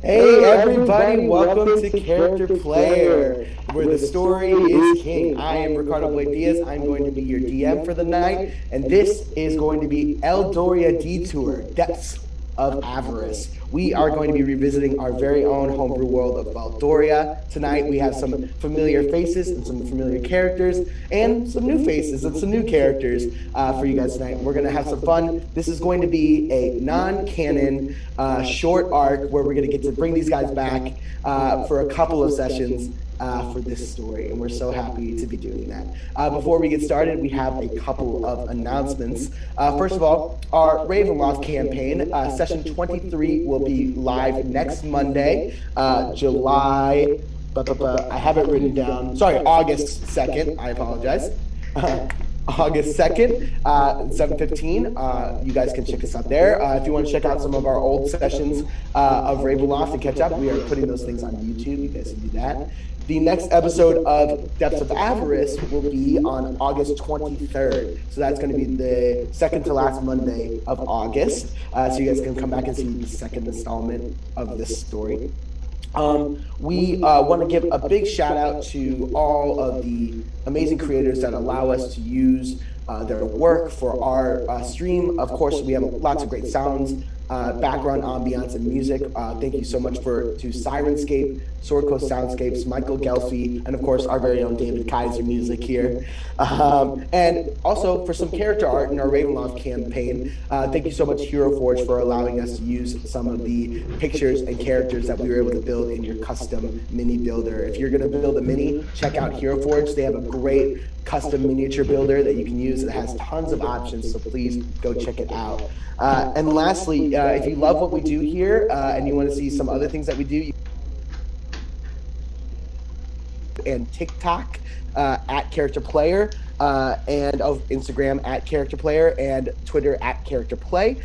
Hey everybody, welcome to Character Player, where the story is king. I am Ricardo Blake Diaz. I'm going to be your DM for the night, and this is going to be Eldoria Detour, Depths of Avarice. We are going to be revisiting our very own homebrew world of Eldoria. Tonight we have some familiar faces and some familiar characters, and some new faces and some new characters for you guys tonight. We're going to have some fun. This is going to be a non-canon short arc where we're going to get to bring these guys back for a couple of sessions for this story, and we're so happy to be doing that. Before we get started, we have a couple of announcements. First of all, our Ravenloft campaign, session 23, will be live next Monday, July. I have it written down. Sorry, August 2nd. I apologize. August 2nd, 7:15. You guys can check us out there. If you want to check out some of our old sessions of Ravenloft and catch up, we are putting those things on YouTube. You guys can do that. The next episode of Depths of Avarice will be on August 23rd. So that's going to be the second to last Monday of August. So you guys can come back and see the second installment of this story. We want to give a big shout out to all of the amazing creators that allow us to use their work for our stream. Of course, we have lots of great sounds, background ambiance, and music. Thank you so much to Sirenscape, Sword Coast Soundscapes, Michael Gelfi, and of course our very own David Kaiser music here. And also for some character art in our Ravenloft campaign. Thank you so much, Hero Forge, for allowing us to use some of the pictures and characters that we were able to build in your custom mini builder. If you're going to build a mini, check out Hero Forge. They have a great custom miniature builder that you can use. It has tons of options, so please go check it out. And lastly, if you love what we do here and you want to see some other things that we do, and TikTok at Character Player, and Instagram at Character Player, and Twitter at Character Play.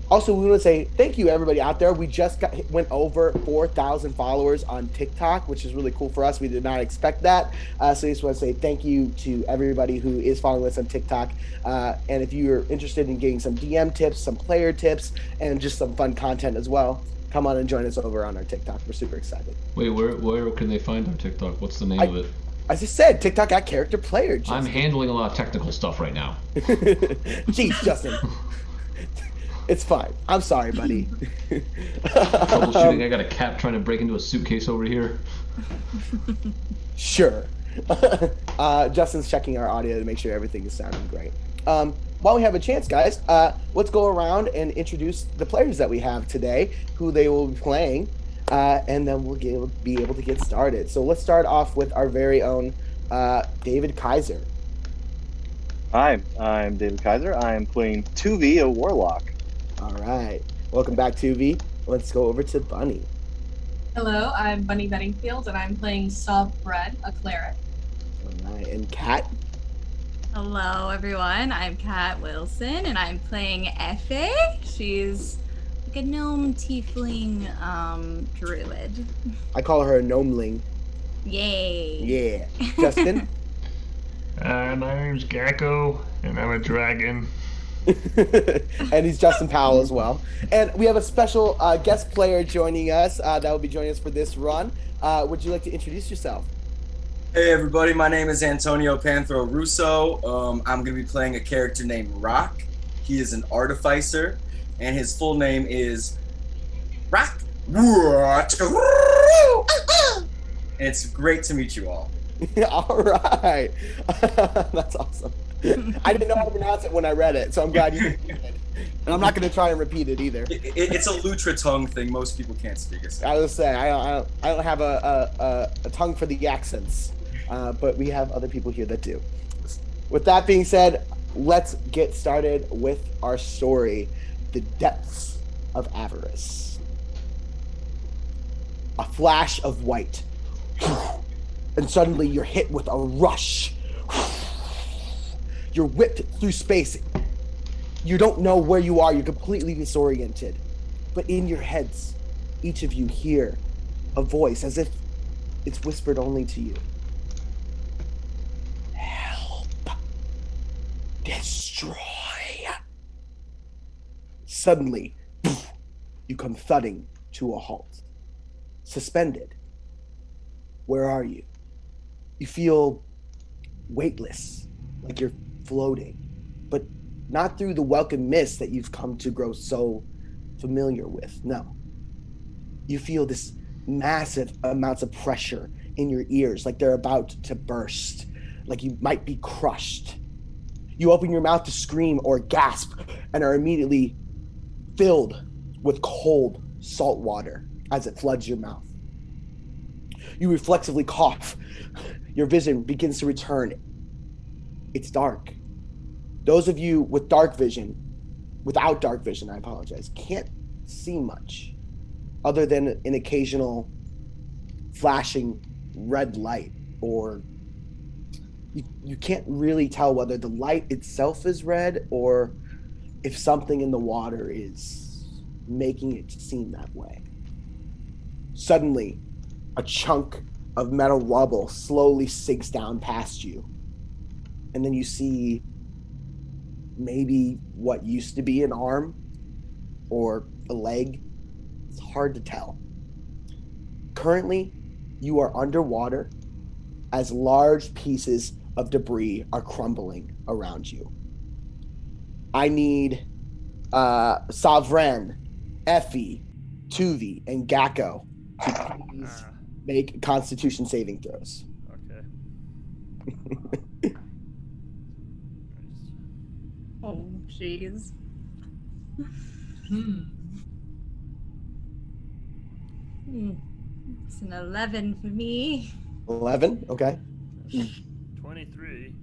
Also, we want to say thank you everybody out there. We just went over 4,000 followers on TikTok, which is really cool for us. We did not expect that. So I just want to say thank you to everybody who is following us on TikTok. And if you're interested in getting some DM tips, some player tips, and just some fun content as well, come on and join us over on our TikTok. We're super excited. Wait, where can they find our TikTok? What's the name of it? I just said TikTok at Character Player. Justin. I'm handling a lot of technical stuff right now. Jeez, Justin. It's fine. I'm sorry, buddy. Troubleshooting. I got a cat trying to break into a suitcase over here. Sure. Justin's checking our audio to make sure everything is sounding great. While we have a chance, guys, let's go around and introduce the players that we have today, who they will be playing, and then we'll be able to get started. So let's start off with our very own David Kaiser. Hi, I'm David Kaiser. I'm playing Tuvi, a Warlock. All right. Welcome back, Tuvi. Let's go over to Bunny. Hello, I'm Bunny Bedingfield, and I'm playing Saav'ren, a Cleric. All right. And Kat? Hello, everyone. I'm Kat Wilson, and I'm playing Effie. She's like a gnome tiefling druid. I call her a gnomeling. Yay. Yeah. Justin? My name's Gecko, and I'm a dragon. And he's Justin Powell as well. And we have a special guest player joining us that will be joining us for this run. Would you like to introduce yourself? Hey everybody, my name is Antonio Panthro Russo. I'm going to be playing a character named Rock. He is an Artificer, and his full name is Rock. And it's great to meet you all. All right. That's awesome. I didn't know how to pronounce it when I read it, so I'm glad you did. And I'm not going to try and repeat it either. It's a Lutra tongue thing. Most people can't speak it. I was saying, I don't have a tongue for the accents, but we have other people here that do. With that being said, let's get started with our story, The Depths of Avarice. A flash of white, and suddenly you're hit with a rush. You're whipped through space. You don't know where you are. You're completely disoriented. But in your heads, each of you hear a voice as if it's whispered only to you. Help. Destroy. Suddenly, you come thudding to a halt. suspended. Where are you? You feel weightless, like you're floating, but not through the welcome mist that you've come to grow so familiar with. No. You feel this massive amounts of pressure in your ears, like they're about to burst, like you might be crushed. You open your mouth to scream or gasp and are immediately filled with cold salt water as it floods your mouth. You reflexively cough. Your vision begins to return. It's dark. Those of you with without dark vision, I apologize, can't see much other than an occasional flashing red light, or you can't really tell whether the light itself is red or if something in the water is making it seem that way. Suddenly, a chunk of metal rubble slowly sinks down past you. And then you see maybe what used to be an arm or a leg. It's hard to tell. Currently, you are underwater as large pieces of debris are crumbling around you. I need Saav'ren, Effie, Tuvi, and Gako to please make Constitution saving throws. Okay. Oh, jeez. It's an 11 for me. 11, okay. 23.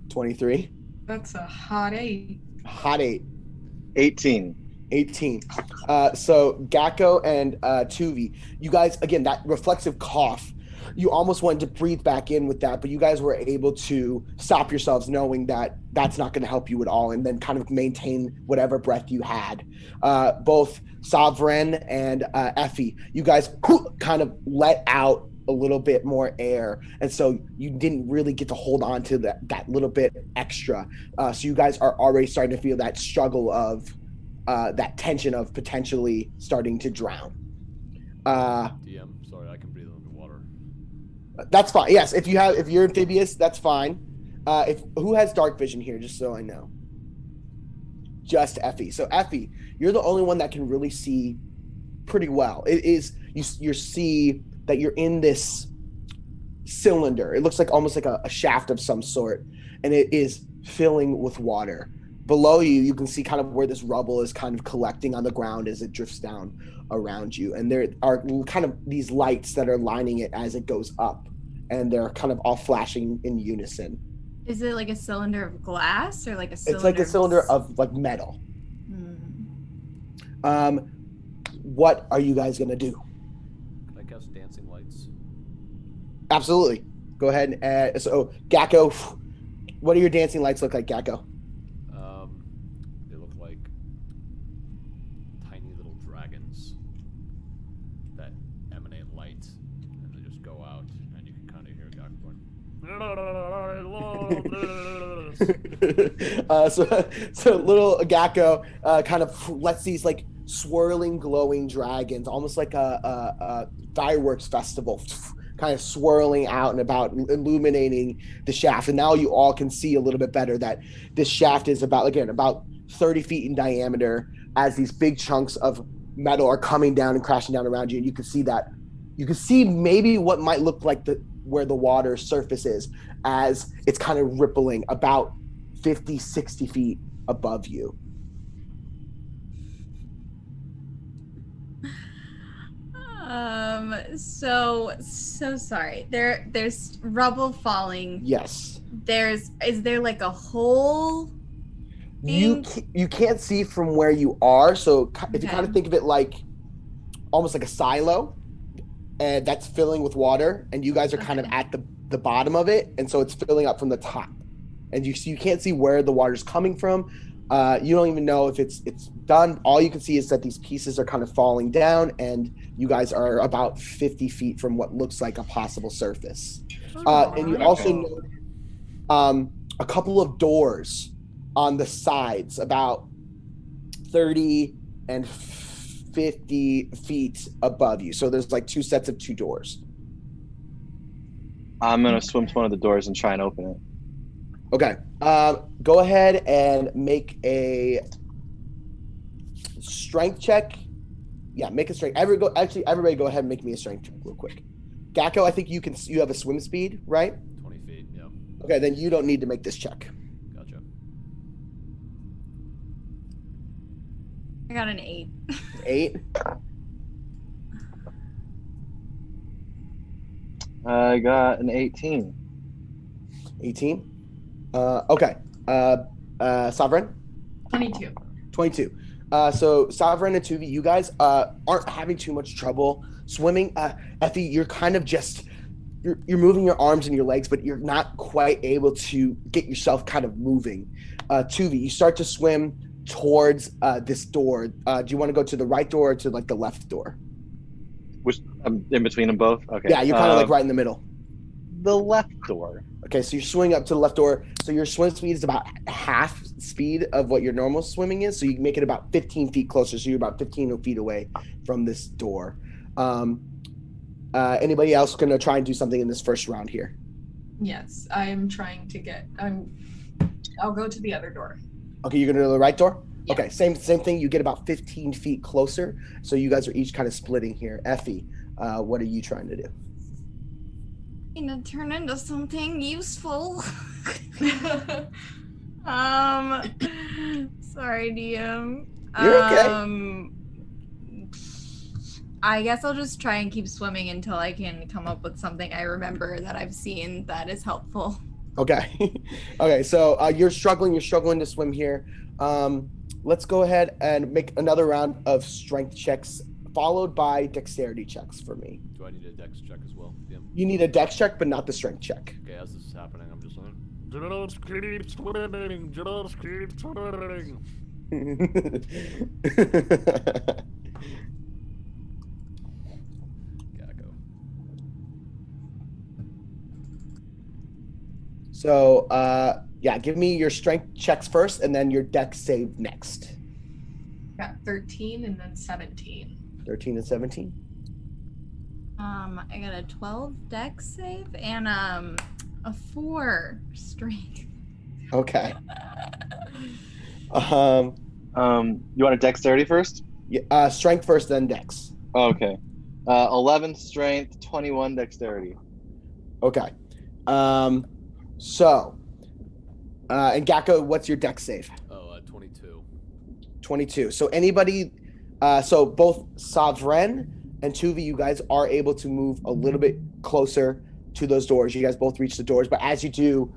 23. That's a hot 8. Hot 8. 18. 18. So Gako and Tuvi, you guys, again, that reflexive cough, you almost wanted to breathe back in with that, but you guys were able to stop yourselves knowing that that's not going to help you at all, and then kind of maintain whatever breath you had. Both Saav'ren and Effie, you guys kind of let out a little bit more air, and so you didn't really get to hold on to that little bit extra. So you guys are already starting to feel that struggle of that tension of potentially starting to drown. DM, sorry, I can breathe underwater. That's fine. Yes, if you're amphibious, that's fine. Who has dark vision here, just so I know? Just Effie. So Effie, you're the only one that can really see pretty well. It is you see that you're in this cylinder. It looks like almost like a shaft of some sort, and it is filling with water. Below you, you can see kind of where this rubble is kind of collecting on the ground as it drifts down around you. And there are kind of these lights that are lining it as it goes up, and they're kind of all flashing in unison. Is it like a cylinder of glass or like a cylinder? It's like a cylinder of like metal. What are you guys gonna do? Can I cast dancing lights? Absolutely. Go ahead and so Gako, what do your dancing lights look like, Gako? They look like tiny little dragons that emanate light, and they just go out, and you can kind of hear Gako going. So little Gako kind of lets these like swirling, glowing dragons, almost like a fireworks festival, kind of swirling out and about, illuminating the shaft. And now you all can see a little bit better that this shaft is about 30 feet in diameter, as these big chunks of metal are coming down and crashing down around you. And you can see maybe what might look like where the water surface is, as it's kind of rippling about 50, 60 feet above you. So sorry. There's rubble falling. Yes. Is there like a hole? You can't see from where you are, so if you kind of think of it like almost like a silo, and that's filling with water, and you guys are kind of at the bottom of it, and so it's filling up from the top, and you can't see where the water's coming from. You don't even know if it's done. All you can see is that these pieces are kind of falling down, and you guys are about 50 feet from what looks like a possible surface. And you also know a couple of doors on the sides, about 30 and 50 feet above you. So there's like two sets of two doors. I'm gonna swim to one of the doors and try and open it. Okay. Go ahead and make a strength check. Yeah, make a strength. Everybody go ahead and make me a strength check real quick. Gako, I think you have a swim speed, right? 20 feet, yeah. Okay, then you don't need to make this check. Gotcha. I got an 8. 8. I got an 18. 18. Okay. Saav'ren? 22. 22. So Saav'ren and Tuvi, you guys aren't having too much trouble swimming. Effie, you're kind of just you're moving your arms and your legs, but you're not quite able to get yourself kind of moving. Tuvi, you start to swim towards this door. Do you want to go to the right door or to like the left door? Which I'm in between them both. Okay. Yeah, you're kind of like right in the middle. The left door. Okay, so you're swimming up to the left door. So your swim speed is about half speed of what your normal swimming is. So you can make it about 15 feet closer. So you're about 15 feet away from this door. Anybody else going to try and do something in this first round here? Yes, I'm trying to get. I'll go to the other door. Okay, you're going to go to the right door? Yeah. Okay, same thing. You get about 15 feet closer. So you guys are each kind of splitting here. Effie, what are you trying to do? Gonna turn into something useful. Sorry, DM. You're okay. I guess I'll just try and keep swimming until I can come up with something I remember that I've seen that is helpful. Okay. Okay, so you're struggling to swim here. Let's go ahead and make another round of strength checks, followed by dexterity checks for me. Do I need a dex check as well? Yeah. You need a dex check, but not the strength check. Okay, as this is happening, I'm just like, just keep swimming, just keep swimming. Gecko. So, yeah, give me your strength checks first, and then your dex save next. Got 13 and then 17. 13 and 17. I got a 12 dex save and a 4 strength. Okay. You want a dexterity first? Yeah, strength first, then dex. Okay. 11 strength, 21 dexterity. Okay. So, and Gako, what's your dex save? 22. 22. So anybody, so both Saav'ren and Tuvi, you guys are able to move a little bit closer to those doors. You guys both reach the doors, but as you do,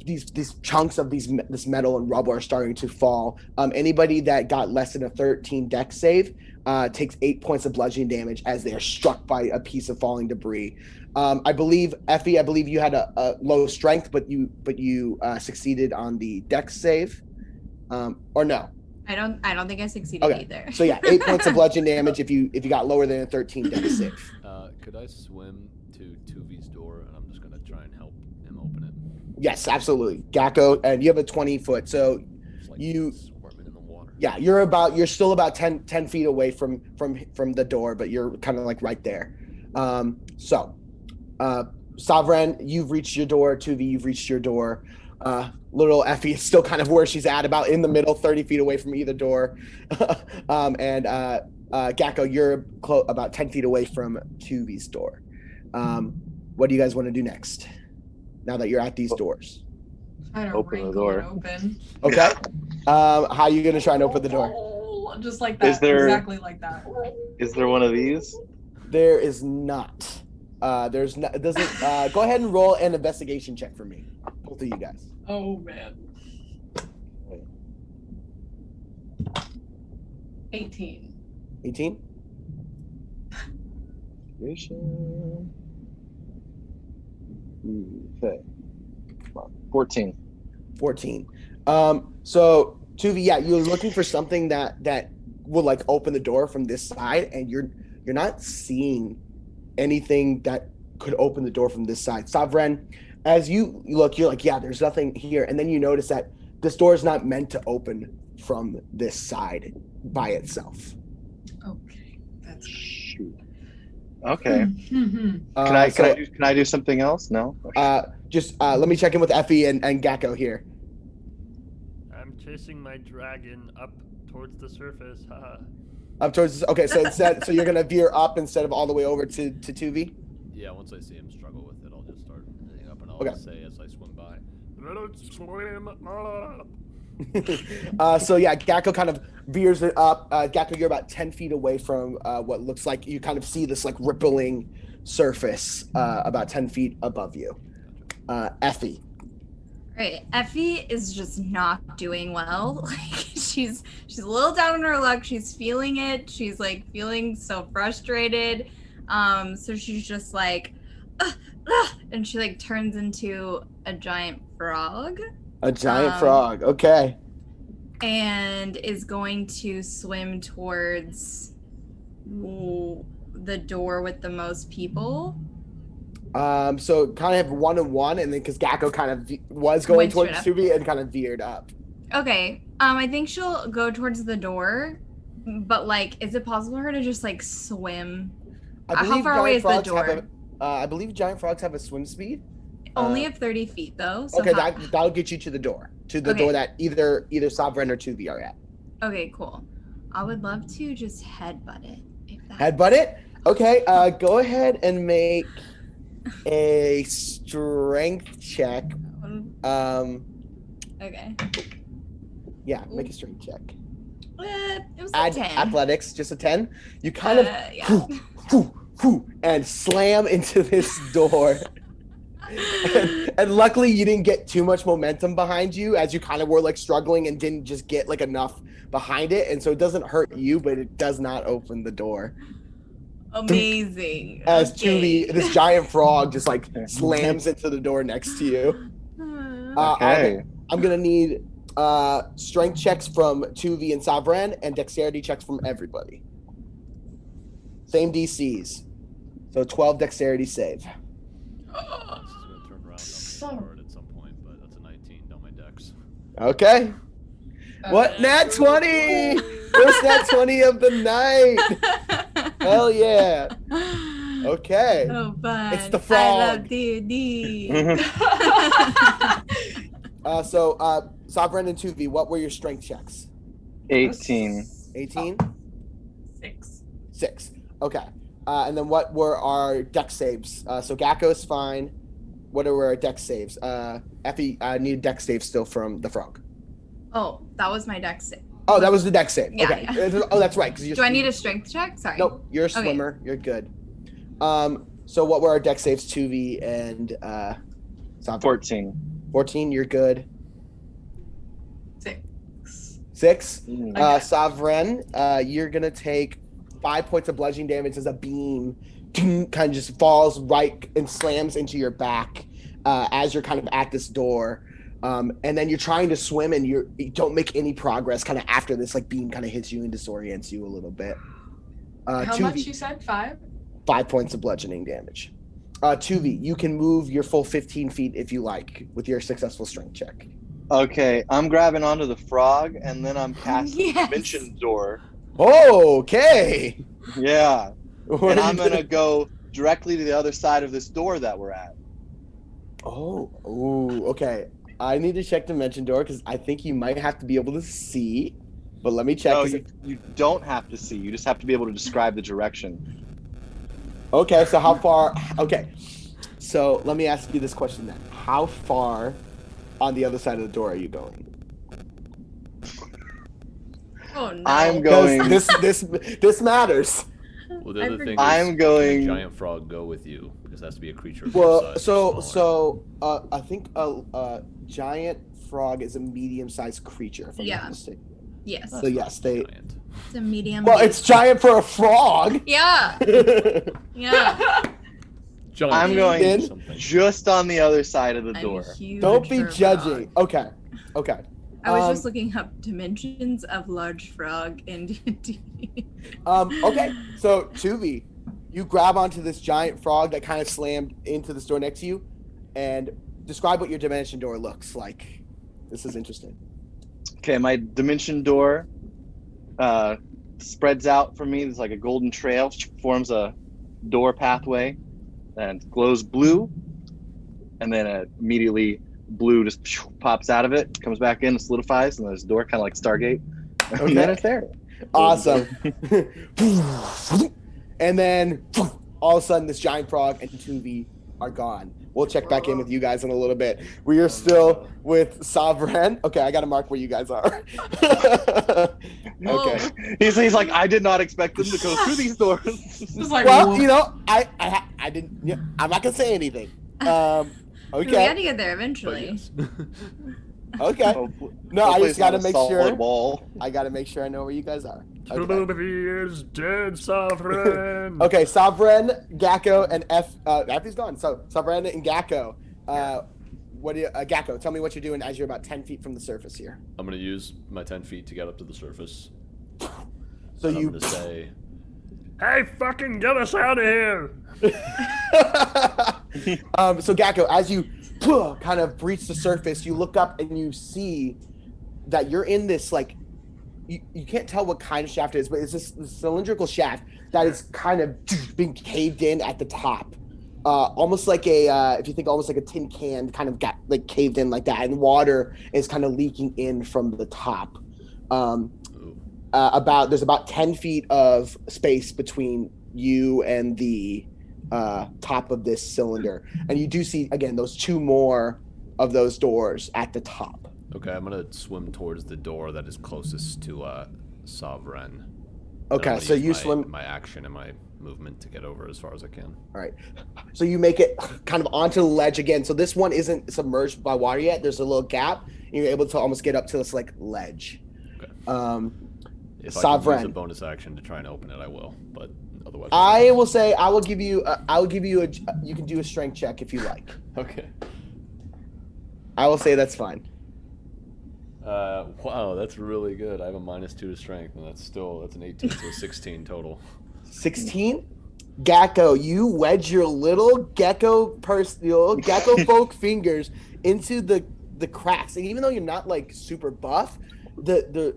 these chunks of this metal and rubble are starting to fall. Anybody that got less than a 13 dex save takes 8 points of bludgeoning damage as they are struck by a piece of falling debris. I believe Effie, you had a low strength, but you succeeded on the dex save, or no? I don't think I succeeded either. So yeah, 8 points of bludgeoning damage if you got lower than a 13 dex save. Could I swim to Tuvi's door, and I'm just gonna try and help him open it? Yes, absolutely. Gako, and you have a 20 foot, so It's like you. swimming in the water. Yeah, you're still about 10 feet away from the door, but you're kind of like right there. Saav'ren, you've reached your door. Tuvi, you've reached your door. Little Effie is still kind of where she's at, about in the middle, 30 feet away from either door. And Gako, you're about 10 feet away from Tuvi's door. What do you guys want to do next? Now that you're at these doors. I don't Open the wrinkle door. it open. Okay. How are you going to try and open the door? Oh, just like that. Is there- Exactly like that. Is there one of these? There is not. There's not. It doesn't. Go ahead and roll an investigation check for me, both of you guys. Oh man. 18. 18. Okay. 14. 14. So Tuvi, yeah, you're looking for something that will like open the door from this side, and you're not seeing anything that could open the door from this side. Saav'ren, as you look, you're like, yeah, there's nothing here, and then you notice that this door is not meant to open from this side by itself. Okay, that's Shoot. Okay. good. Can I do something else? No. Just let me check in with Effie and Gecko here. I'm chasing my dragon up towards the surface. Haha. Up towards. Okay, so so you're gonna veer up instead of all the way over to Tuvi. Yeah, once I see him struggle with it, I'll just start heading up, and I'll Okay. just say as I swim by. Let's swim up. So yeah, Gecko kind of veers it up. Gecko, you're about 10 feet away from what looks like you kind of see this like rippling surface about 10 feet above you. Effie. Right, Effie is just not doing well. Like she's a little down on her luck. She's feeling it. She's like feeling so frustrated. So she's just like, and she like turns into a giant frog. A giant frog. Okay. And is going to swim towards the door with the most people. So kind of 1-on-1, and then because Gecko kind of was going towards Tuvi and kind of veered up. Okay. I think she'll go towards the door, but like, is it possible for her to just like swim? How far away is the door? I believe giant frogs have a swim speed. Only of 30 feet though. So okay, that'll get you to the door. Door that either Saav'ren or Tuvi are at. Okay, cool. I would love to just headbutt it. Headbutt it? Okay, go ahead and make a strength check. Okay. Yeah, make a strength check. It was a Add 10. athletics, just a 10. You kind of and slam into this door. and luckily you didn't get too much momentum behind you as you kind of were like struggling and didn't just get like enough behind it, and so it doesn't hurt you, but it does not open the door. Amazing. As Tuvi, this giant frog just like slams into the door next to you. Okay. I'm gonna need strength checks from Tuvi and Saav'ren and dexterity checks from everybody. Same DCs. So 12 dexterity save. This is gonna turn around on hard at some point, but that's a 19 on my dex. Okay. What? Nat 20! First nat 20 of the night! Hell yeah. Okay. Oh, fun. It's the frog. I love D&D. So, Saav'ren and Tuvi, what were your strength checks? 18. 18? 6. Okay. And then what were our dex saves? So Gakko's fine. What are our dex saves? Effie, I need a dex save still from the frog. Oh, that was my dex save. Oh, that was the dex save. Yeah, Okay. yeah. Oh, that's right. Do I need a strength check? Sorry. Nope. You're a swimmer. Okay. You're good. So what were our dex saves, Tuvi and Saav'ren? 14. 14. You're good. 6. Saav'ren, you're gonna take 5 points of bludgeoning damage as a beam kind of just falls right and slams into your back as you're kind of at this door. And then you're trying to swim and you don't make any progress kind of after this like beam kind of hits you and disorients you a little bit. How much you said? 5? 5 points of bludgeoning damage. Tuvi, you can move your full 15 feet if you like with your successful strength check. Okay, I'm grabbing onto the frog and then I'm casting Dimension Door. Okay. Yeah. And I'm gonna go directly to the other side of this door that we're at. Okay. I need to check Dimension Door because I think you might have to be able to see. But let me check. No, you don't have to see. You just have to be able to describe the direction. Okay, so how far? Okay, so let me ask you this question then. How far on the other side of the door are you going? Oh no. I'm going. This matters. Well, the other thing is, I'm going. Can a giant frog go with you? Because it has to be a creature. Well, so I think a giant frog is a medium-sized creature. If I'm not mistaken. Yes. So yes, they. Giant. It's a medium. Well, it's giant for a frog. Yeah. Yeah. Giant. I'm going just on the other side of the door. Don't be judging. Frog. Okay. I was just looking up dimensions of large frog in D&D. Okay, so Tuvi, you grab onto this giant frog that kind of slammed into the door next to you, and describe what your dimension door looks like. This is interesting. Okay, my Dimension Door spreads out from me. There's like a golden trail, forms a door pathway, and glows blue. And then immediately blue just pops out of it, comes back in, solidifies, and there's a door kind of like Stargate. And then it's there. Awesome. And then all of a sudden, this giant frog and Tuvi are gone. We'll check back in with you guys in a little bit. We are still with Saav'ren. Okay, I got to mark where you guys are. Okay. He's like, I did not expect them to go through these doors. Just like, Well, you know, I didn't. Yeah, I'm not gonna say anything. Okay. We gotta get there eventually. Okay. No, I Hopefully just gotta it's not a make solid sure. wall. I gotta make sure I know where you guys are. Okay, Tuvi is dead, Saav'ren. okay, Saav'ren, Gako, and Effie's gone. So Saav'ren and Gako. What do you, Gako? Tell me what you're doing as you're about 10 feet from the surface here. I'm gonna use my 10 feet to get up to the surface. So And you. I'm gonna say, Hey, fucking get us out of here! So Gako, as you kind of breach the surface, you look up and you see that you're in this like you can't tell what kind of shaft it is, but it's this cylindrical shaft that is kind of being caved in at the top. Almost like if you think almost like a tin can kind of got like caved in like that, and water is kind of leaking in from the top. There's about 10 feet of space between you and the top of this cylinder, and you do see again those two more of those doors at the top. okay, I'm gonna swim towards the door that is closest to Saav'ren. Okay, I'm gonna so use you my, swim. my action and my movement to get over as far as I can. All right, so you make it kind of onto the ledge again. So this one isn't submerged by water yet. There's a little gap, and you're able to almost get up to this like ledge. Okay. If I can use a Saav'ren. bonus action to try and open it, I will. But otherwise, I will say I will give you you can do a strength check if you like. Okay. I will say that's fine. Wow, that's really good. I have a -2 to strength, and that's an 18, so 16 total. 16. Gecko, you wedge your little gecko folk fingers into the cracks, and even though you're not like super buff, the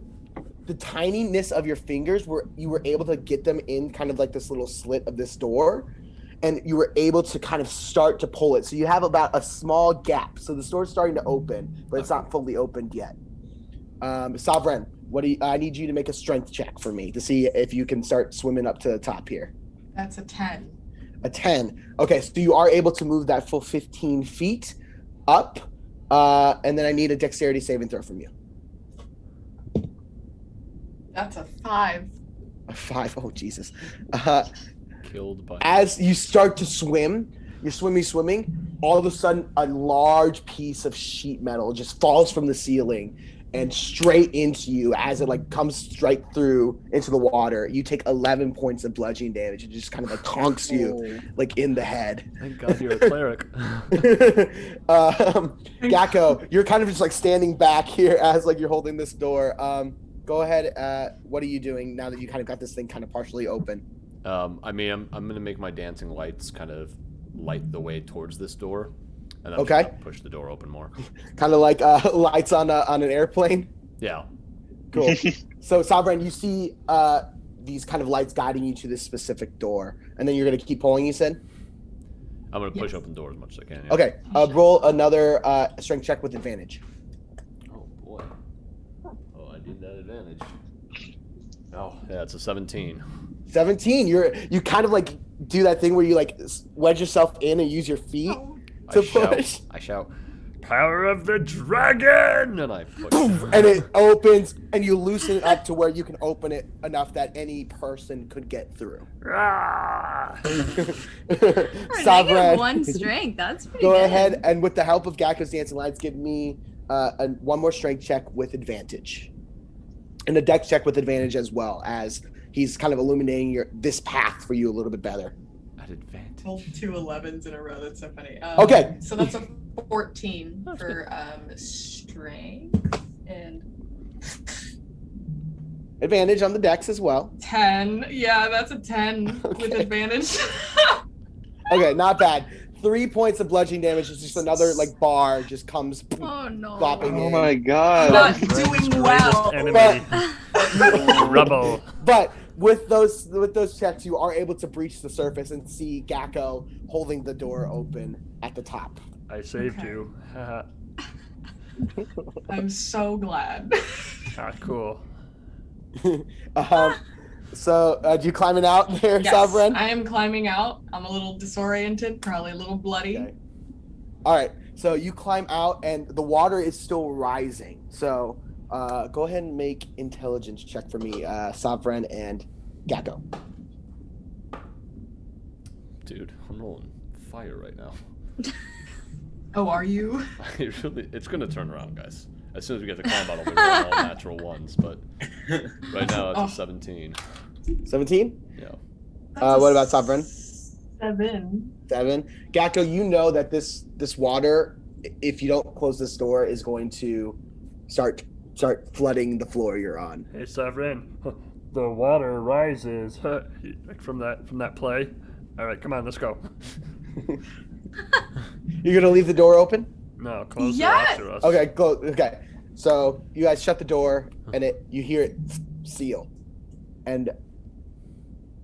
tininess of your fingers you were able to get them in kind of like this little slit of this door, and you were able to kind of start to pull it. So you have about a small gap. So the door's starting to open, but it's not fully opened yet. Saav'ren, I need you to make a strength check for me to see if you can start swimming up to the top here. That's a 10. A 10. Okay, so you are able to move that full 15 feet up, and then I need a dexterity saving throw from you. That's a 5. A 5. Oh, Jesus. Killed by. As you start to swim, you're swimming, all of a sudden a large piece of sheet metal just falls from the ceiling and straight into you as it like comes straight through into the water. You take 11 points of bludgeoning damage. It just kind of like conks you like in the head. Thank God you're a cleric. Gako, you're kind of just like standing back here as like you're holding this door. Go ahead. What are you doing now that you kind of got this thing kind of partially open? I mean, I'm gonna make my dancing lights kind of light the way towards this door, and then Okay. push the door open more. Kind of like lights on an airplane. Yeah. Cool. So Saav'ren, you see these kind of lights guiding you to this specific door, and then you're gonna keep pulling. You said. I'm gonna push Yes. open the door as much as I can. Yeah. Okay. Roll another strength check with advantage. Oh boy. Oh, I did that advantage. Oh, yeah, it's a 17. 17. You kind of like do that thing where you like wedge yourself in and use your feet to push. I shout, Power of the dragon! and I push. And it opens, and you loosen it up to where you can open it enough that any person could get through. Ah! Saav'ren, -1 strength. That's pretty go good. ahead and with the help of Gako's dancing lights, give me one more strength check with advantage, and a dex check with advantage as well, as he's kind of illuminating this path for you a little bit better. At advantage. Rolled 2 11s in a row. That's so funny. Okay. So that's a 14 for strength and Advantage on the dex as well. 10. Yeah, that's a 10 with Okay. advantage. Okay, not bad. 3 points of bludgeoning damage is just another like bar just comes Oh no. flopping Oh in. my god. Not doing well. Enemy. Rubble. But with those checks, you are able to breach the surface and see Gako holding the door open at the top. I saved Okay. you. Haha. I'm so glad. Ah, cool. So, do you climbing out there, Yes, Saav'ren? I am climbing out. I'm a little disoriented, probably a little bloody. Okay. All right. So you climb out, and the water is still rising. So, go ahead and make intelligence check for me, Saav'ren and Gecko. Dude, I'm rolling fire right now. Oh, are you? It's gonna turn around, guys. As soon as we get to combat, I'll be rolling all natural ones. But right now, it's a 17. 17? Yeah. What about Saav'ren? 7. 7. Gecko, you know that this water, if you don't close this door, is going to start flooding the floor you're on. Hey, Saav'ren. The water rises. Like from that play. All right, come on, let's go. You're gonna leave the door open? No, close it Yes! after us. Okay, okay. So you guys shut the door, and you hear it seal, and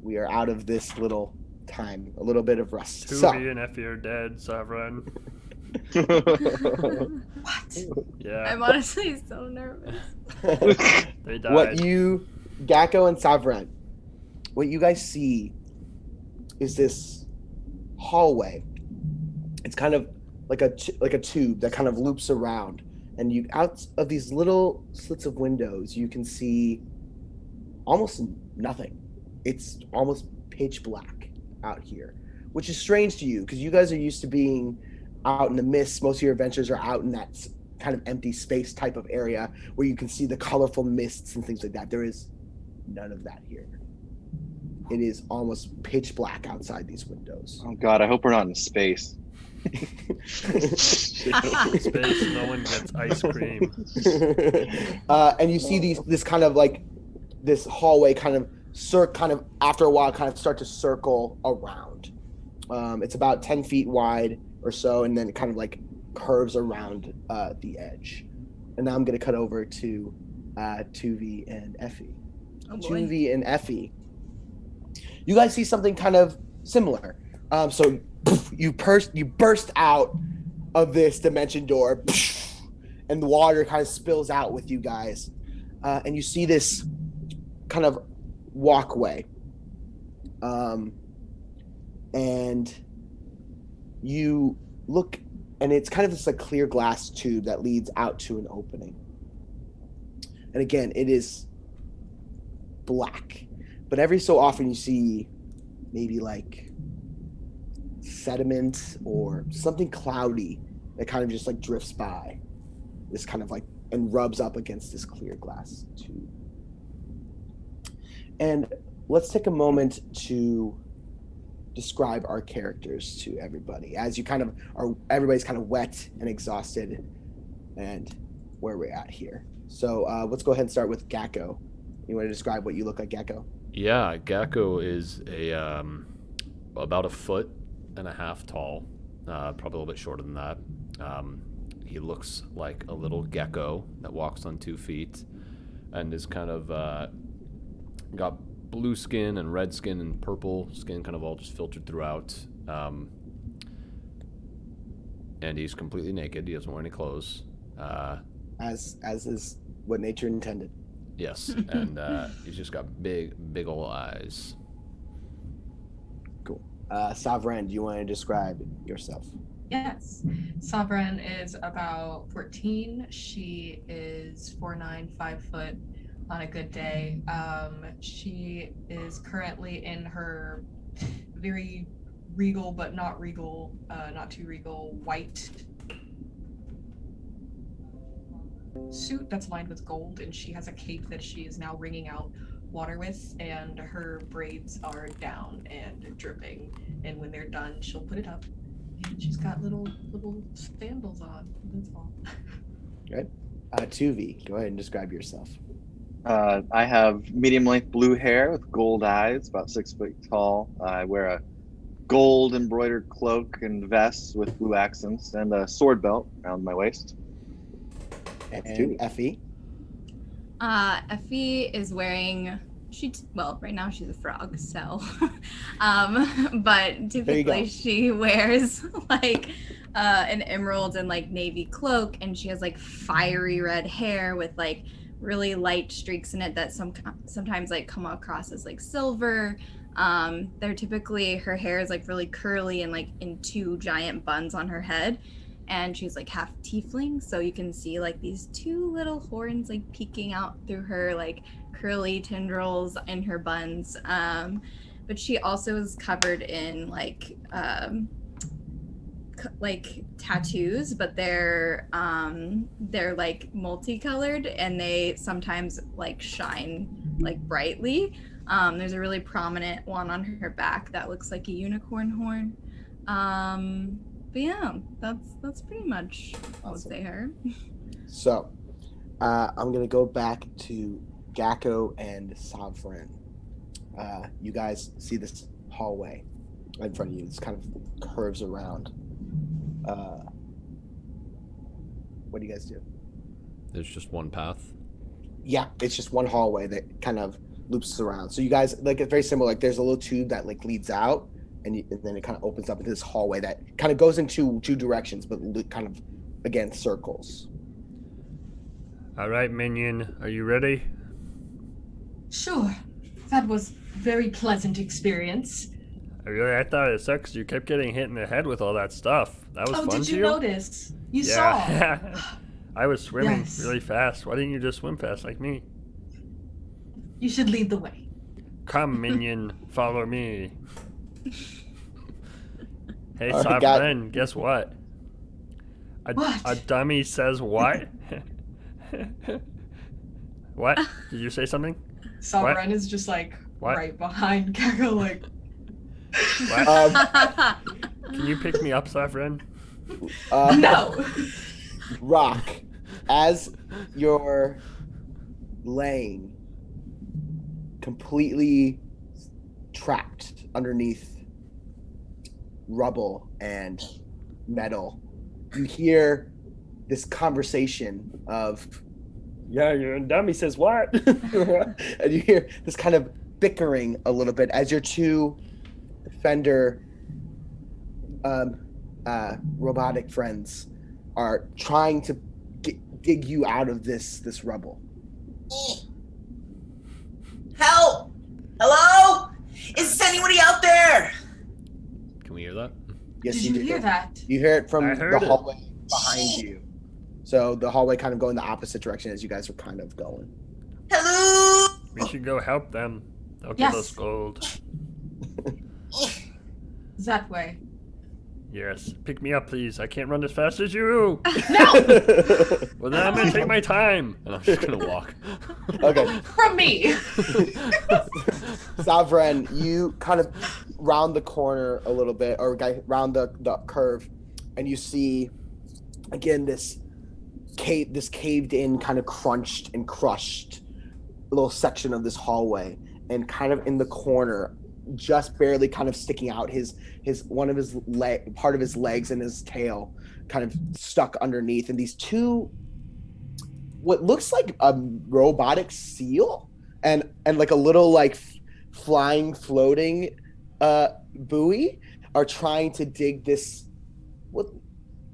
we are out of this little time. A little bit of rest. Tuvi and Effie are dead, Saav'ren. What? Yeah, I'm honestly so nervous. they died. What you, Gako and Saav'ren, what you guys see is this hallway. It's kind of like a tube that kind of loops around, and you out of these little slits of windows, you can see almost nothing. It's almost pitch black out here, which is strange to you because you guys are used to being out in the mist. Most of your adventures are out in that kind of empty space type of area where you can see the colorful mists and things like that. There is none of that here. It is almost pitch black outside these windows. Oh God, I hope we're not in space. Space, no one gets ice cream. And you see this kind of like this hallway kind of after a while kind of start to circle around. It's about 10 feet wide or so, and then it kind of like curves around the edge. And now I'm going to cut over to Tuvi and Effie. Oh boy. Tuvi and Effie, you guys see something kind of similar. So you burst out of this dimension door, and the water kind of spills out with you guys, and you see this kind of walkway, and you look, and it's kind of this like clear glass tube that leads out to an opening. And again, it is black, but every so often you see maybe like sediment or something cloudy that kind of just like drifts by this kind of like and rubs up against this clear glass tube. And let's take a moment to describe our characters to everybody as you kind of are, everybody's kind of wet and exhausted and where we're at here. So let's go ahead and start with Gako. You want to describe what you look like, Gako? Yeah, Gecko is about 1.5 foot tall, probably a little bit shorter than that. He looks like a little gecko that walks on 2 feet, and is kind of got blue skin and red skin and purple skin, kind of all just filtered throughout. And he's completely naked. He doesn't wear any clothes. As is what nature intended. Yes, and he's just got big ol' eyes. Cool. Saav'ren, do you want to describe yourself? Yes. Saav'ren is about 14. She is 4'9", 5 foot on a good day. She is currently in her very regal but not regal, not too regal white suit that's lined with gold, and she has a cape that she is now wringing out water with, and her braids are down and dripping, and when they're done she'll put it up, and she's got little sandals on. That's all. Good. Tuvi, go ahead and describe yourself. I have medium length blue hair with gold eyes, about 6 foot tall. I wear a gold embroidered cloak and vest with blue accents, and a sword belt around my waist. And Effie. Effie is wearing. Well, right now she's a frog, so. But typically she wears like an emerald and like navy cloak, and she has like fiery red hair with like really light streaks in it that sometimes like come across as like silver. They're typically, her hair is like really curly and like in two giant buns on her head, and she's like half tiefling, so you can see like these two little horns like peeking out through her like curly tendrils in her buns. But she also is covered in like tattoos, but they're like multicolored, and they sometimes like shine like brightly. There's a really prominent one on her back that looks like a unicorn horn. But yeah, that's pretty much I would say her. So, I'm gonna go back to Gako and Saav'ren. You guys see this hallway in front of you. This kind of curves around. What do you guys do? There's just one path. Yeah, it's just one hallway that kind of loops around. So you guys, like, it's very similar. Like, there's a little tube that like leads out, and then it kind of opens up into this hallway that kind of goes into two directions, but kind of again circles. All right, minion, are you ready? Sure. That was very pleasant experience. I thought it sucked 'cause you kept getting hit in the head with all that stuff. That was fun did to you you? notice? You Yeah. saw. I was swimming Yes. really fast. Why didn't you just swim fast like me? You should lead the way. Come, minion, follow me. Hey, All right, Saav'ren, guess what? What? A dummy says what? What? Did you say something? Saav'ren is just like What? right behind Gecko, like. What? Can you pick me up, Saav'ren? No. Rock, as you're laying completely trapped underneath rubble and metal, you hear this conversation of, yeah, your dummy says what? And you hear this kind of bickering a little bit as your two defender robotic friends are trying to dig you out of this rubble. Help! Hello? Is anybody out there? Can we hear that? Yes, Did you hear that? You hear it from I the heard it. hallway behind you. So the hallway kind of going the opposite direction as you guys are kind of going. Hello? We should go help them. They'll Yes. give us gold. That way. Yes. Pick me up, please. I can't run as fast as you. No! Well, then I'm going to take my time. And I'm just gonna walk. Okay. From me! Saav'ren, you kind of round the corner a little bit, or round the curve, and you see again this caved in, kind of crunched and crushed little section of this hallway, and kind of in the corner, just barely kind of sticking out, his one of his part of his legs and his tail kind of stuck underneath, and these two, what looks like a robotic seal and like a little like flying floating buoy are trying to dig this.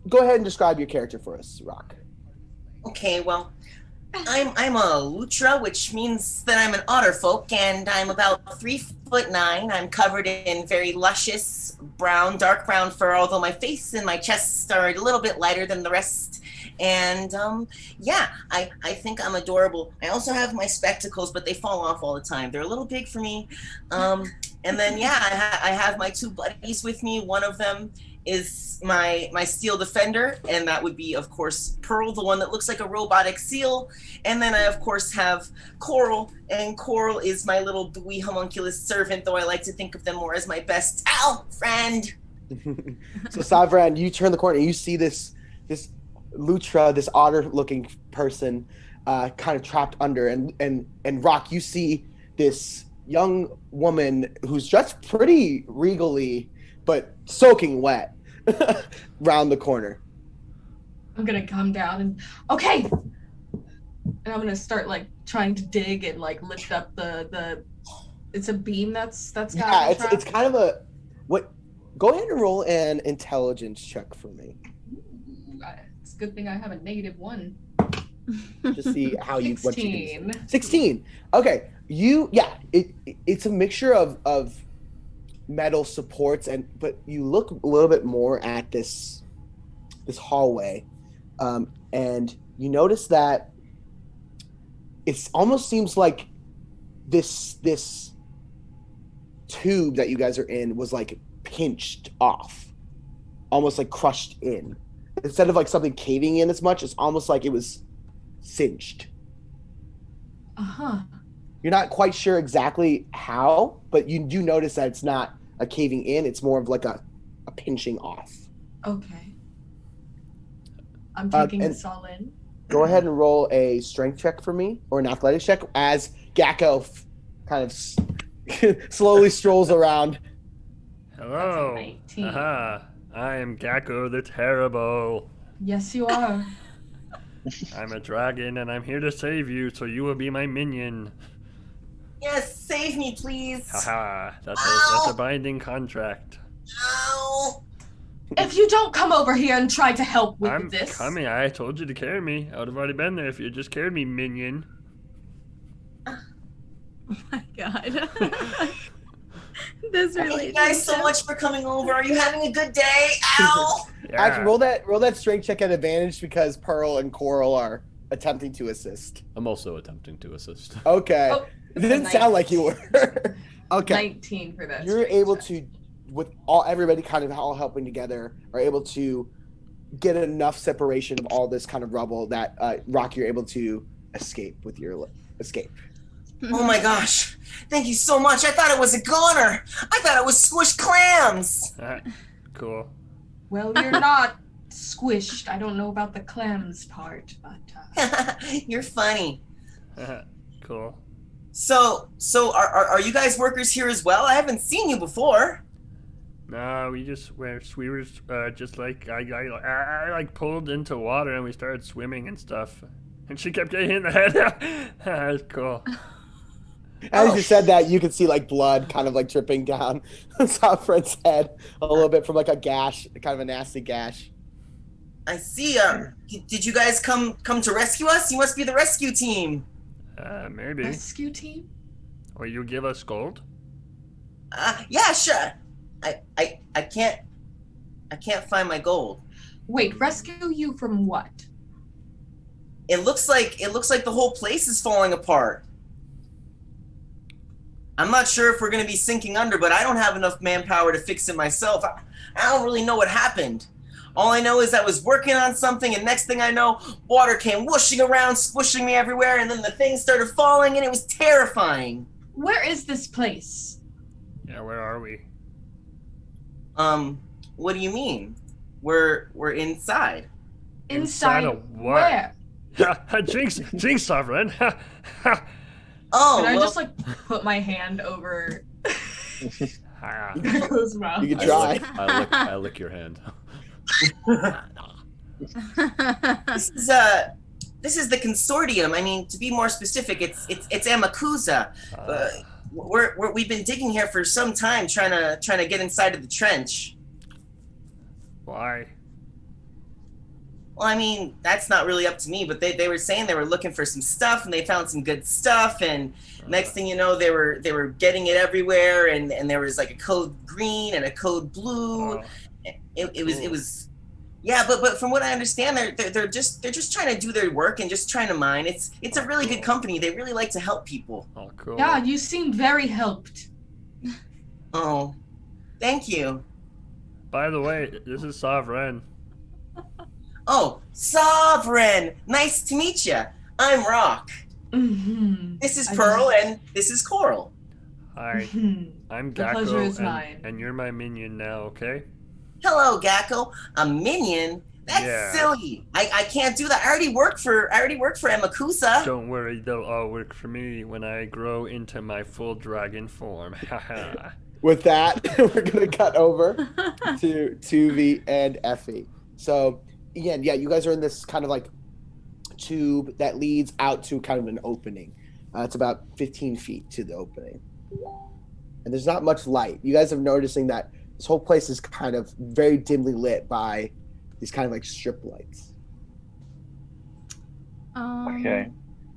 Go ahead and describe your character for us, Rock. Okay, well, I'm a Lutra, which means that I'm an otter folk, and I'm about 3'9". I'm covered in very luscious brown, dark brown fur, although my face and my chest are a little bit lighter than the rest. And yeah, I think I'm adorable. I also have my spectacles, but they fall off all the time. They're a little big for me. And then yeah, I have my two buddies with me. One of them is my steel defender, and that would be, of course, Pearl, the one that looks like a robotic seal. And then I, of course, have Coral, and Coral is my little buoy homunculus servant, though I like to think of them more as my best friend. So Saav'ren, you turn the corner and you see this Lutra, this otter-looking person, kind of trapped under, and Rock, you see this young woman who's dressed pretty regally, but soaking wet, round the corner. I'm gonna come down and, okay, And I'm gonna start like trying to dig and like lift up the. It's a beam that's got. Yeah, the trap. it's kind of a what. Go ahead and roll an intelligence check for me. It's a good thing I have a -1. To see how you what you 16. can 16. Okay. It's a mixture of metal supports but you look a little bit more at this hallway, and you notice that it almost seems like this tube that you guys are in was like pinched off, almost like crushed in. Instead of like something caving in as much, it's almost like it was singed. You're not quite sure exactly how, but you do notice that it's not a caving in, it's more of like a pinching off. Okay. I'm taking this all in. Go ahead and roll a strength check for me, or an athletics check, as Gako kind of slowly strolls around. Hello. That's a 19. I am Gecko the Terrible. Yes, you are. I'm a dragon and I'm here to save you, so you will be my minion. Yes, save me, please. Haha, that's a binding contract. Ow. If you don't come over here and try to help with I'm this. coming. I told you to carry me. I would have already been there if you had just carried me, minion. Oh my god. This Thank you guys so much for coming over. Are you having a good day? Ow! Yeah. Actually, roll that strength check at advantage because Pearl and Coral are attempting to assist. I'm also attempting to assist. Okay. Oh, It didn't sound like you were. Okay. 19 for that. You're able to, with everybody kind of all helping together, are able to get enough separation of all this kind of rubble that Rock, you're able to escape with your escape. Oh my gosh. Thank you so much. I thought it was a goner. I thought it was squished clams. Cool. Well, you're not squished. I don't know about the clams part, but You're funny. Cool. So are you guys workers here as well? I haven't seen you before. No, we were just like I like pulled into water and we started swimming and stuff, and she kept getting hit in the head. That was cool. As you said that, you could see like blood kind of like dripping down Saav'ren's head a little bit from like a gash, kind of a nasty gash. I see. Did you guys come to rescue us? You must be the rescue team. Maybe. rescue team? Or you give us gold? Yeah, sure. I can't find my gold. Wait, rescue you from what? It looks like the whole place is falling apart. I'm not sure if we're gonna be sinking under, but I don't have enough manpower to fix it myself. I don't really know what happened. All I know is I was working on something, and next thing I know, water came whooshing around, squishing me everywhere, and then the thing started falling, and it was terrifying. Where is this place? Yeah, where are we? What do you mean? We're inside. Inside of what? where? Jinx, Saav'ren. Oh, Can I well, just like put my hand over Ah. Gecko's mouth? You can try. I lick your hand. this is the consortium. I mean, to be more specific, it's Amakusa. We've been digging here for some time, trying to get inside of the trench. Why? Well, I mean, that's not really up to me, but they were saying they were looking for some stuff, and they found some good stuff, and next thing you know, they were getting it everywhere, and there was like a code green and a code blue. Oh. It was yeah, but from what I understand, they're just trying to do their work and just trying to mine. It's a really good company. They really like to help people. Oh, cool. Yeah, you seem very helped. Oh, thank you. By the way, this is Saav'ren. Oh, Saav'ren! Nice to meet you. I'm Rock. Mm-hmm. This is Pearl, and this is Coral. Hi, I'm The pleasure is Gako, mine. and you're my minion now, okay? Hello, Gako. A minion? That's Yeah. silly. I can't do that. I already work for Amakusa. Don't worry, they'll all work for me when I grow into my full dragon form. Haha. With that, we're gonna cut over to Tuvi and Effie. So again, yeah, you guys are in this kind of like tube that leads out to kind of an opening. It's about 15 feet to the opening. And there's not much light. You guys are noticing that this whole place is kind of very dimly lit by these kind of like strip lights. Okay.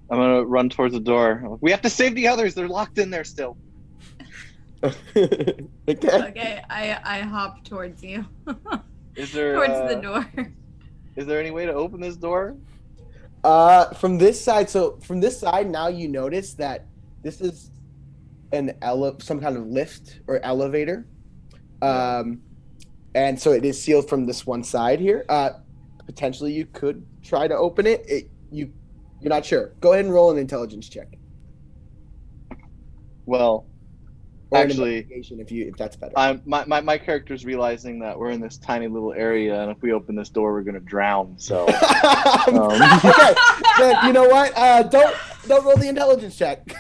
I'm going to run towards the door. We have to save the others. They're locked in there still. Okay. Okay, I hop towards you. Is there Towards the door. Is there any way to open this door? From this side, now you notice that this is some kind of lift or elevator. And so it is sealed from this one side here. Potentially you could try to open it. You're not sure. Go ahead and roll an intelligence check. Well, Or an actually, investigation if that's better. my character's realizing that we're in this tiny little area, and if we open this door, we're gonna drown. So, Okay, then you know what? Don't roll the intelligence check.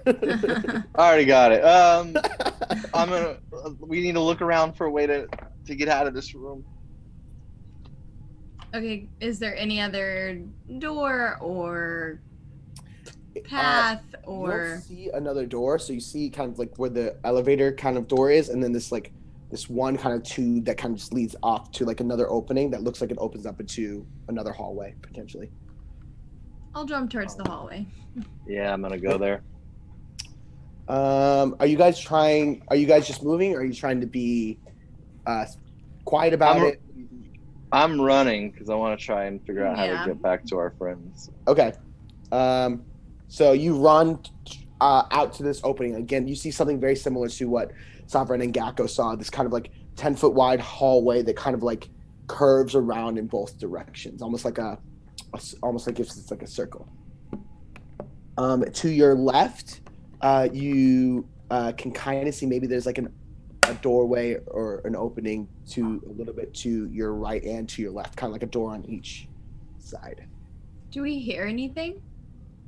I already got it. We need to look around for a way to get out of this room. Okay, is there any other door or path You or don't see another door, so you see kind of like where the elevator kind of door is, and then this one kind of tube that kind of just leads off to like another opening that looks like it opens up into another hallway potentially. I'll jump towards the hallway. Yeah, I'm gonna go there. Are you guys just moving, or are you trying to be quiet about it? I'm running because I want to try and figure out how Yeah. to get back to our friends. Okay. So you run out to this opening. Again, you see something very similar to what Saav'ren and Gako saw, this kind of like 10-foot wide hallway that kind of like curves around in both directions, almost like it's like a circle. To your left, you can kind of see maybe there's like a doorway or an opening to a little bit to your right and to your left, kind of like a door on each side. Do we hear anything?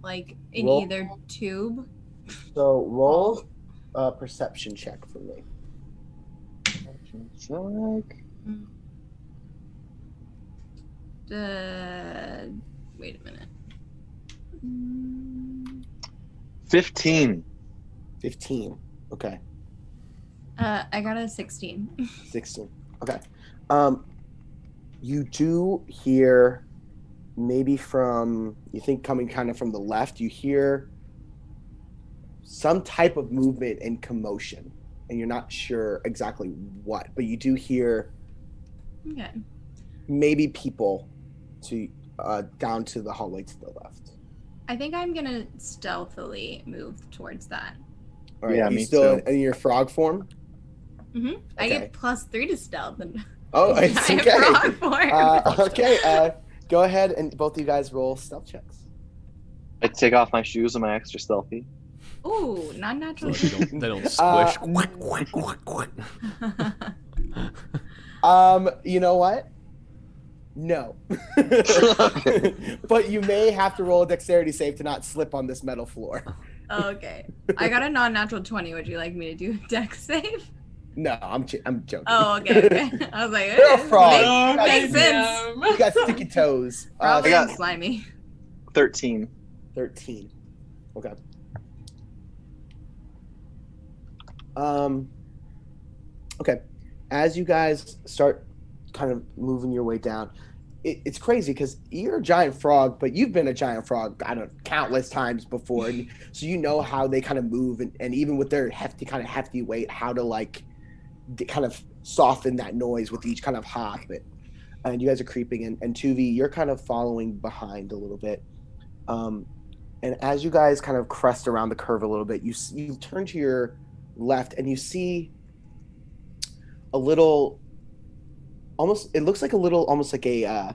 Like in Roll. either tube? So roll a perception check for me. Wait a minute. 15. 15. Okay. I got a 16. 16. Okay. You do hear, maybe you think coming kind of from the left, you hear some type of movement and commotion, and you're not sure exactly what, but you do hear Okay. maybe people down to the hallway to the left. I think I'm gonna stealthily move towards that. All right. Yeah, Are you me still too. in your frog form? Mm-hmm. I Okay. get +3 to stealth. And Oh, it's I have okay. frog form. Okay. Go ahead and both of you guys roll stealth checks. I take off my shoes. Am I extra stealthy? Ooh, not natural. They don't squish. You know what? No. But you may have to roll a dexterity save to not slip on this metal floor. Okay. I got a non-natural 20. Would you like me to do a dex save? No, I'm joking. Oh, okay. I was like, You're a fraud. Makes sense. You got sticky toes. Probably I got- slimy. 13. 13. Okay. Okay. As you guys start kind of moving your way down, it's crazy because you're a giant frog, but you've been a giant frog, I don't know, countless times before. And so you know how they kind of move, and even with their hefty weight, how to like kind of soften that noise with each kind of hop. And you guys are creeping, and Tuvi, you're kind of following behind a little bit. And as you guys kind of crest around the curve a little bit, you turn to your left and you see a little, it looks like a little, almost like a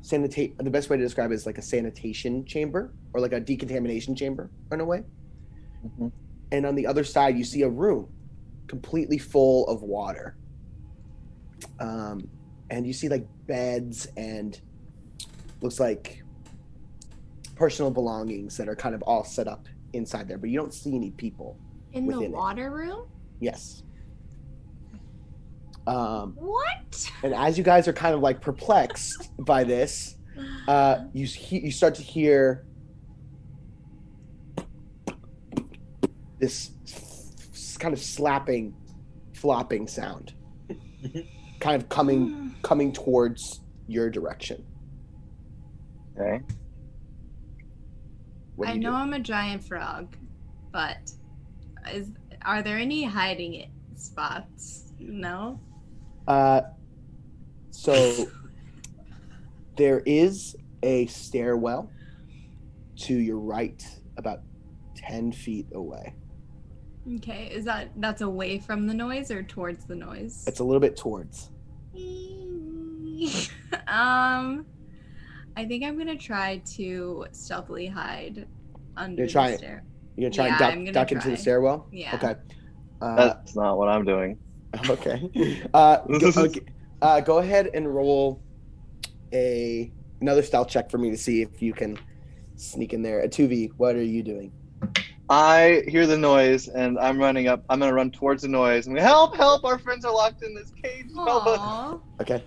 the best way to describe it is like a sanitation chamber or like a decontamination chamber in a way. Mm-hmm. And on the other side, you see a room completely full of water. And you see like beds and looks like personal belongings that are kind of all set up inside there, but you don't see any people In the within it. water room? Yes. What? And as you guys are kind of like perplexed by this, you start to hear this kind of slapping, flopping sound, kind of coming towards your direction. Okay. I know I'm a giant frog, but are there any hiding spots? No? So there is a stairwell to your right, about 10 feet away. Okay, that's away from the noise or towards the noise? It's a little bit towards. I think I'm gonna try to stealthily hide under the stair. You're gonna try and duck into the stairwell? Yeah. Okay. That's not what I'm doing. Okay. Go ahead and roll another stealth check for me to see if you can sneak in there. Tuvi, what are you doing? I hear the noise and I'm running up. I'm gonna run towards the noise. I'm gonna help! Our friends are locked in this cage. Help us. Aww. Okay.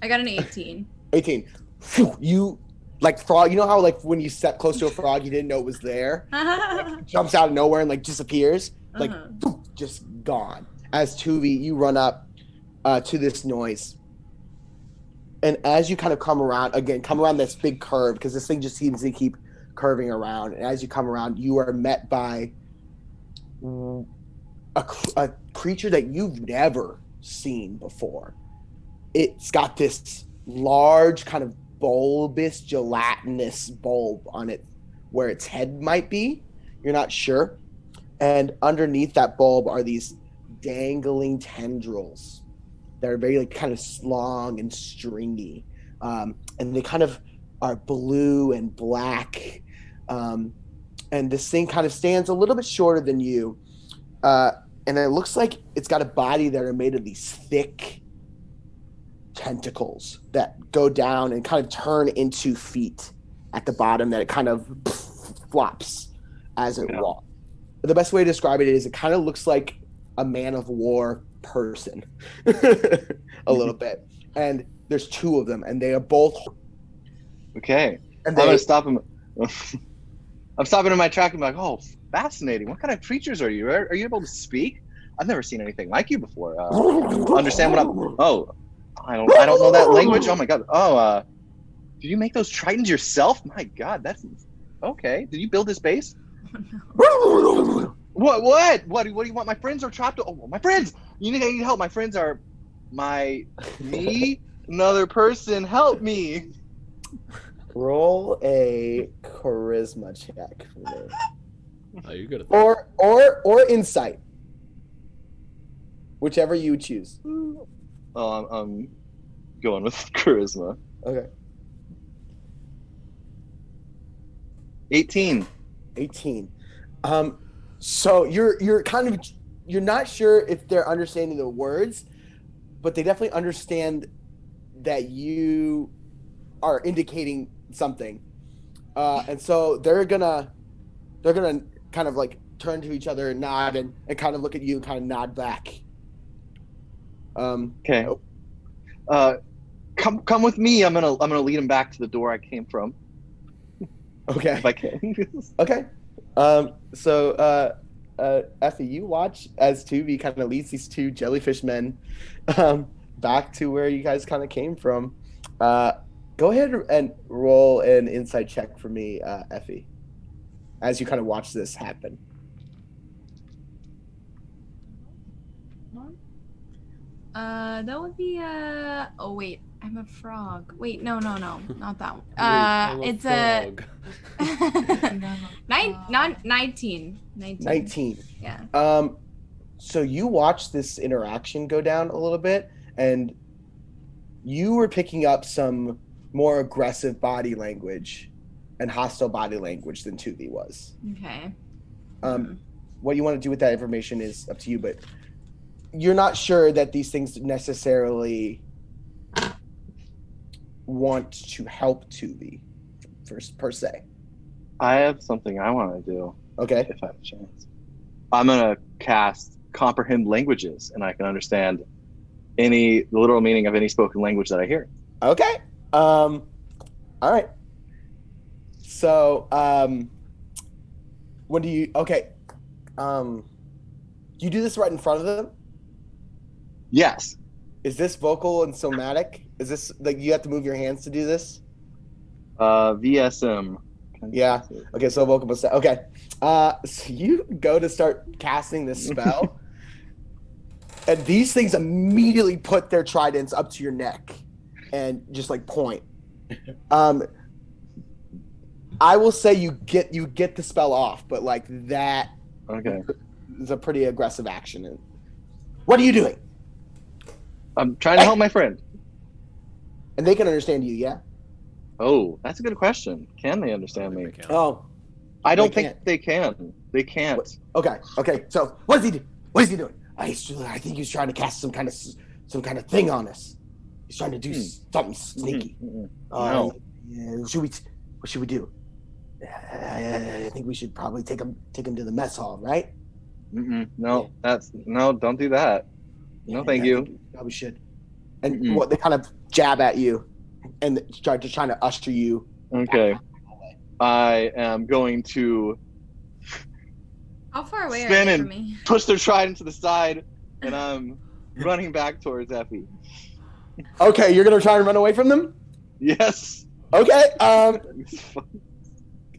I got an 18. 18. Phew, you like frog. You know how like when you step close to a frog, you didn't know it was there. Like, jumps out of nowhere and like disappears. Like poof, just gone. As Tuvi, you run up to this noise, and as you kind of come around this big curve, because this thing just seems to keep curving around. And as you come around, you are met by a creature that you've never seen before. It's got this large kind of bulbous, gelatinous bulb on it where its head might be. You're not sure. And underneath that bulb are these dangling tendrils that are very like kind of long and stringy. And they kind of are blue and black. And this thing kind of stands a little bit shorter than you. And it looks like it's got a body that are made of these thick tentacles that go down and kind of turn into feet at the bottom that it kind of flops as it walks. The best way to describe it is it kind of looks like a man of war person a little bit. And there's two of them and they are both okay. And I'm gonna stop him. I'm stopping in my track and I'm like, oh, fascinating. What kind of creatures are you? Are you able to speak? I've never seen anything like you before. Understand what I'm? Oh, I don't know that language. Oh my god. Oh, did you make those tritons yourself? My god, that's okay. Did you build this base? No. What do you want? My friends are trapped. Oh, my friends! I need help. My friends are another person. Help me. Roll a charisma check for me. Oh, you're good at that. Or insight. Whichever you choose. Oh, I'm going with charisma. Okay. 18. So you're kind of, you're not sure if they're understanding the words, but they definitely understand that you are indicating something. And so they're gonna kind of like turn to each other and nod and kind of look at you and kind of nod back. Okay. Come with me. I'm gonna lead him back to the door I came from. Okay. If I can. Okay. So Effie, you watch as Tuvi kind of leads these two jellyfish men back to where you guys kind of came from. Go ahead and roll an insight check for me, Effie, as you kind of watch this happen. That would be oh wait, I'm a frog. Wait, no, not that one. It's a 19. 19. Yeah. So you watch this interaction go down a little bit, and you were picking up some more aggressive body language and hostile body language than Tuvi was. Okay. What you want to do with that information is up to you, but you're not sure that these things necessarily want to help Tuvi per se. I have something I want to do. Okay. If I have a chance. I'm going to cast Comprehend Languages, and I can understand the literal meaning of any spoken language that I hear. Okay. All right. So, when do you? Okay. Do you do this right in front of them? Yes. Is this vocal and somatic? Is this like you have to move your hands to do this? VSM. Yeah. Okay. So vocal. Okay. So you go to start casting this spell, and these things immediately put their tridents up to your neck, and just like point. I will say you get the spell off, but like that. Okay. Is a pretty aggressive action. What are you doing? I'm trying to help my friend. And they can understand you, yeah? Oh, that's a good question. Can they understand me? Oh. I don't They think they can. They can't. Okay. So what is he doing? What is he doing? I think he's trying to cast some kind of thing on us. He's trying to do something sneaky. No. What should we do? I think we should probably take him to the mess hall, right? No, don't do that. No, thank you. I think we probably should. And what they kind of jab at you and start to trying to usher you. Okay. I am going to How far away are spin they and from me? push their trident to the side, and I'm running back towards Effie. Okay, you're gonna try and run away from them? Yes. Okay.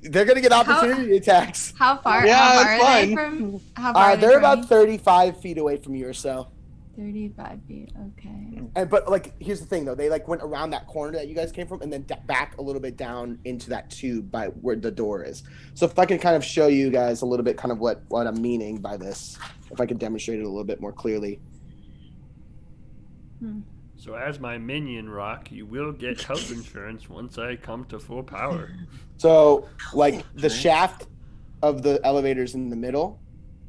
They're gonna get opportunity attacks. How far? Yeah, how far that's are they fine. from? How far? Are they They're from about me? 35 feet away from you or so. 35 feet. Okay. But like, here's the thing though, they like went around that corner that you guys came from, and then back a little bit down into that tube by where the door is. So if I can kind of show you guys a little bit, kind of what I'm meaning by this, if I could demonstrate it a little bit more clearly. So as my minion, Rock, you will get health insurance once I come to full power. So like the shaft of the elevator's in the middle,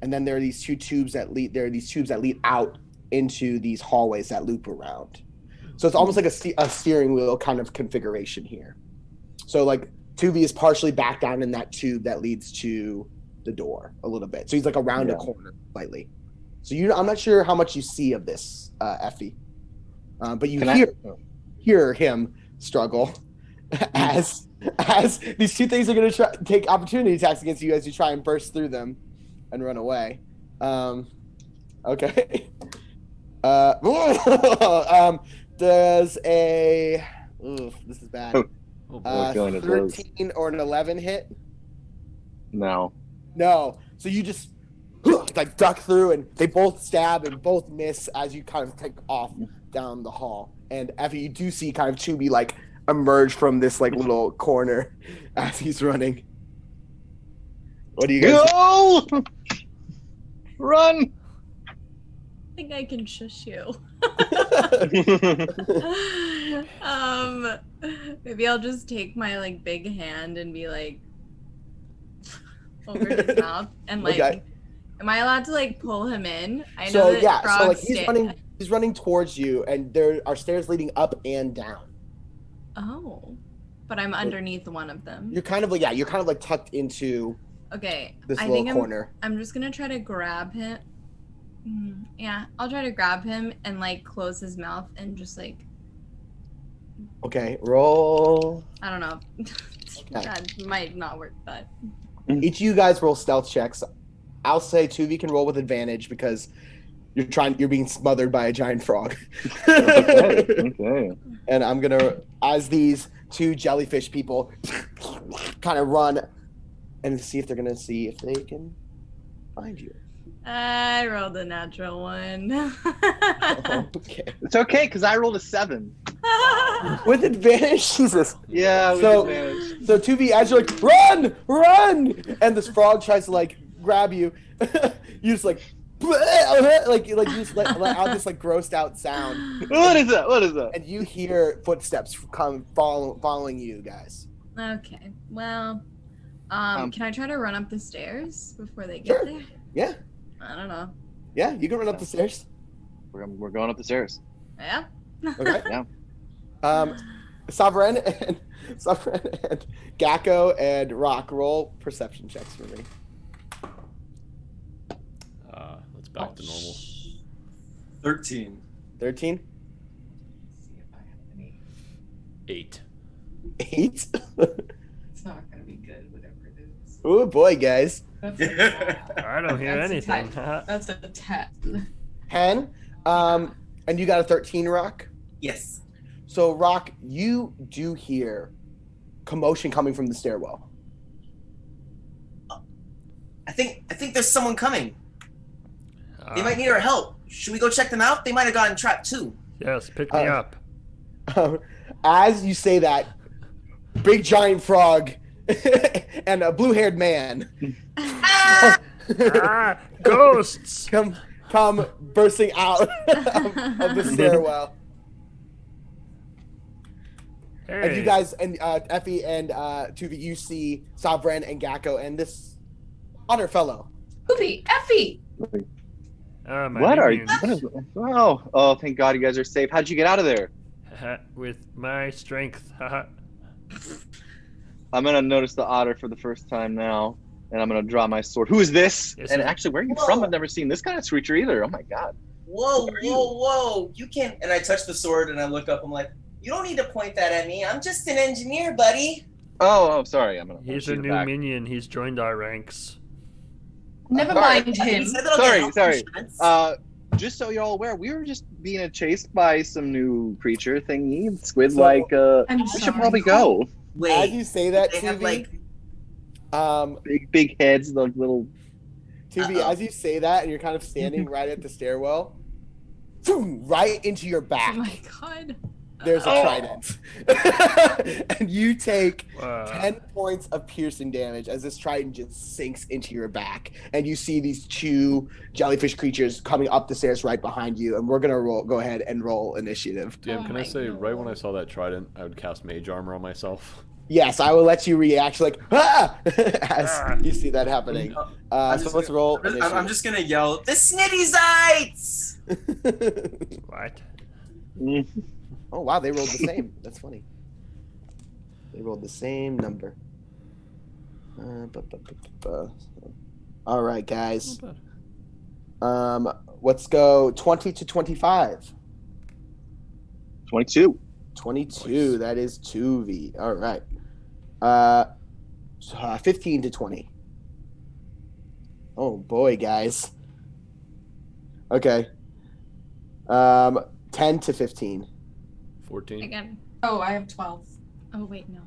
and then there are these two tubes that lead. There are these tubes that lead out into these hallways that loop around. So it's almost like a steering wheel kind of configuration here. So like Tuvi is partially back down in that tube that leads to the door a little bit. So he's like around a corner slightly. So I'm not sure how much you see of this, Effie, but you hear him struggle as these two things are going to take opportunity attacks against you as you try and burst through them and run away. Okay. Does a this is bad. Oh boy, feeling it 13 or an 11 hit? No. So you just like duck through, and they both stab and both miss as you kind of take off down the hall. And Effie, you do see kind of Tubi like emerge from this like little corner as he's running. What do you guys? Go! Run! I think I can shush you. Maybe I'll just take my like big hand and be like over his mouth and like. Okay. Am I allowed to like pull him in? I know that so like he's running towards you, and there are stairs leading up and down. Oh, but I'm underneath one of them. You're kind of like tucked into Okay, this I little think corner. I'm just gonna try to grab him. Yeah, I'll try to grab him and like close his mouth and just like. Okay, roll. I don't know. That might not work, but. Each of you guys roll stealth checks. I'll say Tuvi can roll with advantage because you're being smothered by a giant frog. Okay. And I'm gonna, as these two jellyfish people kind of run and see if they're gonna see if they can find you. I rolled a natural one. Okay. It's okay, because I rolled a 7. With advantage, Jesus. Yeah, with advantage. So Tuvi, as you're like, run, and this frog tries to like grab you, you just like you just let out this like grossed out sound. What is that? And you hear footsteps come following you guys. Okay, well, can I try to run up the stairs before they get there? Yeah. I don't know. Yeah, you can run up the stairs. We're going up the stairs. Yeah. Okay. Yeah. Saav'ren and Gako and Rock, roll perception checks for me. Let's back to normal. 13. 13? 8. 8. It's not gonna be good, whatever it is. Oh boy, guys. That's a, I don't hear that's a anything. 10. That's a 10. 10. And you got a 13, Rock? Yes. So, Rock, you do hear commotion coming from the stairwell. I think there's someone coming. They might need our help. Should we go check them out? They might have gotten trapped too. Yes, pick me up. As you say that, big giant frog and a blue-haired man Ghosts! come bursting out of the stairwell. Hey. And you guys, and Effie and Tuvi, you see Saav'ren and Gako and this other fellow. Tuvi, Effie! My What are you? minions. Oh, thank God you guys are safe. How'd you get out of there? With my strength. I'm gonna notice the otter for the first time now, and I'm gonna draw my sword. Who is this? Yes, And sir. actually, where are you Whoa. from? I've never seen this kind of creature either. Oh my God. Whoa, Who are you? whoa! You can't. And I touch the sword and I look up. I'm like, you don't need to point that at me. I'm just an engineer, buddy. Oh, sorry. I'm gonna. He's shoot a it new back. minion. He's joined our ranks. Never Sorry. mind him. He said that I'll get health Sorry. insurance. Just so you're all aware, we were just being chased by some new creature thingy, squid-like. I'm We should sorry. probably go. As Wait, you say that, they have Tuvi, like. Big heads, like little. Tuvi, Uh-oh. as you say that, and you're kind of standing right at the stairwell, boom, right into your Oh back. my god. There's a Oh. trident. And you take Wow. 10 points of piercing damage as this trident just sinks into your back. And you see these 2 jellyfish creatures coming up the stairs right behind you. And we're going to go ahead and roll initiative. DM, Oh can I my say, right when I God. saw that trident, I would cast Mage Armor on myself. Yes, I will let you react like, ah! as Ah. you see that happening. I'm So just let's roll I'm just gonna yell, the Snitty-Zites! initiative. What? Oh, wow, they rolled the same. That's funny. They rolled the same number. All right, guys. Not bad. Let's go 20 to 25. 22. 22. Nice. That is 2V. All right. 15 to 20. Oh boy, guys. Okay. 10 to 15. 14. Again. Oh, I have 12. Oh wait, no.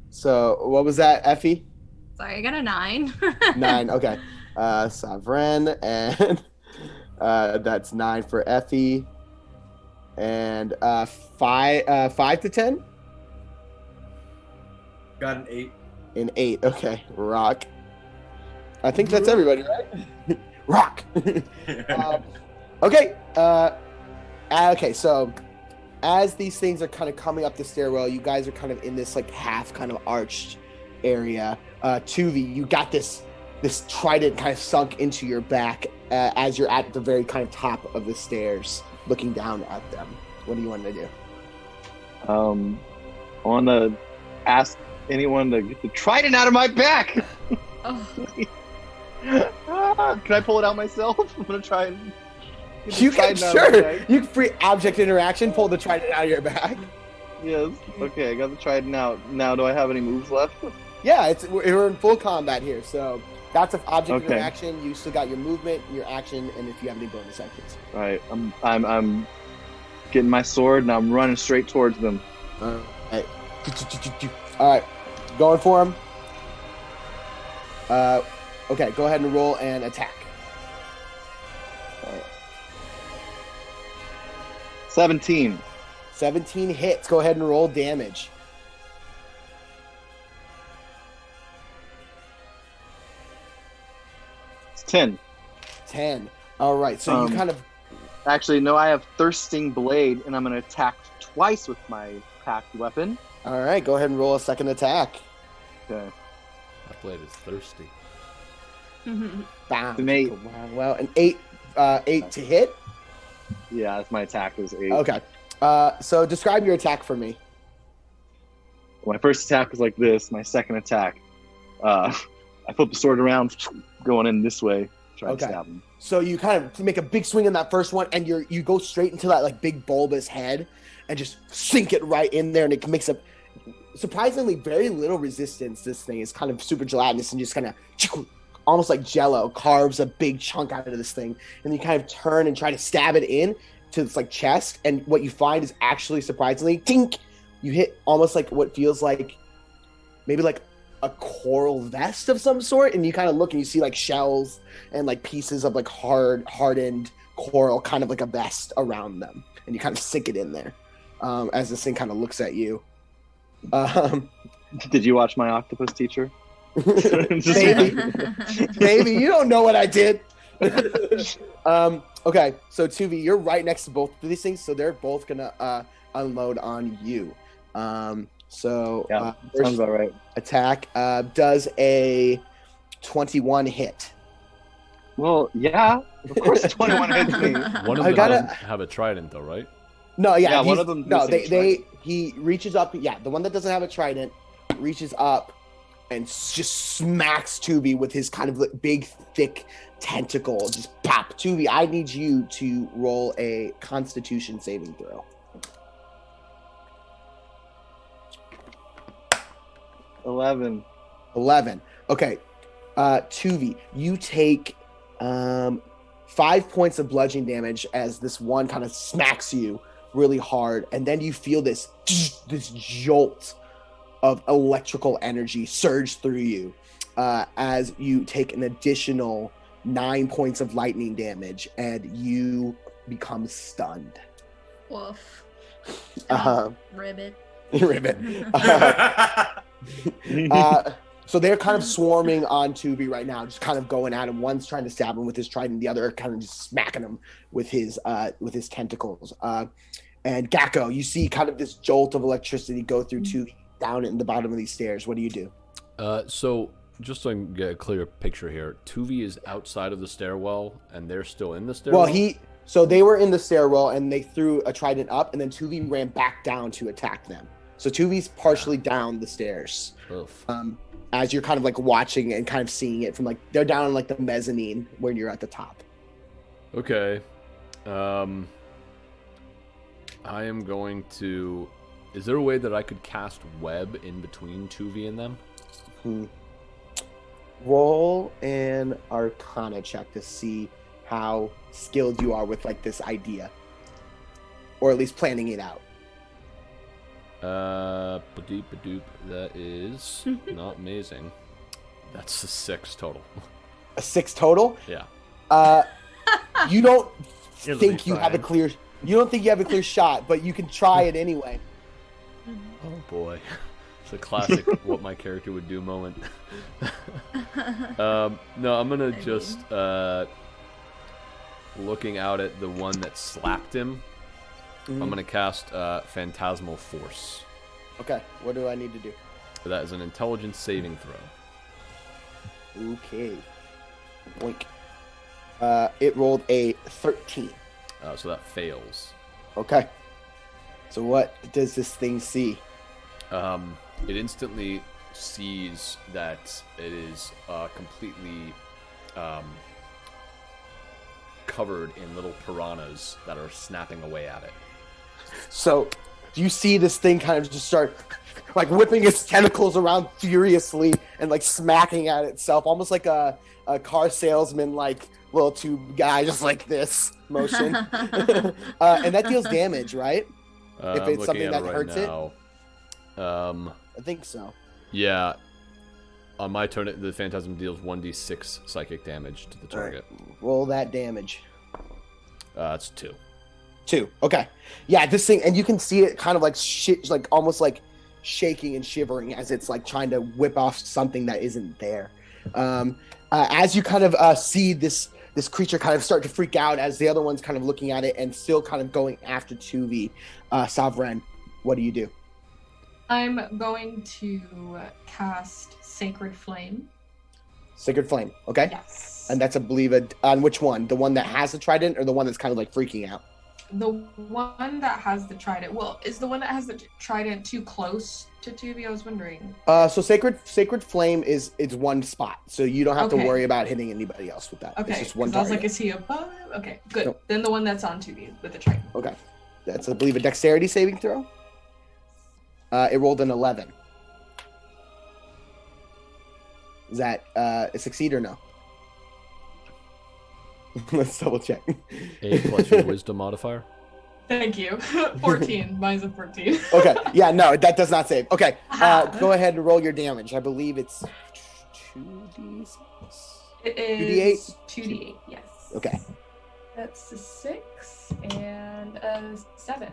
So what was that, Effie? Sorry, I got a 9. 9. Okay. Saav'ren, and that's 9 for Effie. And 5 to 10? Got an 8. An 8. Okay. Rock. I think that's everybody, right? Rock. Okay. Okay, so as these things are kind of coming up the stairwell, you guys are kind of in this like half kind of arched area. Tuvi, you got this trident kind of sunk into your back as you're at the very kind of top of the stairs, looking down at them. What do you want to do? I want to ask anyone to get the trident out of my back. Oh, Can I pull it out myself? I'm gonna try and. get the You can trident out of my sure. back. You can free object interaction. Pull the trident out of your back. Yes. Okay, I got the trident out. Now, do I have any moves left? Yeah, we're in full combat here, so that's an object Okay. interaction. You still got your movement, your action, and if you have any bonus actions. All right, I'm getting my sword and I'm running straight towards them. All right, going for him. Okay, go ahead and roll and attack. 17. 17 hits. Go ahead and roll damage. It's 10. 10. All right, so you kind of. Actually, no, I have Thirsting Blade, and I'm going to attack twice with my packed weapon. All right, go ahead and roll a second attack. Okay. That blade is thirsty. Bam. An 8. Well, an 8 to hit. Yeah, that's my attack is 8. Okay. So describe your attack for me. My first attack was like this. My second attack, I flip the sword around, going in this way, Try and stab him. So you kind of make a big swing on that first one, and you go straight into that like big bulbous head, and just sink it right in there, and it makes a surprisingly very little resistance. This thing is kind of super gelatinous and just kind of almost like Jello carves a big chunk out of this thing, and you kind of turn and try to stab it in to its like chest, and what you find is actually surprisingly, tink, you hit almost like what feels like maybe like a coral vest of some sort, and you kind of look and you see like shells and like pieces of like hardened coral, kind of like a vest around them, and you kind of sink it in there as this thing kind of looks at you. Did you watch My Octopus Teacher? Maybe you don't know what I did. Okay, so Tuvi, you're right next to both of these things, so they're both gonna unload on you. Sounds about right. Attack does a 21 hit. Well, yeah, of course 21 hits me. One of them doesn't have a trident, though, right? No, yeah, one of them. No, he reaches up. Yeah, the one that doesn't have a trident reaches up and just smacks Tuvi with his kind of like big, thick tentacle. Just pop. Tuvi, I need you to roll a Constitution saving throw. 11. Okay. Tuvi, you take 5 points of bludgeoning damage as this one kind of smacks you really hard, and then you feel this jolt of electrical energy surge through you as you take an additional 9 points of lightning damage, and you become stunned. Woof. Ribbit. So they're kind of swarming on Tuvi right now, just kind of going at him. One's trying to stab him with his trident, the other kind of just smacking him with his tentacles. And Gako, you see kind of this jolt of electricity go through Tuvi down in the bottom of these stairs. What do you do? So just so I can get a clear picture here, Tuvi is outside of the stairwell, and they're still in the stairwell? Well, so they were in the stairwell, and they threw a trident up, and then Tuvi ran back down to attack them. So Tuvi's partially down the stairs. As you're kind of like watching and kind of seeing it from like, they're down in like the mezzanine when you're at the top. Okay. I am going to... Is there a way that I could cast web in between Tuvi and them? Roll an Arcana check to see how skilled you are with like this idea, or at least planning it out. Ba-doop. That is not amazing. That's a 6 total. A 6 total? Yeah. You don't It'll think be you fine. have a clear. You don't think you have a clear shot, but you can try it anyway. Oh boy. It's a classic what my character would do moment. No, I'm gonna just looking out at the one that slapped him. I'm gonna cast Phantasmal Force. Okay, what do I need to do? That is an intelligence saving throw. Okay. Boink. It rolled a 13. So that fails. Okay. So what does this thing see? It instantly sees that it is completely covered in little piranhas that are snapping away at it. So you see this thing kind of just start like whipping its tentacles around furiously and like smacking at itself, almost like a car salesman, like little tube guy, just like this motion. And that deals damage, right? If it's something that hurts it. I think so. Yeah. On my turn, the Phantasm deals 1d6 psychic damage to the target. Right. Roll that damage. It's 2. 2. Okay. Yeah, this thing, and you can see it kind of like like almost like shaking and shivering as it's like trying to whip off something that isn't there. As you kind of see this creature kind of start to freak out as the other one's kind of looking at it and still kind of going after Tuvi, Saav'ren, what do you do? I'm going to cast Sacred Flame. Sacred Flame, okay? Yes. And that's, I believe, on which one? The one that has the trident or the one that's kind of like freaking out? The one that has the trident. Well, is the one that has the trident too close to Tuvi? I was wondering. So sacred flame is one spot, so you don't have to Okay. worry about hitting anybody else with that. Okay. It's just one 'Cause I was target. like, is he above? Okay, good. Nope. Then the one that's on Tuvi with the trident. Okay, that's I believe a dexterity saving throw. It rolled an 11. Is that a succeed or no? Let's double check. 8 plus your wisdom modifier. Thank you. 14. Mine's a 14. Okay, yeah, no, that does not save. Okay, Ah. go ahead and roll your damage. I believe it's 2d6. It is 2d8. Yes. Okay, That's a 6 and a 7.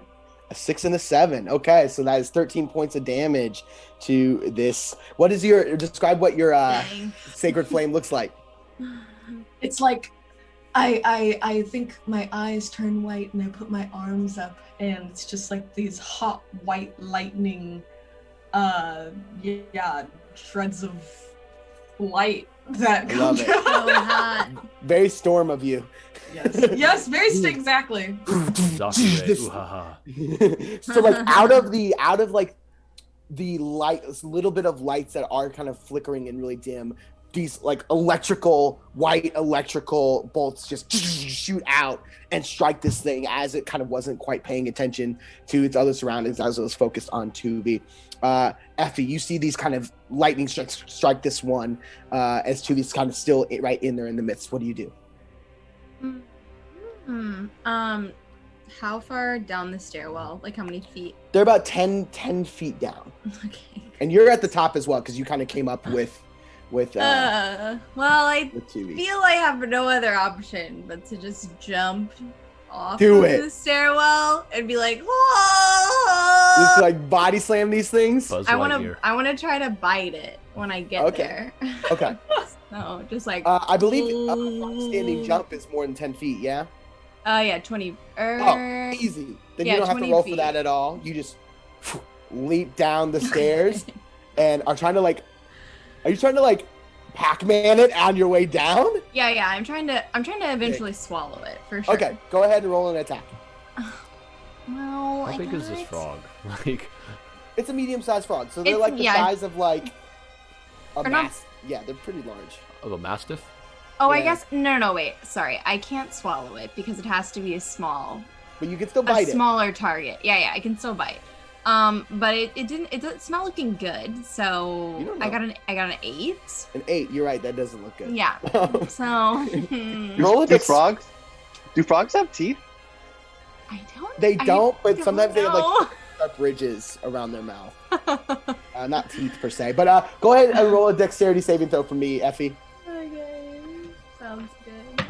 a 6 and a 7. Okay, so that is 13 points of damage to this. What is your describe what your Dang. sacred flame looks like? It's like I think my eyes turn white and I put my arms up and it's just like these hot white lightning shreds of light that I come love it. So down. hot. Very storm of you. Yes, very exactly. Zakire, This- ooh-ha-ha. So like out of like the light, this little bit of lights that are kind of flickering and really dim, these like white electrical bolts just shoot out and strike this thing as it kind of wasn't quite paying attention to its other surroundings as it was focused on Tuvi. Effie, you see these kind of lightning strike this one as Tuvi's kind of still right in there in the midst. What do you do? How far down the stairwell? Like how many feet? They're about 10 feet down. Okay. And you're at the top as well because you kind of came up with Well, I with Tuvi. feel I have no other option but to just jump off Do of it. the stairwell and be like, whoa! Just like body slam these things. Buzz I want Lightyear. to. I want to try to bite it when I get Okay. there. Okay. So just like. I believe standing jump is more than 10 feet. Yeah. Yeah, 20. Oh, easy. Then yeah, you don't have to 20 roll feet. for that at all. You just leap down the stairs and are trying to like. Are you trying to like Pac-Man it on your way down? Yeah. I'm trying to eventually swallow it for sure. Okay, go ahead and roll an attack. Well, How big is this frog? Like, It's a medium-sized frog, so they're It's- like the yeah. size of like a Or not- mass. Yeah, they're pretty large. of a mastiff? Oh, I Yeah. guess no, wait. Sorry, I can't swallow it because it has to be a But you can still bite it. smaller target. Yeah, I can still bite. But it didn't. It's not looking good. So You don't know. I got an 8. An 8. You're right. That doesn't look good. Yeah. So Roll a Do dex- frogs have teeth? I don't. They I don't, but don't sometimes they have like know. sharp ridges around their mouth. Not teeth per se, but go ahead and roll a dexterity saving throw for me, Effie. Okay, sounds good.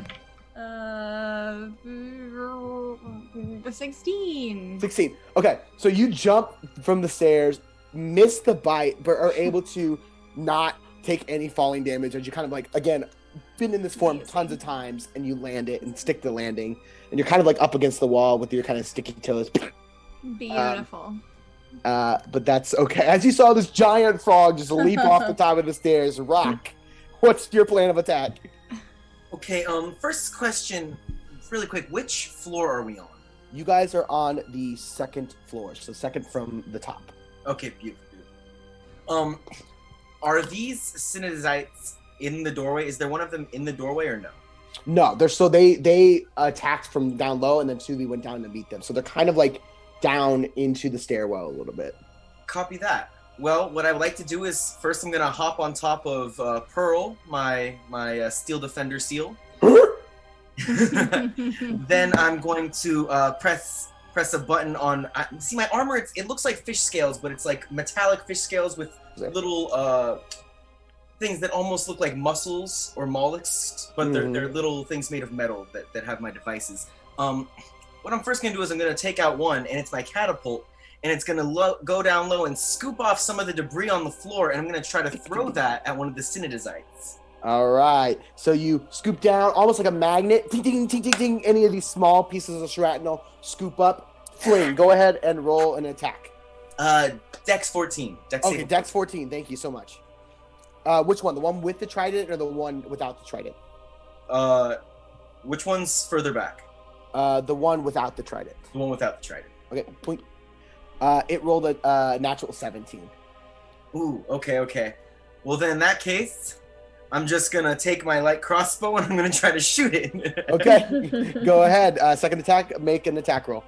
16. 16. Okay, so you jump from the stairs, miss the bite, but are able to not take any falling damage as you kind of like, again, been in this form tons of times and you land it and stick the landing. And you're kind of like up against the wall with your kind of sticky toes. Beautiful. But that's okay. As you saw this giant frog just leap off the top of the stairs, Rock, what's your plan of attack? Okay, first question, really quick. Which floor are we on? You guys are on the second floor, so second from the top. Okay, beautiful. Are these Synesites in the doorway? Is there one of them in the doorway or no? No, they attacked from down low, and then Tuvi went down to meet them. So they're kind of like down into the stairwell a little bit. Copy that. Well, what I would like to do is first I'm gonna hop on top of Pearl, my Steel Defender seal. Then I'm going to press a button on. See my armor. It looks like fish scales, but it's like metallic fish scales with little things that almost look like mussels or mollusks, but they're little things made of metal that have my devices. What I'm first gonna do is I'm gonna take out one, and it's my catapult, and it's gonna go down low and scoop off some of the debris on the floor, and I'm gonna try to throw that at one of the Synesites. All right. So you scoop down almost like a magnet. Ding, ding, ding, ding, ding. Any of these small pieces of shrapnel, scoop up, fling. Go ahead and roll an attack. Dex 14. Okay, Dex 14. Thank you so much. Which one? The one with the trident or the one without the trident? Which one's further back? The one without the trident. The one without the trident. Okay, point. It rolled a natural 17. Ooh, okay. Well, then in that case, I'm just gonna take my light crossbow and I'm gonna try to shoot it. Okay, go ahead. Second attack, make an attack roll.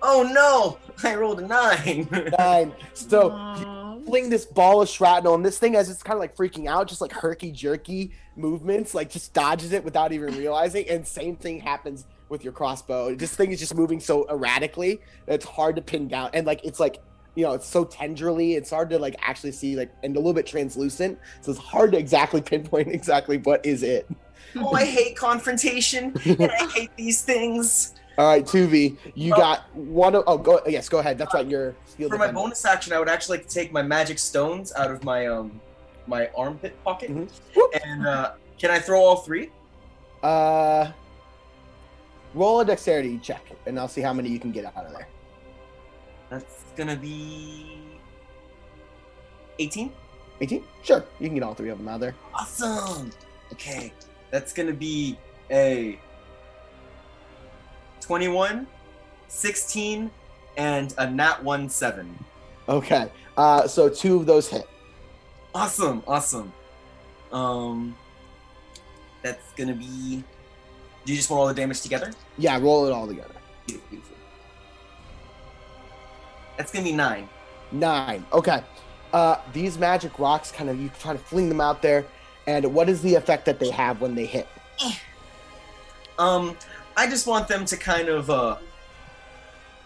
Oh no! I rolled a 9. 9. So Aw. you fling this ball of shrapnel, and this thing, as it's kind of like freaking out, just like herky-jerky movements, like just dodges it without even realizing. And same thing happens with your crossbow. This thing is just moving so erratically that it's hard to pin down. And like it's like, you know, it's so tenderly, it's hard to like actually see, like, and a little bit translucent. So it's hard to exactly pinpoint exactly what is it. Oh, I hate confrontation and I hate these things. All right, Tuvi, you got one of. Oh, go ahead. That's right. Your skill. For my bonus action, I would actually like to take my magic stones out of my my armpit pocket, and can I throw all 3? Roll a dexterity check, and I'll see how many you can get out of there. That's gonna be 18. 18? Sure, you can get all 3 of them out of there. Awesome. Okay, that's gonna be a 21, 16, and a nat 1 7. Okay, so 2 of those hit. Awesome. That's gonna be. Do you just want all the damage together? Yeah, roll it all together. Beautiful. That's gonna be 9. 9. Okay. These magic rocks, kind of, you try to fling them out there, and what is the effect that they have when they hit? I just want them to kind of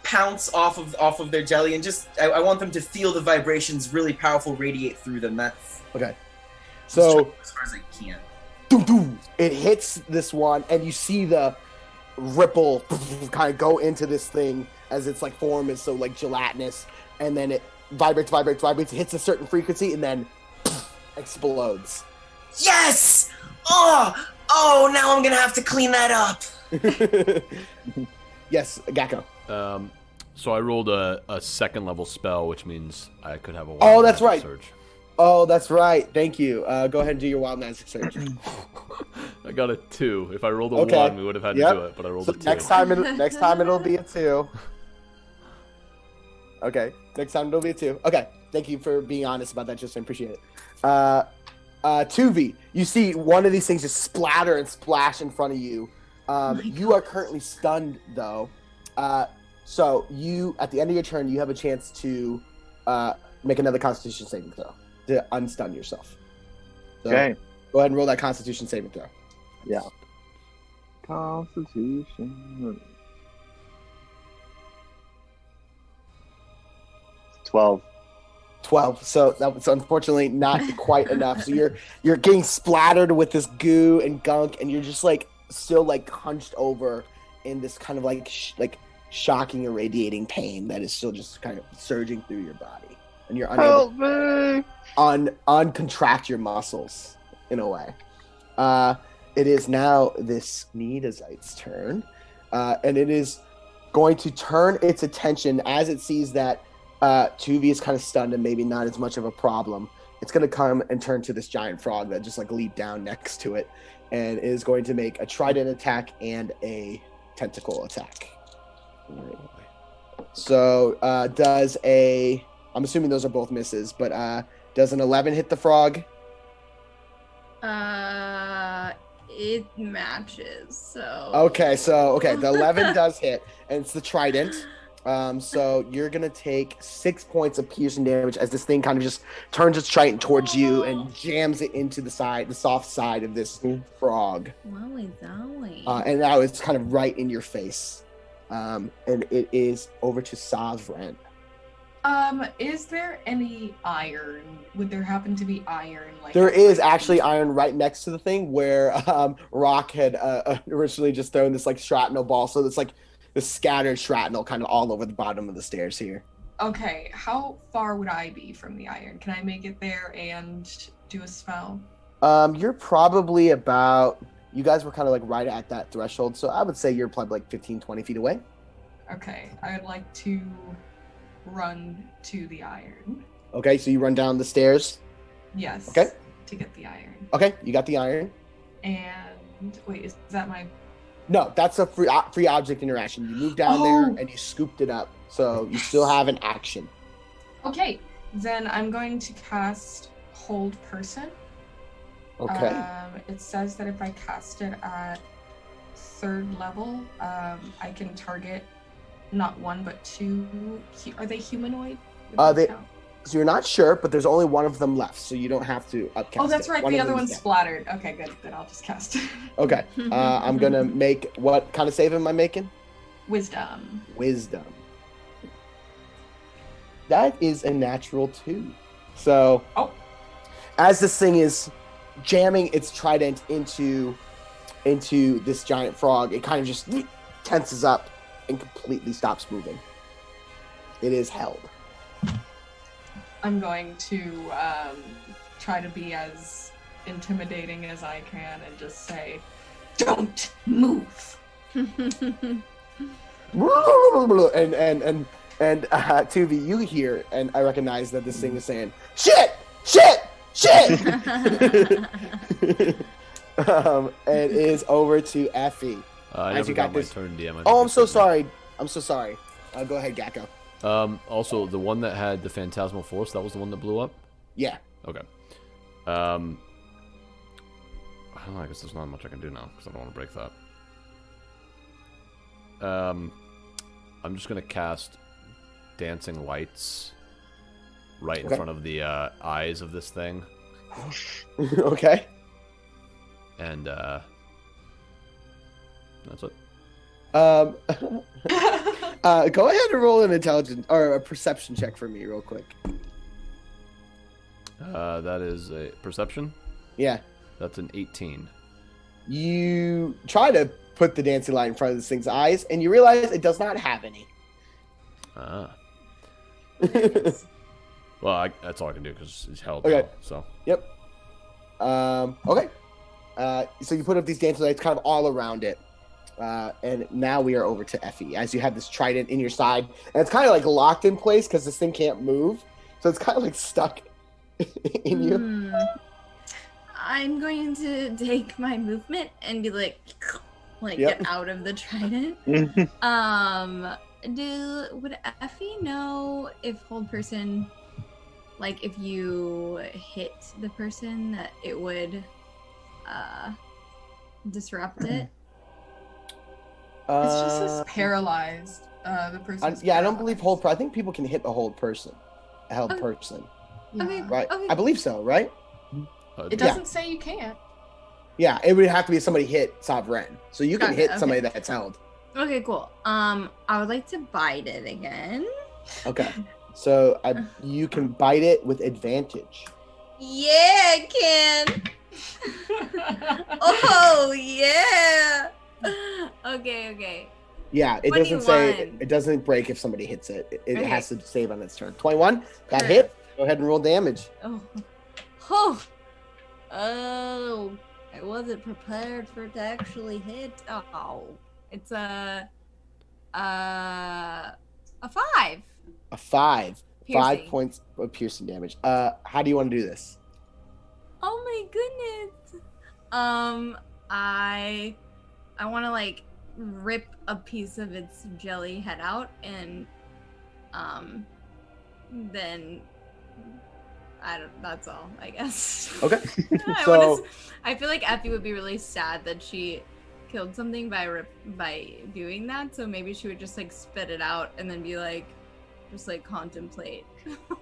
pounce off of their jelly, and just I want them to feel the vibrations really powerful radiate through them. That's okay. So as far as I can. Doom, doom. It hits this one, and you see the ripple kind of go into this thing as its like form is so like gelatinous, and then it vibrates, hits a certain frequency, and then explodes. Yes! Oh! Now I'm gonna have to clean that up. Yes, Gako. So I rolled a 2nd level spell, which means I could have a Oh, wild that's magic right. Surge. Oh, that's right. Thank you. Go ahead and do your wild magic search. I got a 2. If I rolled a Okay. 1, we would have had to do it, but I rolled So a 2. next time it'll be a 2. Okay. Next time it'll be a 2. Okay. Thank you for being honest about that, Justin. Appreciate it. Tuvi, you see one of these things just splatter and splash in front of you. You are currently stunned, though. So you, at the end of your turn, you have a chance to make another Constitution saving throw to unstun yourself. So Okay. Go ahead and roll that Constitution saving throw. Yeah. Constitution. 12. 12. So that's unfortunately not quite enough. So you're getting splattered with this goo and gunk, and you're just like still like hunched over in this kind of like shocking, irradiating pain that is still just kind of surging through your body, and you're unable Help me! uncontract your muscles in a way. It is now this Nidazite's turn, and it is going to turn its attention as it sees that Tuvi is kind of stunned and maybe not as much of a problem. It's going to come and turn to this giant frog that just like leaped down next to it, and is going to make a trident attack and a tentacle attack. So does a, I'm assuming those are both misses, but does an 11 hit the frog? It matches, so. Okay, the 11 does hit, and it's the trident. So you're gonna take 6 points of piercing damage as this thing kind of just turns its trident towards you and jams it into the soft side of this frog. Wowie zowie. And now it's kind of right in your face. And it is over to Saav'ren. Is there any iron? Would there happen to be iron? Like There is actually iron right next to the thing where Rock had originally just thrown this like shrapnel ball. So it's like the scattered shrapnel kind of all over the bottom of the stairs here. Okay, how far would I be from the iron? Can I make it there and do a spell? You're probably about, you guys were kind of like right at that threshold. So I would say you're probably like 15, 20 feet away. Okay, I would like to run to the iron. Okay, so you run down the stairs. Yes. Okay. To get the iron. Okay, you got the iron. And wait, is that my No, that's a free object interaction. You moved down there and you scooped it up, so you still have an action. Okay, then I'm going to cast Hold Person. Okay. It says that if I cast it at 3rd level, I can target not 1 but 2. Are they humanoid? So you're not sure, but there's only one of them left, so you don't have to upcast. Oh, that's right. One the of other them's one's dead. splattered. Okay, good. Then I'll just cast it. Okay. I'm gonna make what kind of save am I making? Wisdom. Wisdom. That is a natural 2. So, as this thing is jamming its trident into this giant frog, it kind of just tenses up and completely stops moving. It is held. I'm going to try to be as intimidating as I can and just say, "Don't move." And Tuvi, you hear, and I recognize that this thing is saying, "Shit! Shit! Shit!" And it is over to Effie. I never got my turn, DM. I'm so sorry. I'm so sorry. Go ahead, Gecko. Also, the one that had the phantasmal force, that was the one that blew up? Yeah. Okay. I don't know, I guess there's not much I can do now, because I don't want to break that. I'm just going to cast Dancing Lights right in front of the eyes of this thing. Okay. And, that's it. Go ahead and roll an intelligence or a perception check for me real quick. That is a perception? Yeah. That's an 18. You try to put the dancing light in front of this thing's eyes, and you realize it does not have any. Well, that's all I can do because he's held. Okay. Now, so. Yep. Okay. So you put up these dancing lights kind of all around it. And now we are over to Effie as you have this trident in your side, and it's kind of like locked in place because this thing can't move, so it's kind of like stuck in you. I'm going to take my movement and be like Yep. get out of the trident. Would Effie know if Hold Person, like if you hit the person, that it would disrupt it? It's just as paralyzed. The person. Yeah, I don't believe hold. I think people can hit a held person. Okay, Right? okay. I believe so. Right? It doesn't say you can't. Yeah, it would have to be somebody hit Saav'ren, so you can Okay, hit okay. somebody that's held. Okay, cool. I would like to bite it again. Okay, so you can bite it with advantage. Yeah, I can. Oh yeah. Okay. Yeah, it doesn't say 21. it doesn't break if somebody hits it. It Okay. has to save on its turn. 21. That Sure. hit. Go ahead and roll damage. Oh, I wasn't prepared for it to actually hit. Oh, it's a 5. A 5. 5 Piercing. points of piercing damage. How do you want to do this? Oh my goodness. I want to like rip a piece of its jelly head out and then that's all, I guess. Okay. I feel like Effie would be really sad that she killed something by doing that, so maybe she would just like spit it out and then be like just like contemplate.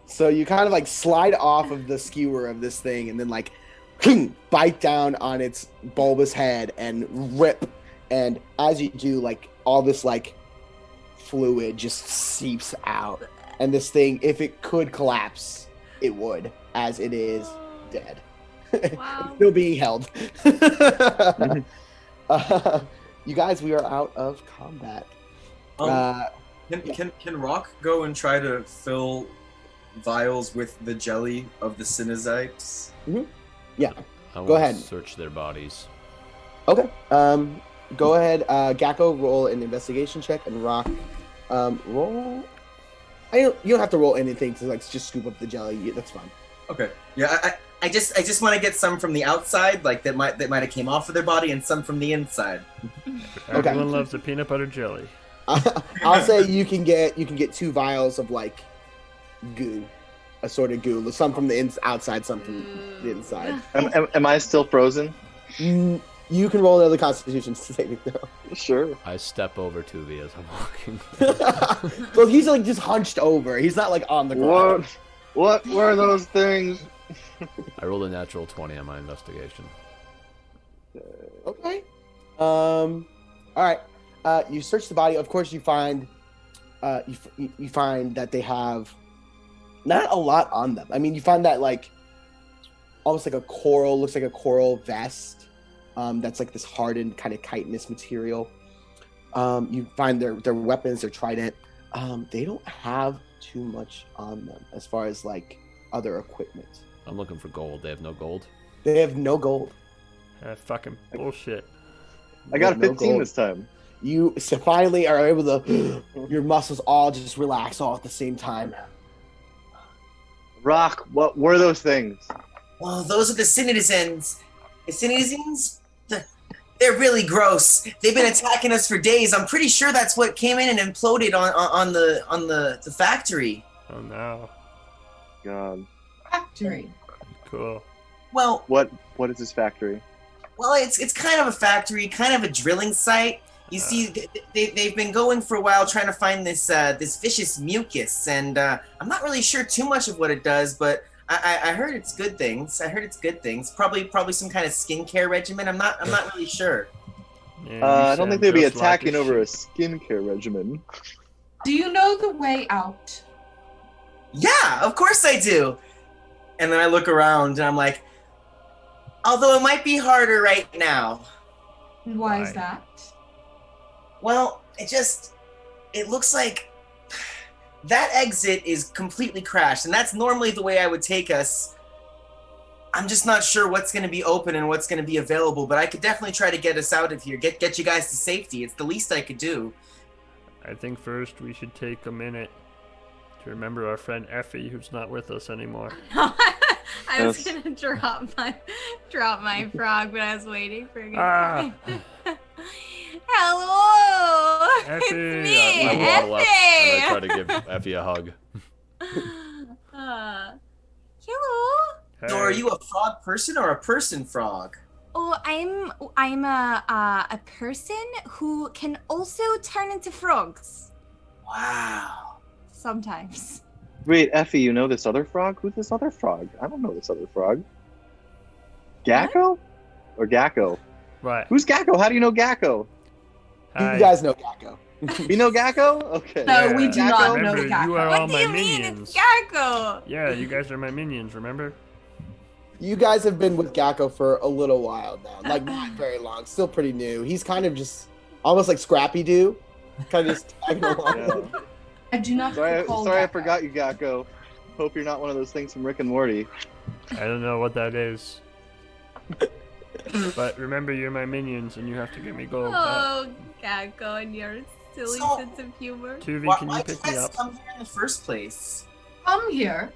So you kind of like slide off of the skewer of this thing and then like bite down on its bulbous head and rip. And as you do, like all this like fluid just seeps out. And this thing, if it could collapse, it would, as it is dead. Wow. Still being held. You guys, we are out of combat. Can Rock go and try to fill vials with the jelly of the Cynozytes? Yeah. I Go will ahead. Search their bodies. Okay. Go ahead. Gako, roll an investigation check, and Rock, roll. You don't have to roll anything to like just scoop up the jelly. That's fine. Okay. Yeah, I just want to get some from the outside, like that might have came off of their body, and some from the inside. Everyone loves the peanut butter jelly. I'll say you can get 2 vials of like goo, a sort of goo, some from the outside, some from the inside. Am I still frozen? You can roll another Constitution saving throw. Sure. I step over Tuvi as I'm walking. Well, he's like just hunched over. He's not like on the ground. What were those things? I rolled a natural 20 on my investigation. Okay. All right. You search the body. Of course, you find you find that they have not a lot on them. I mean, you find that like almost like looks like a coral vest. That's like this hardened kind of chitinous material. You find their weapons, their trident. They don't have too much on them as far as like other equipment. I'm looking for gold. They have no gold? They have no gold. Fucking bullshit. I got a No 15 gold. this time. You finally are able to, your muscles all just relax all at the same time. Rock, what were those things? Well, those are the citizens. The citizens? They're really gross. They've been attacking us for days. I'm pretty sure that's what came in and imploded on the factory. Oh no. God. Factory. Cool. Well, What is this factory? Well, it's kind of a factory, kind of a drilling site. You see, they've been going for a while trying to find this vicious mucus, and I'm not really sure too much of what it does, but I heard it's good things. Probably some kind of skincare regimen. I'm not really sure. Yeah, I don't think they'd be just like attacking your over a shit. skincare regimen. Do you know the way out? Yeah, of course I do. And then I look around and I'm like, although it might be harder right now. And why is Why? that? Well, it looks like that exit is completely crashed, and that's normally the way I would take us. I'm just not sure what's going to be open and what's going to be available, but I could definitely try to get us out of here, get you guys to safety. It's the least I could do. I think first we should take a minute to remember our friend Effie, who's not with us anymore. I was Yes. gonna drop my frog, but I was waiting for you. Ah. Hello, Effie. it's me, I waddle up and I Effie. try to give Effie a hug. Hello. So are you a frog person or a person frog? Oh, I'm a person who can also turn into frogs Wow. sometimes. Wait, Effie, you know this other frog? Who's this other frog? I don't know this other frog. Gako? Or Gako? What? Who's Gako? How do you know Gako? Hi. You guys know Gako. You know Gako? Okay. No, we do not know Remember, Gako. you are What all do my you mean minions. it's Gecko? Yeah, you guys are my minions, remember? You guys have been with Gako for a little while now. Like, not very long. Still pretty new. He's kind of just almost like Scrappy Doo. Kind of just tagging along. Yeah. I do not recall Sorry I Gecko. forgot you, Gako. Hope you're not one of those things from Rick and Morty. I don't know what that is. But remember, you're my minions and you have to give me gold. Oh, Gecko, and your silly So- sense of humor. Tuvi, Why can you did you pick me guys up? come here in the first place? Come here.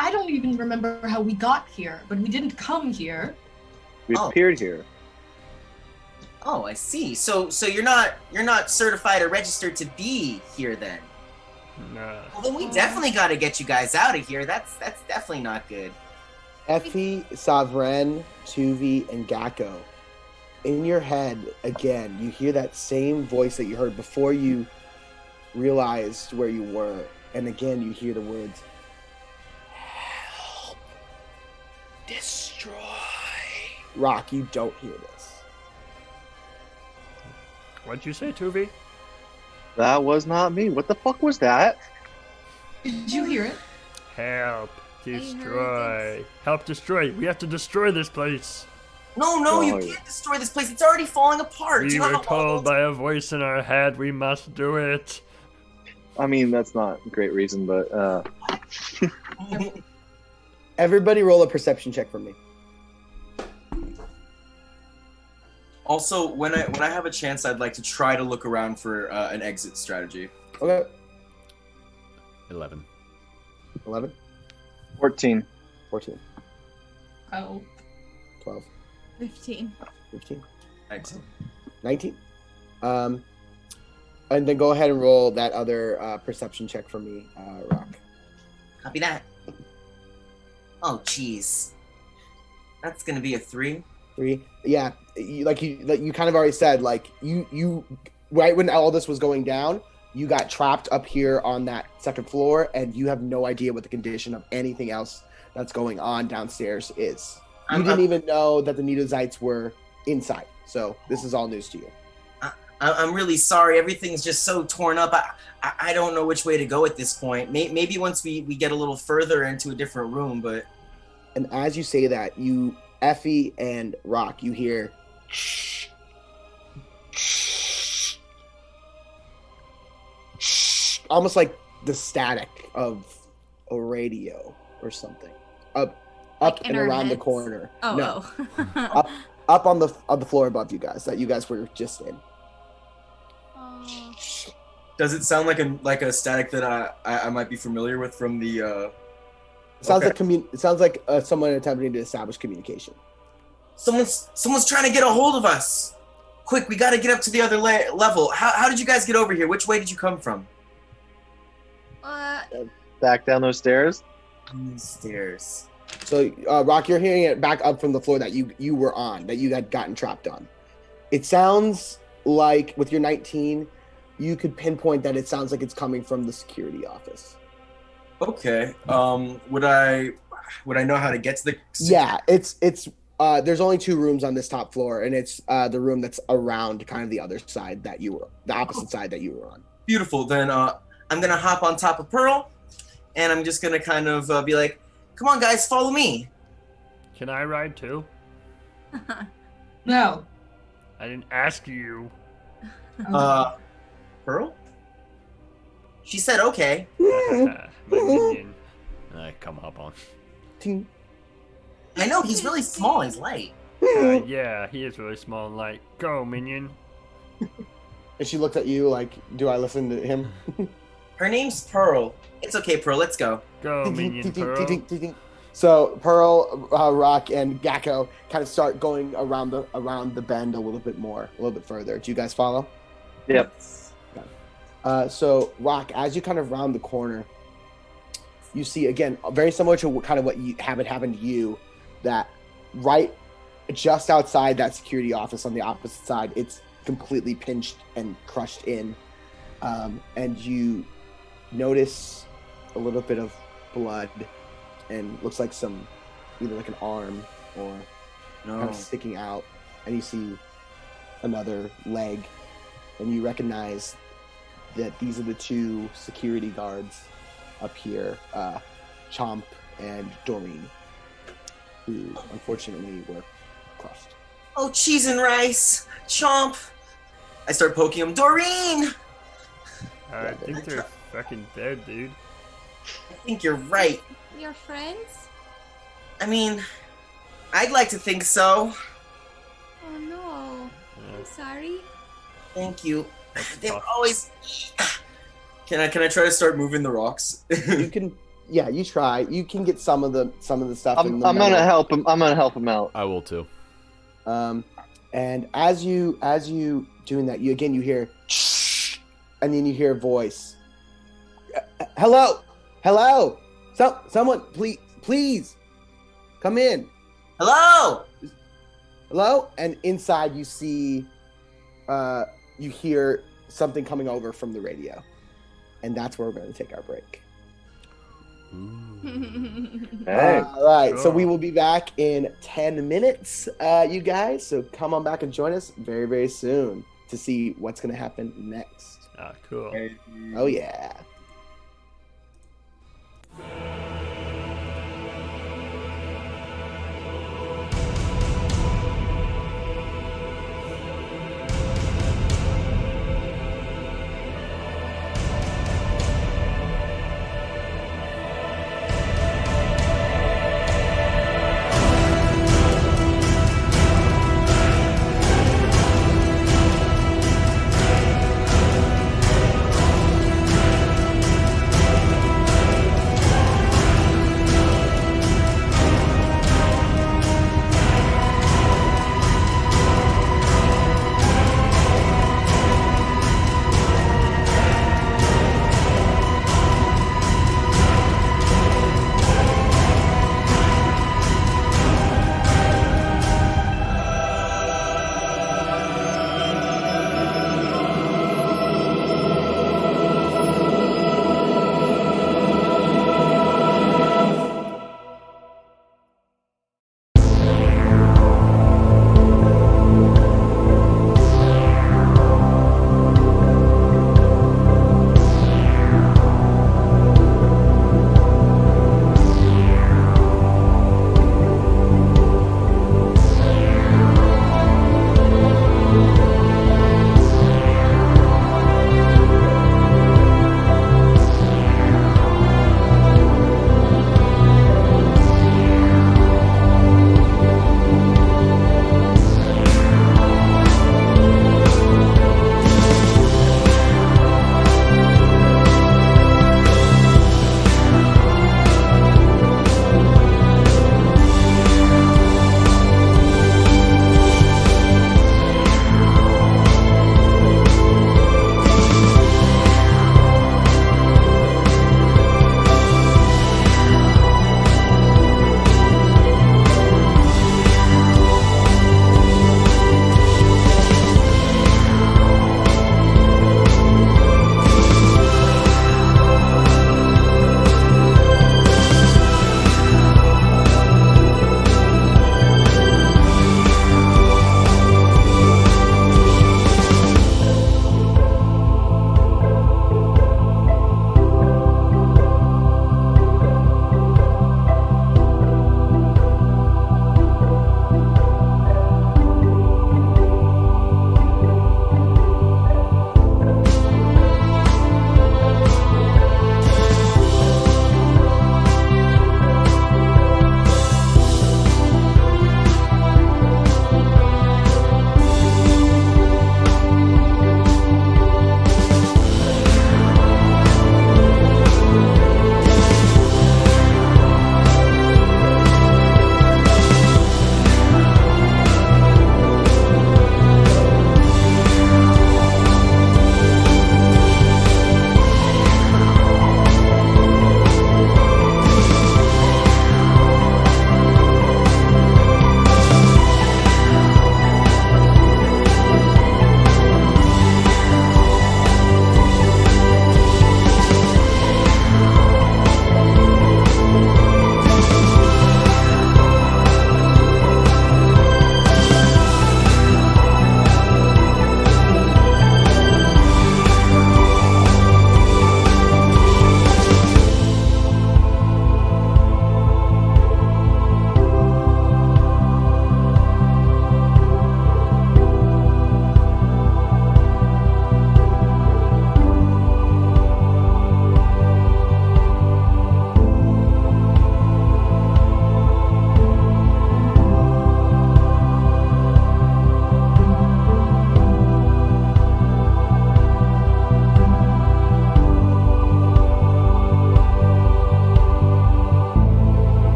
I don't even remember how we got here, but we didn't come here. We Oh. appeared here. Oh, I see. So you're not certified or registered to be here then. Nah. Well, then we definitely got to get you guys out of here. That's definitely not good. Effie, Saav'ren, Tuvi, and Gako. In your head, again, you hear that same voice that you heard before you realized where you were. And again, you hear the words, help, destroy. Rock, you don't hear this. What'd you say, Tuvi? That was not me. What the fuck was that? Did you hear it? Help. heard Destroy. Help destroy. We have to destroy this place. No, you Oh, can't destroy this place. It's already falling apart. Do We you know were how told by a voice in our head we must do it. I mean, that's not a great reason, but Everybody roll a perception check for me. Also, when I have a chance, I'd like to try to look around for an exit strategy. Okay. 11. 11, 14. 14, Oh. 12, 15. 15. Excellent. 19. And then go ahead and roll that other perception check for me, Rock. Copy that. Oh, jeez. That's gonna be a 3. 3. Yeah, like you kind of already said, like you right when all this was going down, you got trapped up here on that second floor, and you have no idea what the condition of anything else that's going on downstairs is. You didn't even know that the Nedozites were inside, so this is all news to you. I'm really sorry. Everything's just so torn up. I don't know which way to go at this point. Maybe once we get a little further into a different room, but... And as you say that, Effie and Rock, you hear... almost like the static of a radio or something. Up Like and in our around the heads? corner. Oh, No. oh. Up on the floor above you guys that you guys were just in. Oh. Does it sound like a static that I might be familiar with from the... It sounds it sounds like someone attempting to establish communication. Someone's trying to get a hold of us. Quick, we got to get up to the other level. How did you guys get over here? Which way did you come from? Back down those stairs. Stairs. So, Rock, you're hearing it back up from the floor that you were on, that you had gotten trapped on. It sounds like, with your 19, you could pinpoint that it sounds like it's coming from the security office. Okay. Would I know how to get to the... Yeah, it's there's only 2 rooms on this top floor, and it's the room that's around kind of the other side that you were, the opposite side that you were on. Beautiful. Then I'm gonna hop on top of Pearl, and I'm just gonna kind of be like, "Come on, guys, follow me." Can I ride too? No. I didn't ask you. Pearl? She said okay. My minion. I come up on. Ting. I know, he's really small, he's light. Yeah, he is really small and light. Go, minion. And she looks at you like, do I listen to him? Her name's Pearl. It's okay, Pearl, let's go. Go, minion Pearl. So Pearl, Rock, and Gako kind of start going around the bend a little bit further. Do you guys follow? Yep. So Rock, as you kind of round the corner, you see again very similar to kind of what you have it happen to you, that right just outside that security office on the opposite side, it's completely pinched and crushed in, and you notice a little bit of blood and looks like either like an arm or kind of sticking out, and you see another leg, and you recognize that these are the 2 security guards up here, Chomp and Doreen, who unfortunately were crushed. Oh, cheese and rice! Chomp! I start poking him. Doreen! I think they're fucking dead, dude. I think you're right. Your friends? I mean, I'd like to think so. Oh no. I'm sorry. Thank you. They were tough. always... Can I try to start moving the rocks? You can, yeah, you try. You can get some of the stuff. I'm gonna help him. I'm gonna help him out. I will too. And as you doing that, you hear, and then you hear a voice. Hello. Someone, please, come in. Hello! Hello. And inside, you see, you hear something coming over from the radio, and that's where we're going to take our break. Hey. All right, so Cool. we will be back in 10 minutes, you guys. So come on back and join us very, very soon to see what's going to happen next. Ah, cool. Oh, yeah.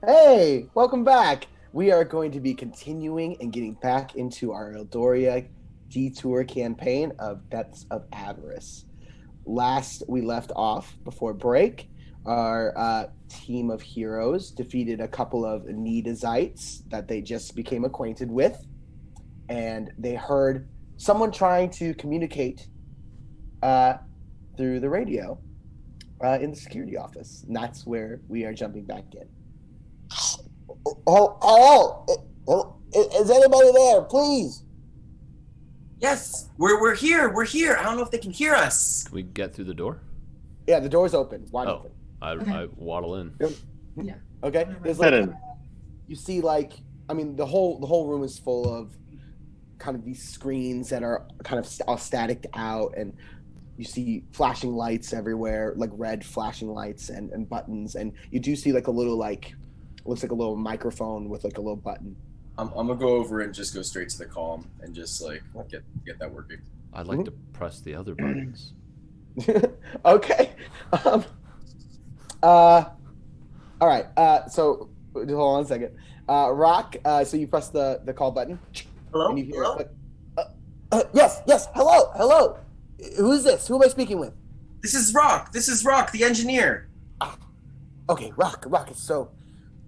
Hey, welcome back. We are going to be continuing and getting back into our Eldoria detour campaign of Depths of Avarice. Last we left off before break, our team of heroes defeated a couple of Needazites that they just became acquainted with, and they heard someone trying to communicate through the radio in the security office. And that's where we are jumping back in. Hello? Is anybody there? Please. Yes, we're here. We're here. I don't know if they can hear us. Can we get through the door? Yeah, the door's open, wide open. I waddle in. Yeah. Okay. There's Head like in. you see, like, I mean, the whole room is full of kind of these screens that are kind of all static out, and you see flashing lights everywhere, like red flashing lights and buttons, and you do see like a little looks like a little microphone with like a little button. I'm gonna go over and just go straight to the comm and just like get that working. I'd like to press the other buttons. Okay. All right. So hold on a second. Rock. So you press the call button. Hello? And you hear Hello? yes. Hello. Who is this? Who am I speaking with? This is Rock, the engineer. Okay, Rock.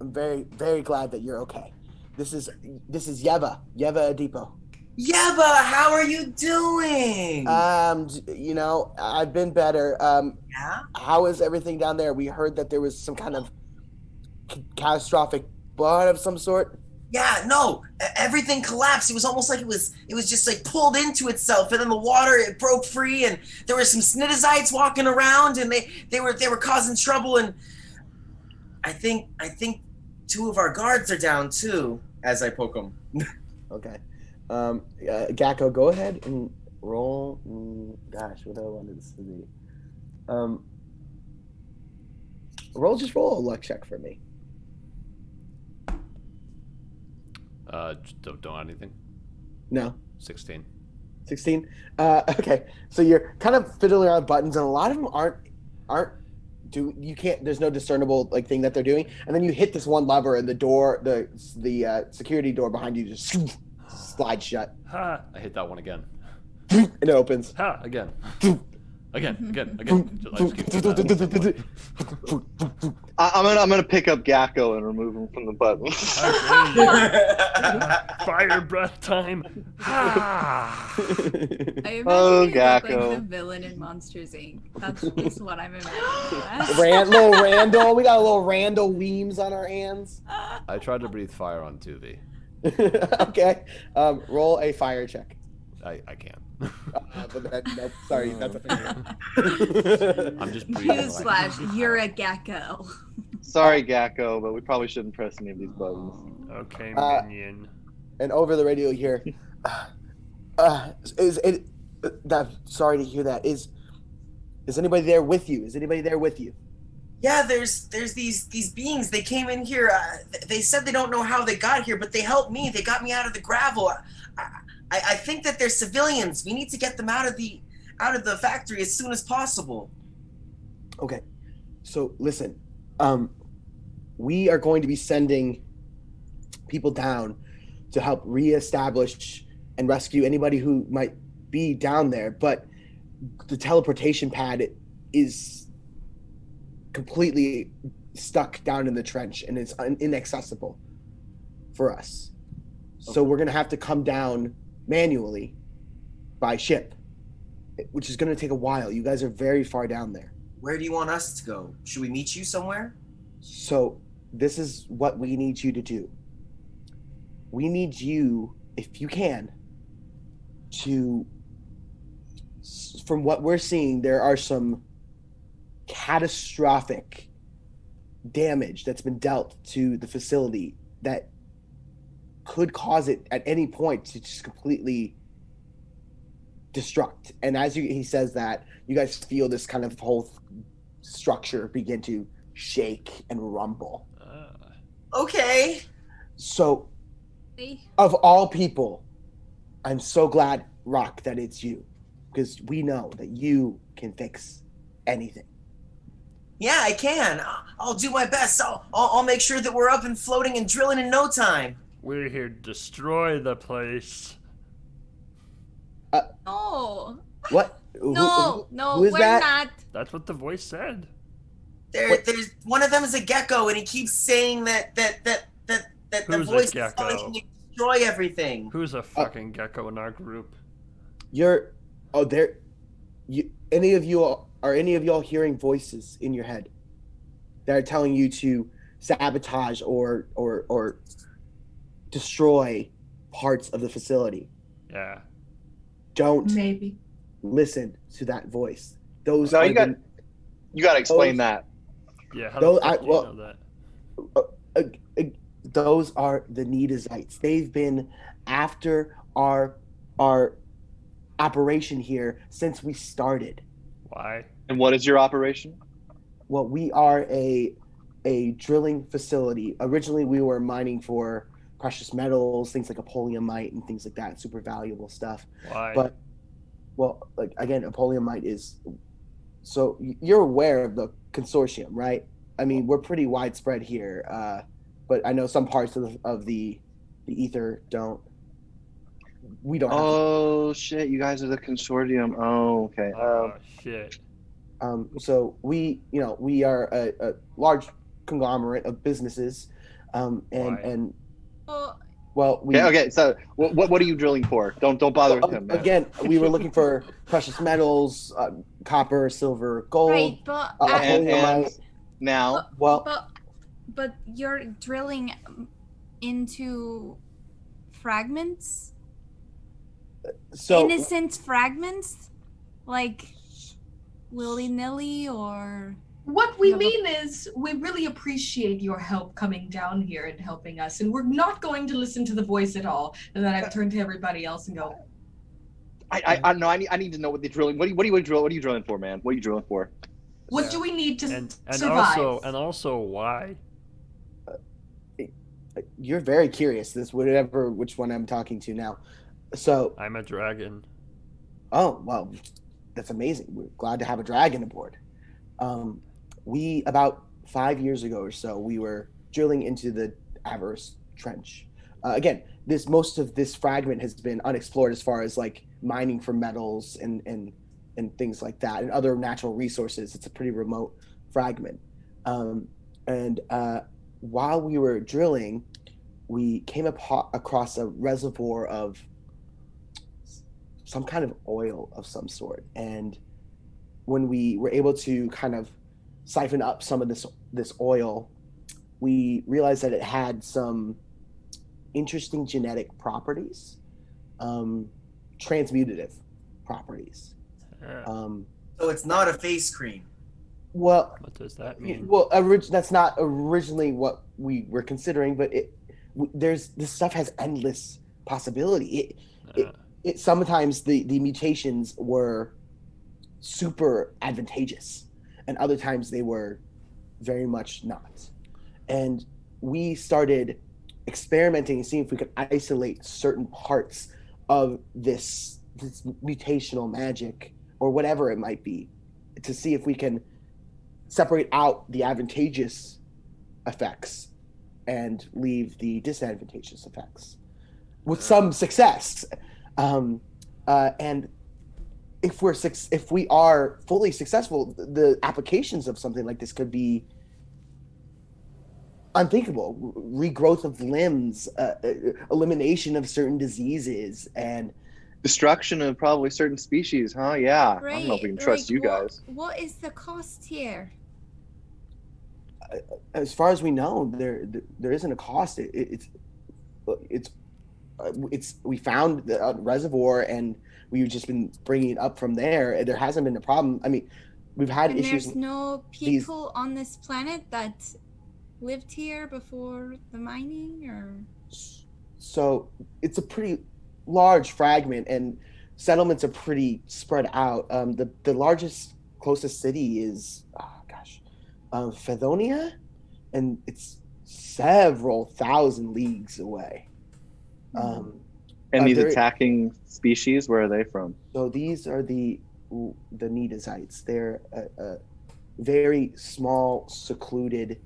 I'm very, very glad that you're okay. This is Yeva Adipo. Yeva, how are you doing? You know, I've been better. Yeah? How is everything down there? We heard that there was some kind of catastrophic blood of some sort. Yeah, no, everything collapsed. It was almost like it was just like pulled into itself, and then the water, it broke free, and there were some Snittizites walking around, and they were causing trouble, and I think 2 of our guards are down too, as I poke them. Okay. Gako, go ahead and roll. Gosh, what do I want this to be? Roll a luck check for me. Just don't anything. No. 16. 16. Okay. So you're kind of fiddling around with buttons, and a lot of them aren't you can't. There's no discernible like thing that they're doing, and then you hit this one lever, and the door, the security door behind you just slides shut. Ha! I hit that one again. And it opens. Ha! Again. Again. I just keep doing that. I'm gonna pick up Gako and remove him from the button. Fire breath time. Ha! I imagine Oh, you look like Gako. the villain in Monsters Inc. That's just what I'm imagining. Little Randall. We got a little Randall Weems on our hands. I tried to breathe fire on Tuvi. Okay. Roll a fire check. I can't. But sorry, that's a failure. I'm just breathing. Newsflash, you're a gecko. Sorry, Gako, but we probably shouldn't press any of these buttons. Okay, minion. And over the radio, you hear, sorry to hear that. Is anybody there with you? Yeah, there's these beings. They came in here. They said they don't know how they got here, but they helped me. They got me out of the gravel. I think that they're civilians. We need to get them out of the factory as soon as possible. Okay. So listen, we are going to be sending people down to help reestablish and rescue anybody who might be down there, but the teleportation pad is completely stuck down in the trench and it's inaccessible for us. So we're going to have to come down manually by ship, which is going to take a while. You guys are very far down there. Where do you want us to go? Should we meet you somewhere? So this is what we need you to do. We need you, if you can, to, from what we're seeing, there are some catastrophic damage that's been dealt to the facility that could cause it at any point to just completely destruct. And as he says that, you guys feel this kind of whole structure begin to shake and rumble. Okay. So, of all people, I'm so glad, Rock, that it's you, because we know that you can fix anything. Yeah, I can. I'll do my best. I'll make sure that we're up and floating and drilling in no time. We're here to destroy the place. No. What? No, who is we're that? not. That's what the voice said. There's one of them is a gecko, and he keeps saying that the Who's a voice is gecko? telling him to destroy everything. Who's a fucking gecko in our group? Any of y'all hearing voices in your head that are telling you to sabotage or destroy parts of the facility? Yeah. Don't Maybe. listen to that voice. Those No, are you got to explain that. Yeah, how Those- the fuck do you know that? those are the Needasites. They've been after our operation here since we started. Why? And what is your operation? Well, we are a drilling facility. Originally, we were mining for precious metals, things like apoleomite and things like that, super valuable stuff. Why? But, well, like again, apoleomite is. So you're aware of the consortium, right? I mean, we're pretty widespread here, but I know some parts of the ether don't. We don't. Oh shit! You guys are the consortium. Oh, okay. Oh shit. So we are a large conglomerate of businesses, Why? well, we Okay. So, what are you drilling for? Don't bother with him, man. again, we were looking for precious metals, copper, silver, gold. Right, but And now, Well, but you're drilling into fragments? so Innocent fragments? Like willy-nilly or What we mean is, we really appreciate your help coming down here and helping us, and we're not going to listen to the voice at all. And then I turn to everybody else and go, I don't know. I need to know what they're drilling. What are you drilling for, man? What are you drilling for? "What do we need to And survive?" also why? you're very curious. Which one I'm talking to now. So, I'm a dragon. oh well, that's amazing. We're glad to have a dragon aboard. We about 5 years ago or so, we were drilling into the Avarice trench. Again, most of this fragment has been unexplored as far as like mining for metals and things like that and other natural resources. It's a pretty remote fragment. And while we were drilling, we came across a reservoir of some kind of oil of some sort. And when we were able to kind of siphon up some of this oil, we realized that it had some interesting genetic properties, transmutative properties. So it's not a face cream. Well, What does that mean? well, that's not originally what we were considering, but this stuff has endless possibility. It sometimes the mutations were super advantageous, and other times they were very much not. And we started experimenting and seeing if we could isolate certain parts of this mutational magic or whatever it might be, to see if we can separate out the advantageous effects and leave the disadvantageous effects with some success. And if we are fully successful, the applications of something like this could be unthinkable. Regrowth of limbs, elimination of certain diseases, and Destruction of probably certain species, huh? Yeah. I don't know if we can trust you guys. What is the cost here? as far as we know, there isn't a cost. We found the reservoir and we've just been bringing it up from there. There hasn't been a problem. I mean, we've had And issues. there's no people on this planet that lived here before the mining, or So it's a pretty large fragment, and settlements are pretty spread out. The largest, closest city is, Fedonia, and it's several thousand leagues away. And these attacking species, where are they from? So these are the Needasites. They're very small, secluded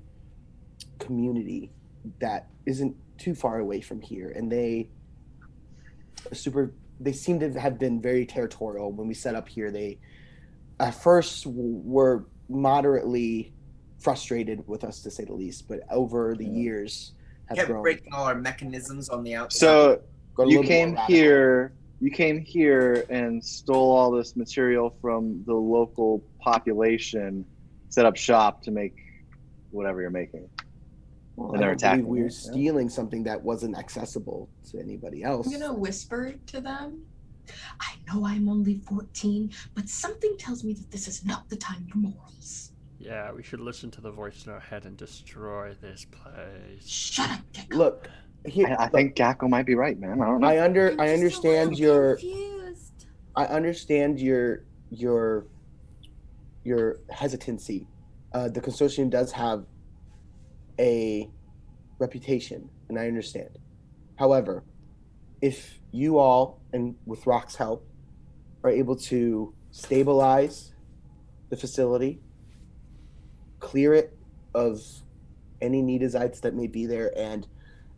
community that isn't too far away from here, and they seem to have been very territorial when we set up here. They at first were moderately frustrated with us, to say the least, but over the years have Kept grown. breaking all our mechanisms on the outside. So Got a you little came more here. You came here and stole all this material from the local population, set up shop to make whatever you're making. Well, And they're I don't believe attacking we you, were yeah. stealing something that wasn't accessible to anybody else. I'm gonna whisper to them. I know I'm only 14, but something tells me that this is not the time for morals. Yeah, we should listen to the voice in our head and destroy this place. Shut up, Gecko. Look, here, I think Gako might be right, man. I don't know. I I'm just understand a little your confused. I understand your hesitancy. The consortium does have a reputation, and I understand. However, if you all, and with Rock's help, are able to stabilize the facility, clear it of any needesites that may be there, and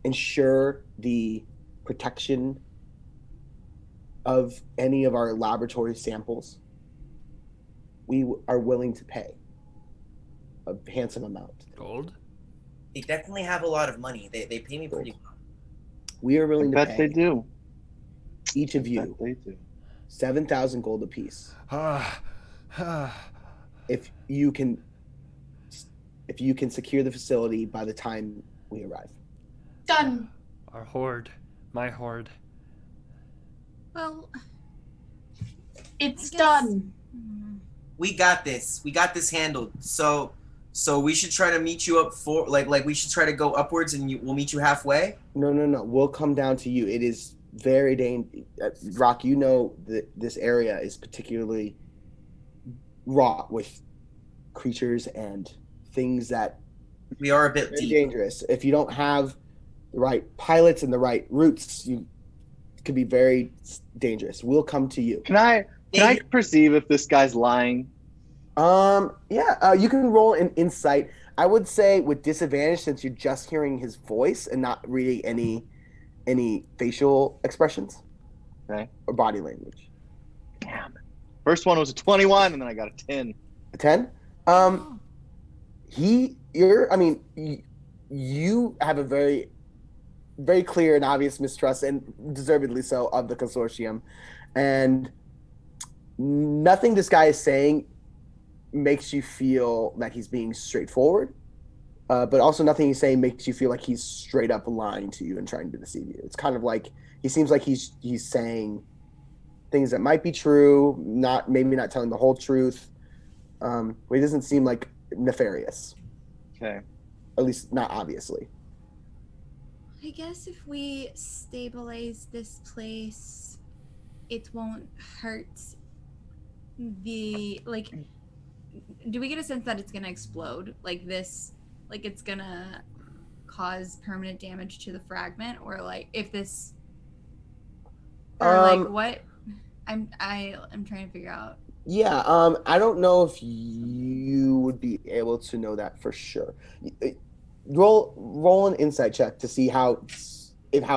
ensure the protection of any of our laboratory samples, we are willing to pay a handsome amount. Gold? They definitely have a lot of money. They pay me pretty well. We are I willing to bet pay they do. each of Bet you they do. 7,000 gold apiece if you can secure the facility by the time we arrive. Done. Our horde. My horde. Well, It's I guess- done. We got this. We got this handled. So we should try to meet you up for like we should try to go upwards and we'll meet you halfway. No. We'll come down to you. It is very dangerous. Rock, you know that this area is particularly wrought with creatures and things that We are a bit very deep. dangerous. If you don't have the right pilots and the right routes, you could be very dangerous. We'll come to you. Can I perceive if this guy's lying? You can roll an insight. I would say with disadvantage since you're just hearing his voice and not reading any facial expressions, Okay. or body language. Damn. First one was a 21, and then I got a 10. A 10. You have a very, very clear and obvious mistrust, and deservedly so, of the consortium, and nothing this guy is saying makes you feel that he's being straightforward, but also nothing he's saying makes you feel like he's straight up lying to you and trying to deceive you. It's kind of like he seems like he's saying things that might be true, maybe not telling the whole truth. But he doesn't seem like nefarious, Okay. at least not obviously. I guess if we stabilize this place, it won't hurt the do we get a sense that it's gonna explode like this, like it's gonna cause permanent damage to the fragment, or like if this or like what I'm trying to figure out. Yeah, I don't know if you would be able to know that for sure. Roll an insight check to see how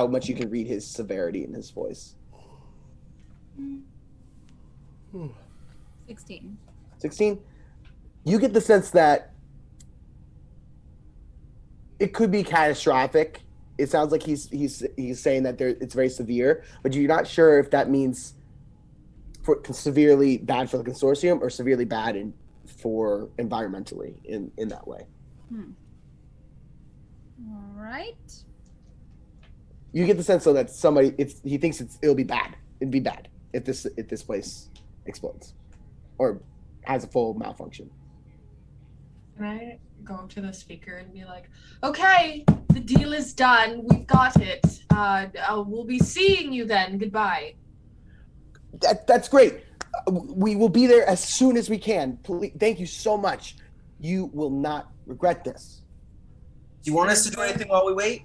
much you can read his severity in his voice. 16. 16. You get the sense that it could be catastrophic. It sounds like he's saying that it's very severe, but you're not sure if that means severely bad for the consortium or severely bad for environmentally in that way. All right. You get the sense though that he thinks it'll be bad. It'd be bad if this place explodes or has a full malfunction. Can I go up to the speaker and be like, okay, the deal is done. We've got it. We'll be seeing you then. Goodbye. That's great. We will be there as soon as we can. Please, thank you so much. You will not regret this. Do you want us to do anything while we wait?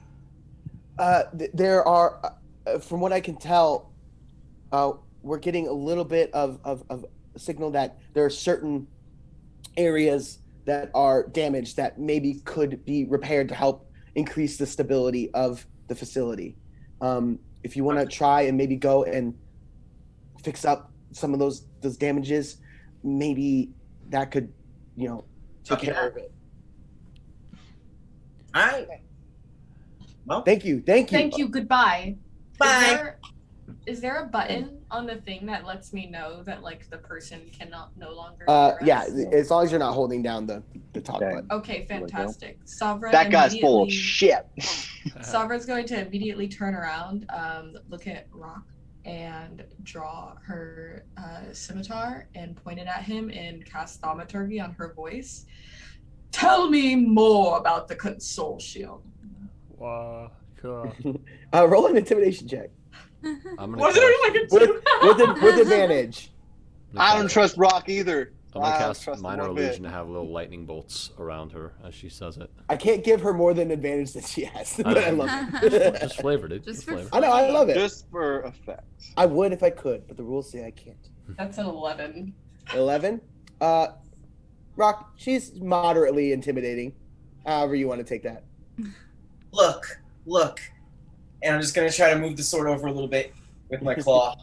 There are, from what I can tell, we're getting a little bit of a signal that there are certain areas that are damaged that maybe could be repaired to help increase the stability of the facility. If you want to try and maybe go and fix up some of those damages, maybe that could, take care of it. All right. Well, Thank you. Thank you. Goodbye. Bye. Is there a button on the thing that lets me know that like the person cannot no longer? Yeah, progress? as long as you're not holding down the talk Okay. button. Okay, fantastic. Saav'ren That guy's full of immediately- shit. Saav'ren's going to immediately turn around, look at Rock, and draw her scimitar and point it at him and cast thaumaturgy on her voice. Tell me more about the consortium. Wow, cool. Roll an intimidation check I'm gonna Was cast, it like a with advantage. I don't trust Rock either. I'm gonna I don't cast trust him minor one bit. illusion to have little lightning bolts around her as she says it. I can't give her more than advantage that she has, but I love it. Just flavored it. Just for flavored. I know, I love it. Just for effect. I would if I could, but the rules say I can't. That's an 11. 11. Rock, she's moderately intimidating. However you want to take that. look. And I'm just going to try to move the sword over a little bit with my claw.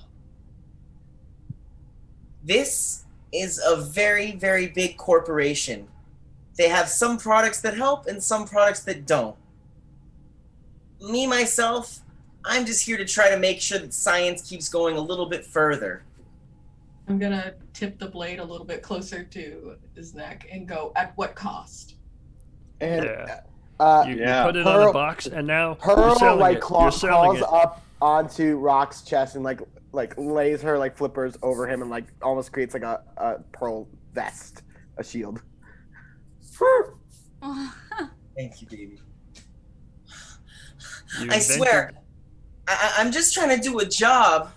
This is a very, very big corporation. They have some products that help and some products that don't. Me, myself, I'm just here to try to make sure that science keeps going a little bit further. I'm gonna tip the blade a little bit closer to his neck and go, at what cost? And Yeah. You put it on Pearl- a box, and now you're Pearl selling like it. You're selling crawls it. up onto Rock's chest and like lays her like flippers over him and like almost creates like a pearl vest, a shield. Thank you, baby. You I invented- swear, I'm just trying to do a job.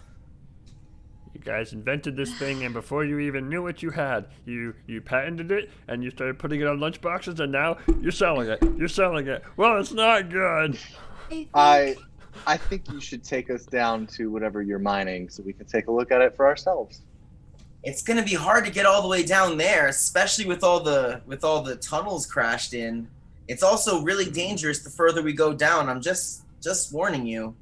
You guys invented this thing, and before you even knew what you had, you patented it, and you started putting it on lunchboxes, and now you're selling it. You're selling it. Well, it's not good. I think you should take us down to whatever you're mining so we can take a look at it for ourselves. It's gonna be hard to get all the way down there, especially with all the tunnels crashed in. It's also really dangerous the further we go down. I'm just warning you.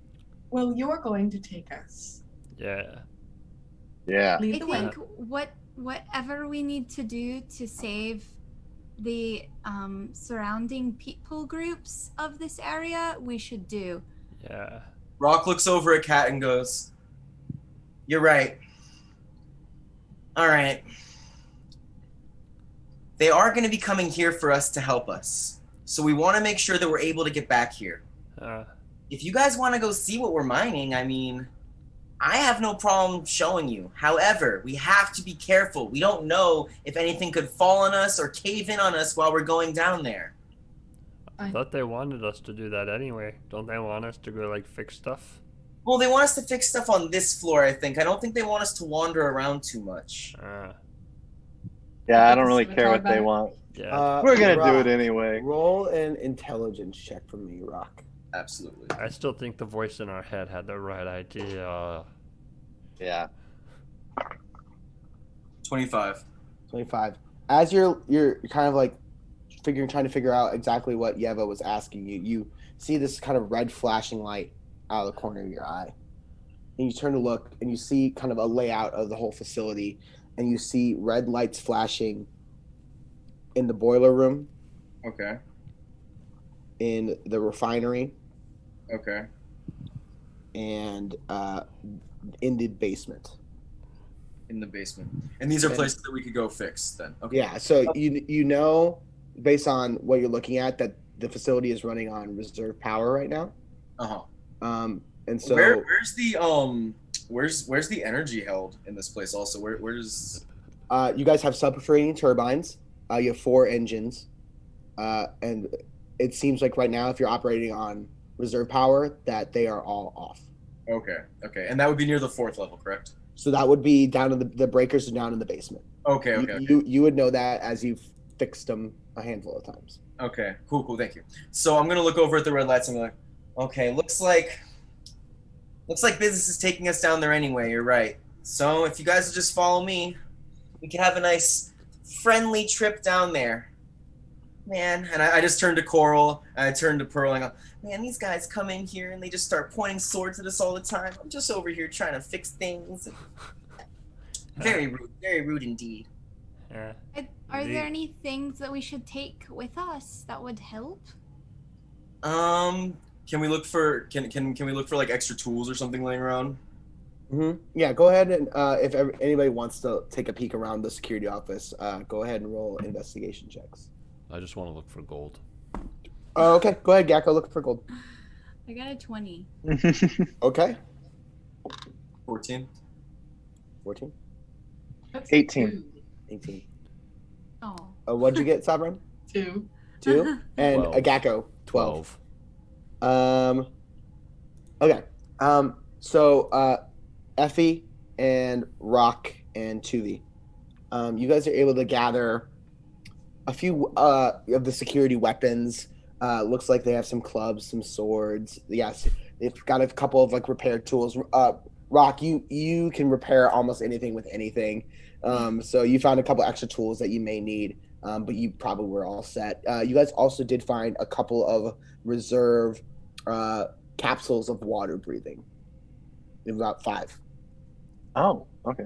Well, you're going to take us. Yeah. Yeah. Lead I the way. think whatever we need to do to save the surrounding people groups of this area, we should do. Yeah. Rock looks over at Kat and goes, "You're right. All right. They are going to be coming here for us to help us. So we want to make sure that we're able to get back here. If you guys want to go see what we're mining, I mean, I have no problem showing you. However, we have to be careful. We don't know if anything could fall on us or cave in on us while we're going down there." I thought they wanted us to do that anyway. Don't they want us to go, like, fix stuff? Well, they want us to fix stuff on this floor, I think. I don't think they want us to wander around too much. Yeah, I don't really care what they want. Yeah. We're gonna do Rock, it anyway. Roll an intelligence check for me, Rock. Absolutely. I still think the voice in our head had the right idea. Yeah. 25. 25. As you're kind of like trying to figure out exactly what Yeva was asking you, you see this kind of red flashing light out of the corner of your eye. And you turn to look and you see kind of a layout of the whole facility, and you see red lights flashing in the boiler room, Okay. in the refinery, Okay. and in the basement. In the basement. And these are places that we could go fix then. Okay. Yeah, so you know, based on what you're looking at, that the facility is running on reserve power right now. Uh-huh. And so where's the energy held in this place also? Where's you guys have subterranean turbines. You have 4 engines, and it seems like right now, if you're operating on reserve power, that they are all off. Okay. And that would be near the 4th level, correct? So that would be down in the breakers are down in the basement. Okay. You would know that as you've fixed them a handful of times. Okay. Cool, thank you. So I'm gonna look over at the red lights and be like, okay, looks like business is taking us down there anyway, you're right. So if you guys will just follow me, we can have a nice friendly trip down there. Man, and I just turned to Coral, and I turned to Pearl, and I go, man, these guys come in here and they just start pointing swords at us all the time. I'm just over here trying to fix things. Very rude indeed. Yeah. Are there any things that we should take with us that would help? Can we look for can we look for like extra tools or something laying around? Yeah, go ahead and if anybody wants to take a peek around the security office, go ahead and roll investigation checks. I just want to look for gold. Oh, okay. Go ahead, Gako. Look for gold. I got a 20. Okay. 14. 14. 18. 18. Oh. What'd you get, Saav'ren? 2. 2. And a 12. Gako. 12. Okay. So Effie and Rock and Tuvi, you guys are able to gather a few of the security weapons. Looks like they have some clubs, some swords. Yes, they've got a couple of like repaired tools. Rock, you can repair almost anything with anything. So you found a couple extra tools that you may need, but you probably were all set. You guys also did find a couple of reserve capsules of water breathing. About 5. Oh, okay.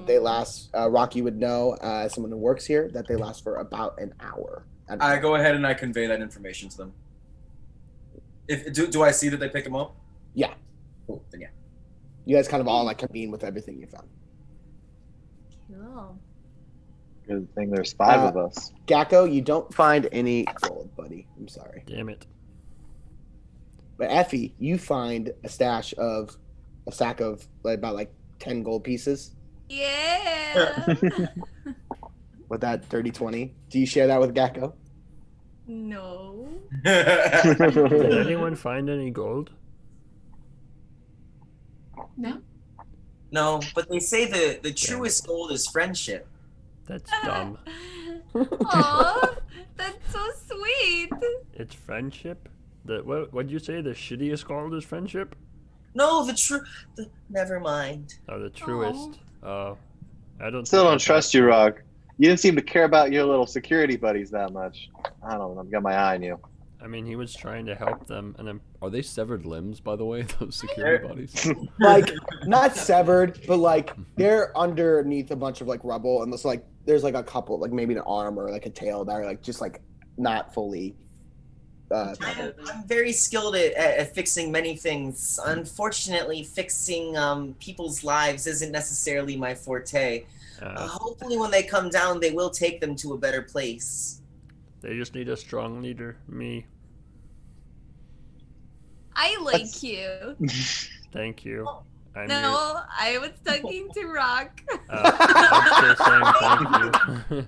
They last. Rocky would know, as someone who works here, that they last for about an hour. I go ahead and I convey that information to them. Do I see that they pick them up? Yeah. Cool. Then yeah. You guys kind of all like convene with everything you found. Cool. Good thing there's 5 of us. Gako, you don't find any gold, buddy. I'm sorry. Damn it. But Effie, you find a stack of about 10 gold pieces. Yeah. With that dirty 20. Do you share that with Gako? No. Did anyone find any gold? No. No, but they say the truest gold is friendship. That's dumb. Aw, that's so sweet. It's friendship? What'd you say? The shittiest gold is friendship? No, never mind. Oh, the truest. Oh. I don't Still think don't trust you, Rock. You didn't seem to care about your little security buddies that much. I don't know. I've got my eye on you. I mean, he was trying to help them, and then Are they severed limbs, by the way, those security bodies? Like, not severed, but like they're underneath a bunch of like rubble, and there's like a couple, like maybe an arm or like a tail that are like just like not fully covered. I'm very skilled at fixing many things. Unfortunately, fixing people's lives isn't necessarily my forte. Hopefully when they come down, they will take them to a better place. They just need a strong leader. Me. I like you. Thank you. No, I was talking to Rock. I'm just saying thank you.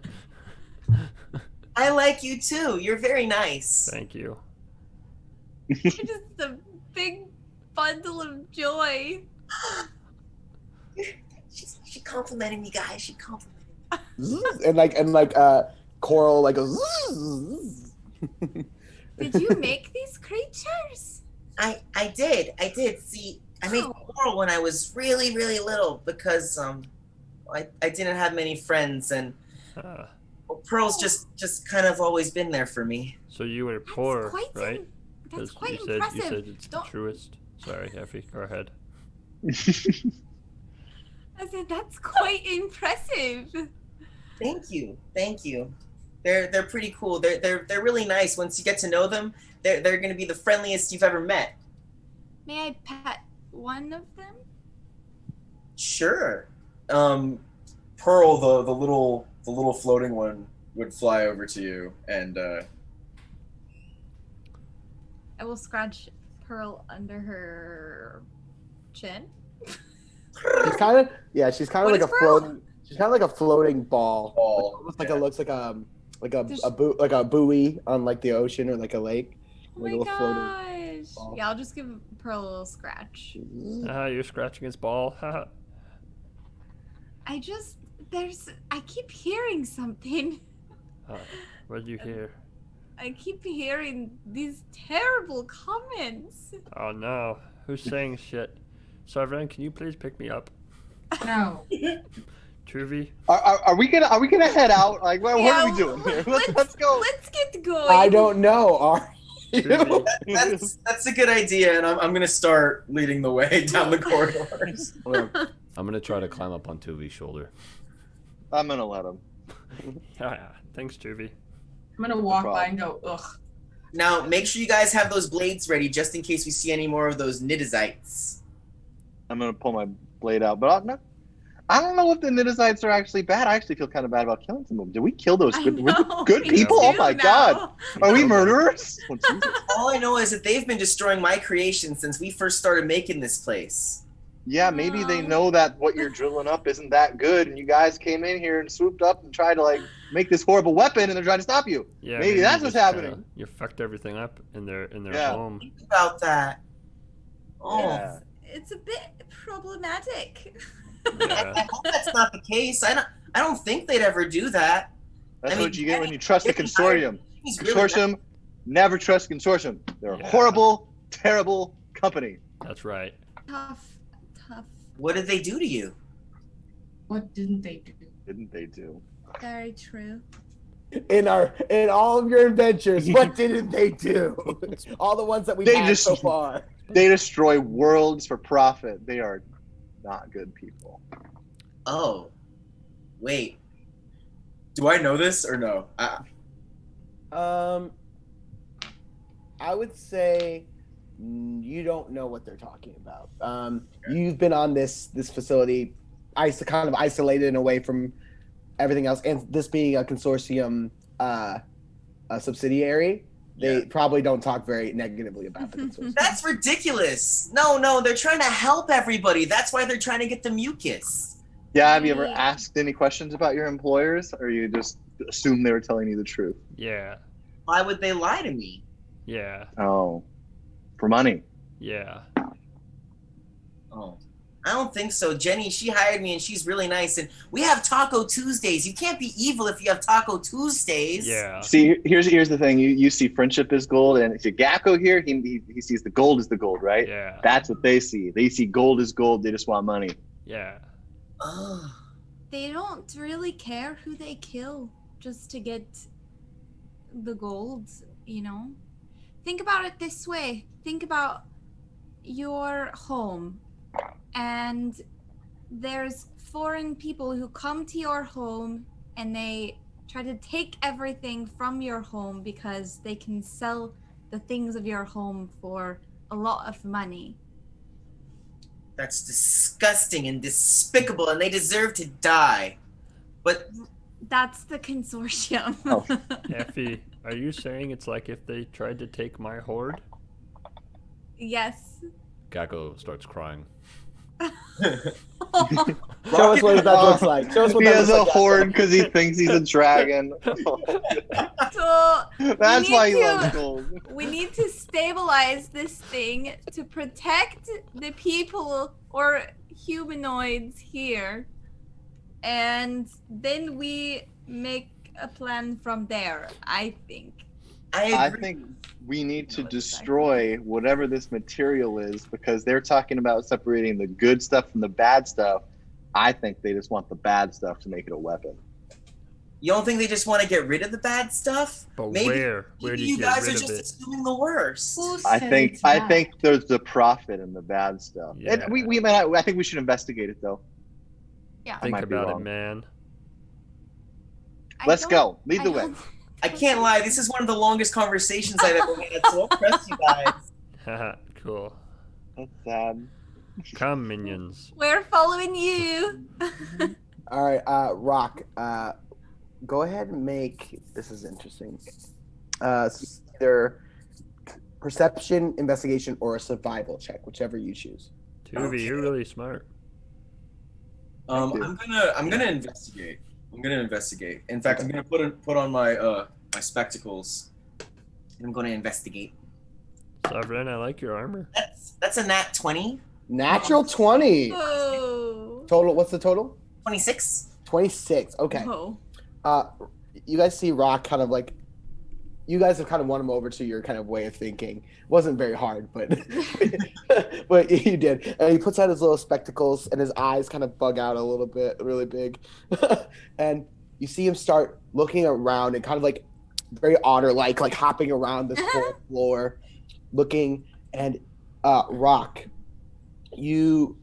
I like you too. You're very nice. Thank you. You're just a big bundle of joy. She complimented me, guys. She complimented me. and Coral like goes. Did you make these creatures? I did. See, I made Coral when I was really, really little because I didn't have many friends, and Pearl's just kind of always been there for me. So you were poor, right? That's quite you impressive. You said it's the truest. Sorry, Effie, go ahead. I said that's quite impressive. Thank you. They're pretty cool. They're really nice. Once you get to know them, they're gonna be the friendliest you've ever met. May I pet one of them? Sure. Pearl, the little floating one, would fly over to you, and I will scratch Pearl under her chin. She's kind of like a floating. She's kind of like a floating ball. It looks like a buoy on like the ocean or like a lake. Oh like my a floating gosh! ball. Yeah, I'll just give Pearl a little scratch. You're scratching his ball. I keep hearing something. What did you hear? I keep hearing these terrible comments. Oh no, who's saying shit? Saav'ren, can you please pick me up? No. Tuvi. Are we gonna head out? Like, what Yeah, are we doing here? Let's go. Let's get going. I don't know. Are you? Tuvi. That's a good idea, and I'm gonna start leading the way down the corridors. I'm gonna try to climb up on Tuvi's shoulder. I'm gonna let him. Yeah, thanks, Tuvi. I'm gonna walk by and go, ugh. Now, make sure you guys have those blades ready just in case we see any more of those nidizites. I'm gonna pull my blade out, but I don't know if the nidizites are actually bad. I actually feel kind of bad about killing some of them. Did we kill those good people? Oh my god! Are we murderers? Oh, Jesus. All I know is that they've been destroying my creation since we first started making this place. Yeah, maybe they know that what you're drilling up isn't that good, and you guys came in here and swooped up and tried to like make this horrible weapon, and they're trying to stop you. Yeah, maybe that's what's happening. You fucked everything up in their Yeah. home. Think about that. Oh, Yeah. It's a bit problematic. Yeah. I hope that's not the case. I don't think they'd ever do that. That's I mean, what you get when you trust the consortium. He's really Consortium, never trust consortium. They're a Yeah. horrible, terrible company. That's right. Tough. What did they do to you? What didn't they do? Didn't they do? Very true. In all of your adventures, what didn't they do? All the ones that we've They had just- so far. They destroy worlds for profit. They are not good people. Oh, wait. Do I know this or no? I would say you don't know what they're talking about. You've been on this facility, kind of isolated and away from everything else, and this being a consortium a subsidiary, they probably don't talk very negatively about the consortium. That's ridiculous. No, they're trying to help everybody. That's why they're trying to get the mucus. Yeah, have you ever asked any questions about your employers, or you just assume they were telling you the truth? Yeah. Why would they lie to me? Yeah. Oh, for money. Yeah. Oh, I don't think so. Jenny, she hired me and she's really nice. And we have Taco Tuesdays. You can't be evil if you have Taco Tuesdays. Yeah. See, here's the thing. You see friendship is gold, and if you Gako here, he sees the gold is the gold, right? Yeah. That's what they see. They see gold is gold. They just want money. Yeah. Oh, They don't really care who they kill just to get the gold, you know? Think about it this way. Think about your home, and there's foreign people who come to your home and they try to take everything from your home because they can sell the things of your home for a lot of money. that's disgusting and despicable, and they deserve to die. But That's the consortium. Oh. Effie, are you saying it's like if they tried to take my horde? Yes. Gecko starts crying. Show us what that looks like. Show us what He that has looks a like. horde because he thinks he's a dragon. So That's we why need he to- loves gold. We need to stabilize this thing to protect the people or humanoids here. And then we make a plan from there, I think. I agree. think we need to destroy whatever this material is because they're talking about separating the good stuff from the bad stuff. I think they just want the bad stuff to make it a weapon. You don't think they just want to get rid of the bad stuff? But Maybe where? Where do you you get guys are rid of just it? assuming the worst. Who I said think it's I bad? think there's the profit in the bad stuff. Yeah. And we might. I think we should investigate it though. Yeah. I Think might be about it, wrong. man. Let's go. Lead the way. I can't lie, this is one of the longest conversations I've ever had, so I'll press you guys. Haha, cool. That's sad. Come, minions. We're following you. All right, Rock. Go ahead and make. This is interesting. Either perception, investigation, or a survival check, whichever you choose. Tuvi, you're really smart. Thank you. I'm gonna investigate. In fact, I'm gonna put on my my spectacles. I'm going to investigate. Saav'ren, I like your armor. That's a nat 20. Natural 20. Whoa. Total. What's the total? 26. 26. Okay. Whoa. You guys see Rock kind of like. you guys have kind of won him over to your kind of way of thinking. It wasn't very hard, but but you did. And he puts out his little spectacles, and his eyes kind of bug out a little bit, really big. And you see him start looking around and kind of like very otter-like, like hopping around this whole floor, looking. And Rock, you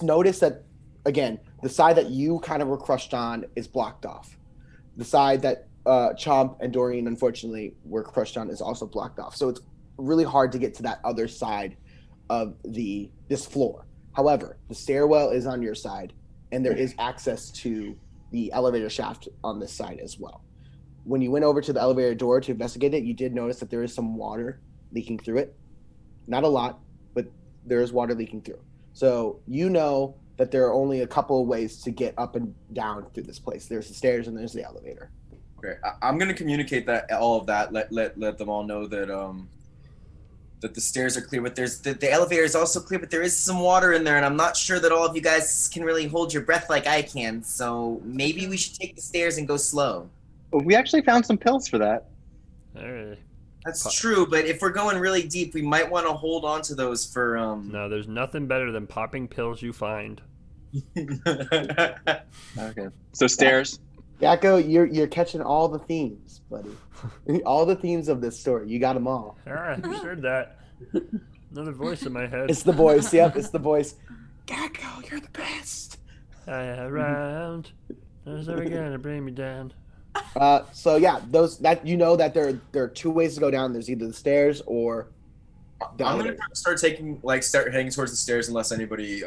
notice that, again, the side that you kind of were crushed on is blocked off. The side that Chomp and Dorian, unfortunately, were crushed on is also blocked off. So it's really hard to get to that other side of this floor. However, the stairwell is on your side, and there is access to the elevator shaft on this side as well. When you went over to the elevator door to investigate it, you did notice that there is some water leaking through it. Not a lot, but there is water leaking through. So you know that there are only a couple of ways to get up and down through this place. There's the stairs and there's the elevator. Okay, I'm gonna communicate that all of that. Let them all know that that the stairs are clear, but the elevator is also clear, but there is some water in there, and I'm not sure that all of you guys can really hold your breath like I can. So maybe we should take the stairs and go slow. We actually found some pills for that. Alright. That's true, but if we're going really deep, we might want to hold on to those for No, there's nothing better than popping pills you find. Okay. So stairs. Gako, you're catching all the themes, buddy. All the themes of this story. You got them all. Alright, I heard that. Another voice in my head. It's the voice. Yep, it's the voice. Gako, you're the best. Around. Who's ever gonna bring me down? So yeah, that there are two ways to go down. There's either the stairs or the I'm elevator. gonna start heading towards the stairs unless anybody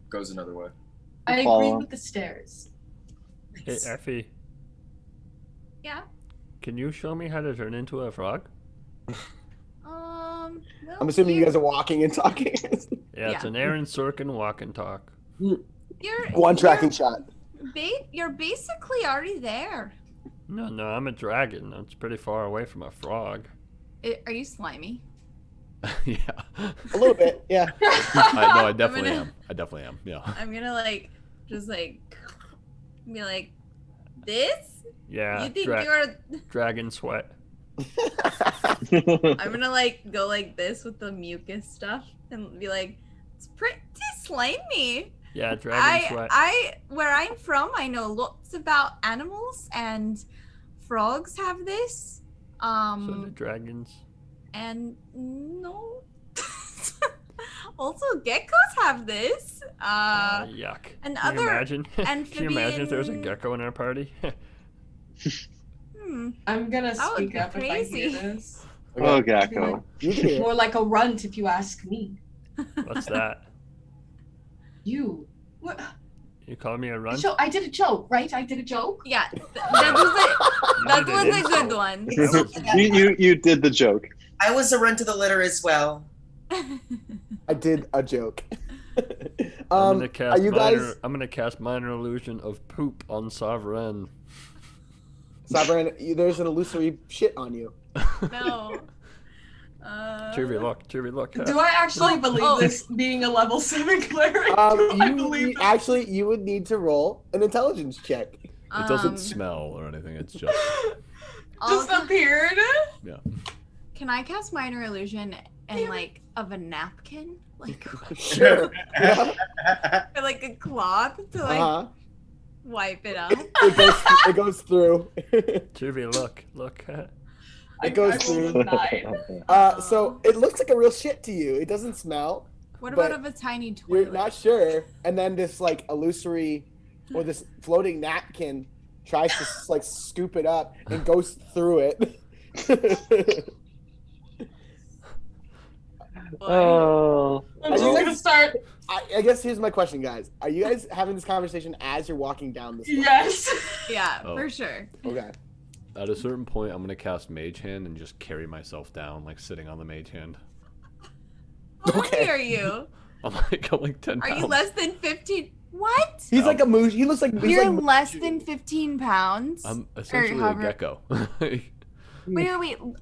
goes another way. I agree Follow. with the stairs. Hey, Effie, Yeah. can you show me how to turn into a frog? Well, I'm assuming you guys are walking and talking. Yeah, it's an Aaron Sorkin walk and talk. One tracking shot. You're basically already there. No, I'm a dragon. It's pretty far away from a frog. Are you slimy? Yeah. A little bit, yeah. I definitely am. I definitely am. Yeah. I'm gonna just be like, this? Yeah. You think you're? Dragon sweat. I'm gonna go like this with the mucus stuff and be like, it's pretty slimy. Yeah, dragon sweat. Where I'm from, I know lots about animals, and frogs have this. So do dragons. And no. Also, geckos have this. Yuck. And Can you imagine? Can you imagine if there was a amphibian- gecko in our party? I'm gonna That would speak be up if I hear crazy. this. Oh, Gako. You can hear More it. like a runt if you ask me. What's that? You. What? You call me a runt? I did a joke, right? I did a joke. Yeah, that was a good one. You did the joke. I was a run to the litter as well. I did a joke. I'm are gonna cast minor illusion of poop on Saav'ren. Saav'ren, there's an illusory shit on you. No. Tuvi, look. Do I actually believe this being a level 7 cleric? You would need to roll an intelligence check. It doesn't smell or anything. It's just Just appeared. yeah. Can I cast minor illusion and of a napkin? Sure. Yeah. Or a cloth to wipe it up. It goes through. Tuvi, look. It goes through. So it looks like a real shit to you. It doesn't smell. What but about of a tiny toilet? You're not sure. And then this illusory or this floating napkin tries to scoop it up and goes through it. Oh. I'm just gonna start. I guess here's my question, guys. Are you guys having this conversation as you're walking down this? Yes. Yeah, Oh. for sure. Okay. At a certain point, I'm gonna cast Mage Hand and just carry myself down, sitting on the Mage Hand. How heavy are you? I'm like 10 Are pounds. you less than 15? What? He's like a moose. He looks like You're less than 15 pounds? I'm essentially a gecko. Wait. You're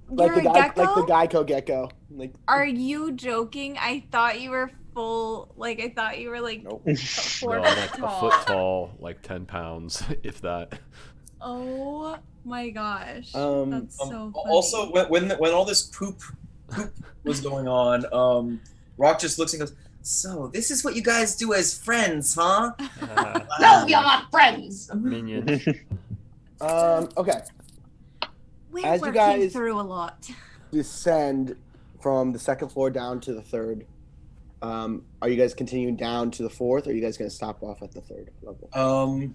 like a gecko? Like the Geico gecko. Are you joking? I thought you were full. I thought you were Nope. No, 4 I'm foot a tall. foot tall, 10 pounds, if that. Oh my gosh. That's so funny. Also, when all this poop was going on, Rock just looks and goes, "So this is what you guys do as friends, huh?" No, you're not friends. Minions. Okay. We're As you working guys- through a lot. Descend from the second floor down to the third. Are you guys continuing down to the fourth, or are you guys going to stop off at the third level?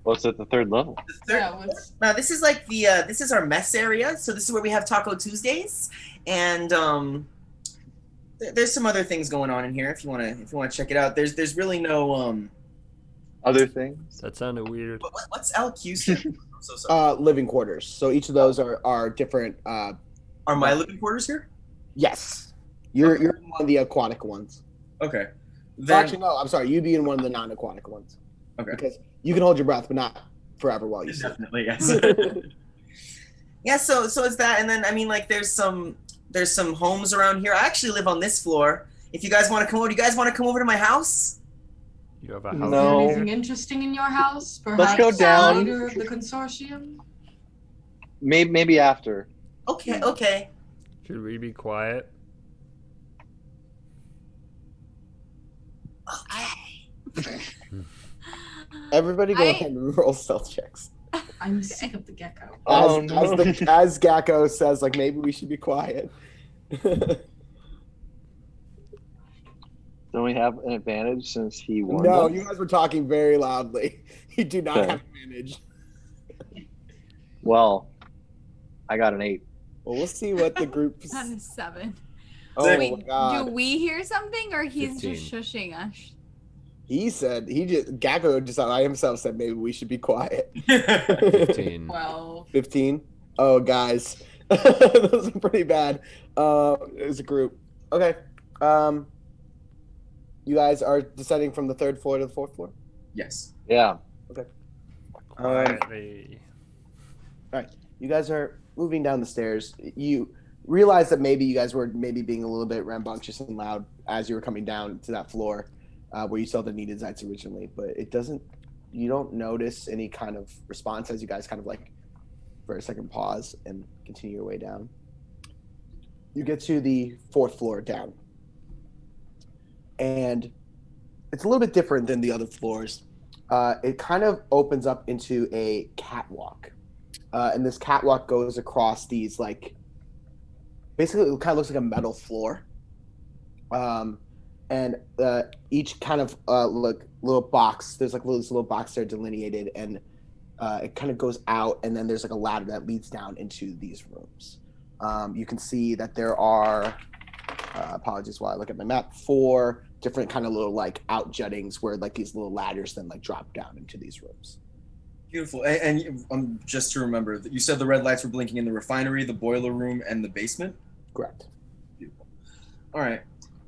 What's at the third level? Now this is like this is our mess area. So this is where we have Taco Tuesdays, and there's some other things going on in here if you wanna check it out. There's really no other things. That sounded weird. What's LQ? I'm so sorry. Living quarters. So each of those are different. Are my living quarters here? Yes, you're in one of the aquatic ones. Okay. Actually, no. I'm sorry. You'd be in one of the non-aquatic ones. Okay. Because you can hold your breath, but not forever while you sleep. Definitely, yes. Yeah. So it's that, and then I mean like there's some homes around here. I actually live on this floor. If you guys want to come over, do you guys want to come over to my house? You have a house. Is there No. anything interesting in your house? Perhaps Let's go down. Leader of the consortium? Maybe after. Okay. Should we be quiet? Everybody go ahead and roll stealth checks. I'm sick of the gecko. As Gako says, like, maybe we should be quiet. Don't we have an advantage since he won? No, you guys were talking very loudly. You do not Okay. have advantage. Well, I got an 8. Well, we'll see what the group. On a 7. Oh Wait, my god! do we hear something or he's 15. just shushing us? Gako just I himself said maybe we should be quiet. 15. Well, 15. Oh, guys, those are pretty bad. As a group, okay. You guys are descending from the third floor to the fourth floor. Yes. Yeah. Quietly. All right, you guys are moving down the stairs. You realize that maybe you guys were being a little bit rambunctious and loud as you were coming down to that floor where you saw the needed sites originally, but you don't notice any kind of response as you guys kind of like for a second pause and continue your way down. You get to the fourth floor down, and it's a little bit different than the other floors. It kind of opens up into a catwalk. And this catwalk goes across these, like, basically it kind of looks like a metal floor. And each kind of little box, there's like this little box there delineated, and it kind of goes out, and then there's like a ladder that leads down into these rooms. You can see that there are, apologies while I look at my map, 4 different kind of little like out juttings where like these little ladders then like drop down into these rooms. Beautiful. And just to remember, that you said the red lights were blinking in the refinery, the boiler room, and the basement? Correct. Beautiful. All right.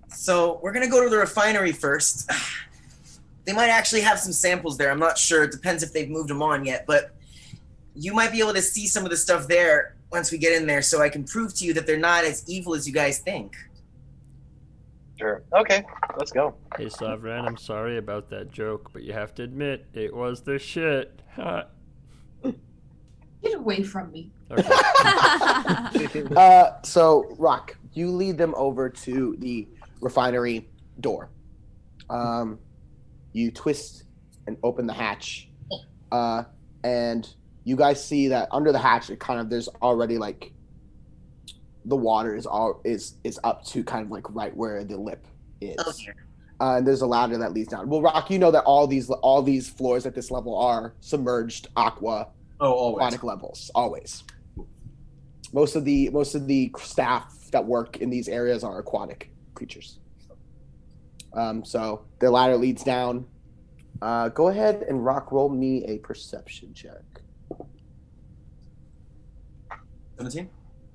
So we're gonna go to the refinery first. They might actually have some samples there. I'm not sure. It depends if they've moved them on yet, but you might be able to see some of the stuff there once we get in there, so I can prove to you that they're not as evil as you guys think. Sure. Okay. Let's go. Hey, Saav'ren, I'm sorry about that joke, but you have to admit, it was the shit. Ha. get away from me. Okay. So, Rock, you lead them over to the refinery door. You twist and open the hatch, and you guys see that under the hatch, it kind of there's already like the water is up to kind of like right where the lip is. Okay. And there's a ladder that leads down. Well, Rock, you know that all these floors at this level are submerged aquatic levels, always. Most of the staff that work in these areas are aquatic creatures. So the ladder leads down. Go ahead and Rock, roll me a perception check.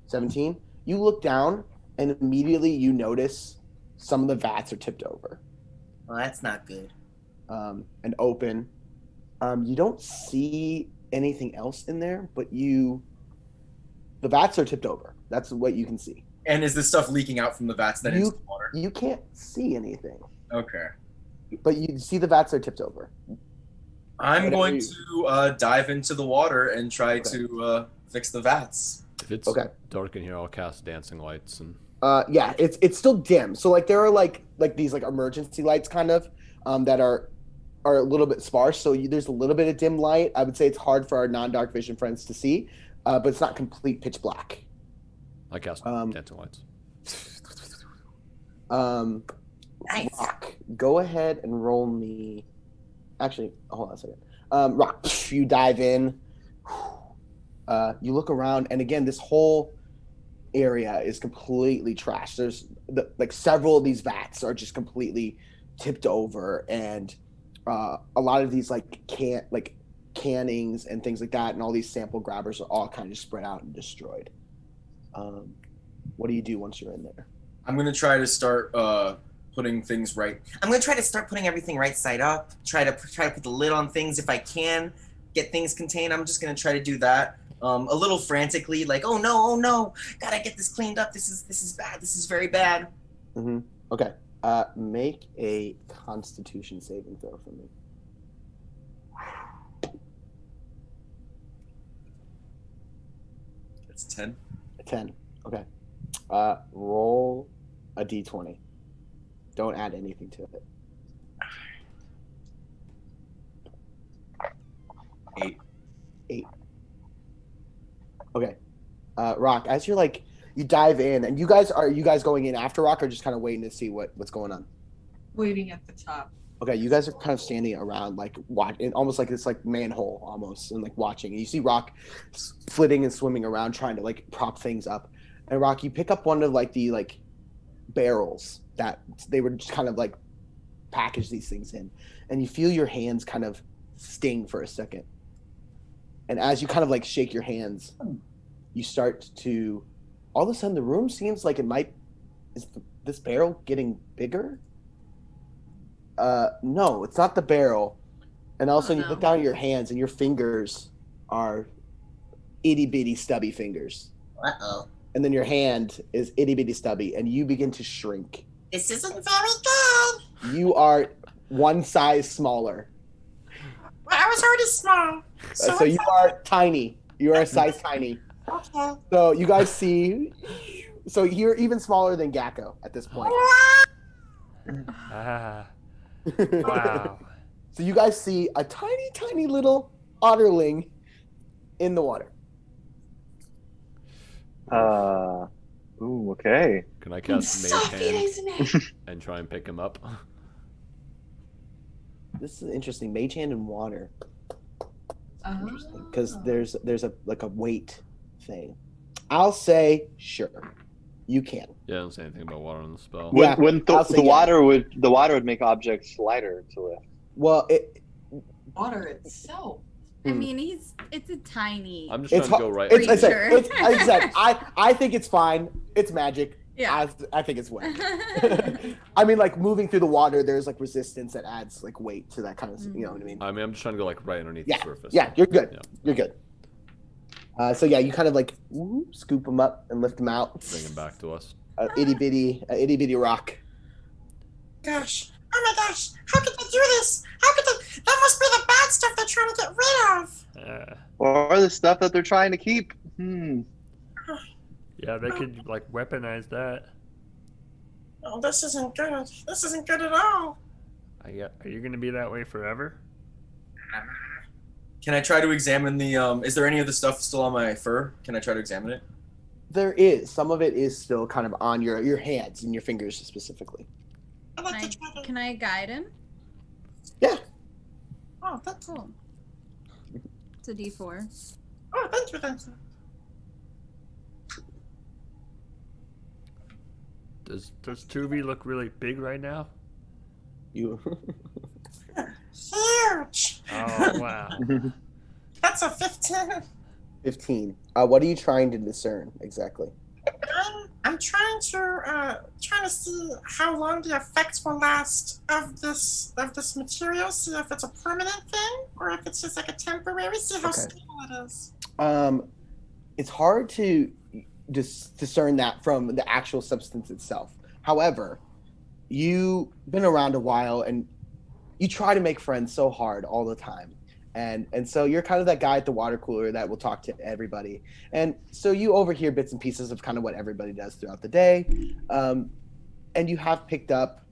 17. You look down and immediately you notice some of the vats are tipped over. Well, that's not good. And open. You don't see anything else in there, but the vats are tipped over. That's what you can see. And is this stuff leaking out from the vats that into the water? You can't see anything. Okay. But you see the vats are tipped over. I'm going to dive into the water and try to fix the vats. If it's dark in here, I'll cast dancing lights and. Yeah, it's still dim. So like there are like these like emergency lights kind of that are a little bit sparse. So there's a little bit of dim light. I would say it's hard for our non-dark vision friends to see, but it's not complete pitch black. I cast dancing lights. Nice. Rock, go ahead and roll me. Actually, hold on a second. Rock, you dive in. You look around, and again, this whole area is completely trashed. There's like several of these vats are just completely tipped over, and a lot of these cannings and things like that, and all these sample grabbers are all kind of spread out and destroyed. What do you do once you're in there? I'm gonna try to start putting things right. I'm gonna try to start putting everything right side up. Try to put the lid on things if I can. Get things contained. I'm just gonna try to do that. A little frantically, like, oh no, gotta get this cleaned up. This is bad. This is very bad. Mm-hmm. Okay. Make a Constitution saving throw for me. It's 10. 10. Okay. Roll a d20. Don't add anything to it. 8. Okay. Rock, as you're like, you dive in, and you guys going in after Rock, or just kind of waiting to see what's going on? Waiting at the top. Okay, you guys are kind of standing around, like watching, almost like this like manhole, almost, and like watching. And you see Rock flitting and swimming around, trying to like prop things up. And Rock, you pick up one of like the like barrels that they were just kind of like package these things in, and you feel your hands kind of sting for a second. And as you kind of like shake your hands, you start to, all of a sudden the room seems like is this barrel getting bigger? No, it's not the barrel. And all of a sudden you look down at your hands, and your fingers are itty bitty stubby fingers. Uh-oh. And then your hand is itty bitty stubby, and you begin to shrink. This isn't very good. You are one size smaller. Well, I was already small. So you are tiny. You are a size tiny. Okay. So you guys see, so you're even smaller than Gako at this point. Wow. So you guys see a tiny, tiny little otterling in the water. Ooh, okay. Can I cast Mage Hand and try and pick him up? This is interesting. Mage Hand in water. Interesting, because there's a weight thing. I'll say sure, you can. Yeah, I don't say anything about water on the spell. Wouldn't the water would make objects lighter to lift? Well, Water itself. I mean, it's a tiny. I'm just trying to go right. I think it's fine. It's magic. Yeah. I think it's wet. I mean, like moving through the water, there's like resistance that adds like weight to that kind of, you know what I mean? I mean, I'm just trying to go like right underneath the surface. Yeah, you're good. Yeah. You're good. So yeah, you kind of like scoop them up and lift them out. Bring him back to us. Itty bitty rock. Gosh. Oh my gosh. How could they do this? How could they? That must be the bad stuff they're trying to get rid of. Or the stuff that they're trying to keep. Yeah, they could like weaponize that. Oh, this isn't good. This isn't good at all. Are you gonna be that way forever? Can I try to examine the? Is there any of the stuff still on my fur? Can I try to examine it? There is. Some of it is still kind of on your hands and your fingers specifically. Can I guide him? Yeah. Oh, that's cool. It's a D4. Oh, thank you. Does Tuvi look really big right now? You. Huge. Oh wow. That's a 15. 15. What are you trying to discern exactly? I'm trying to see how long the effects will last of this material. See if it's a permanent thing or if it's just like a temporary. See how stable it is. It's hard to discern that from the actual substance itself. However, you've been around a while and you try to make friends so hard all the time. And so you're kind of that guy at the water cooler that will talk to everybody. And so you overhear bits and pieces of kind of what everybody does throughout the day. And you have picked up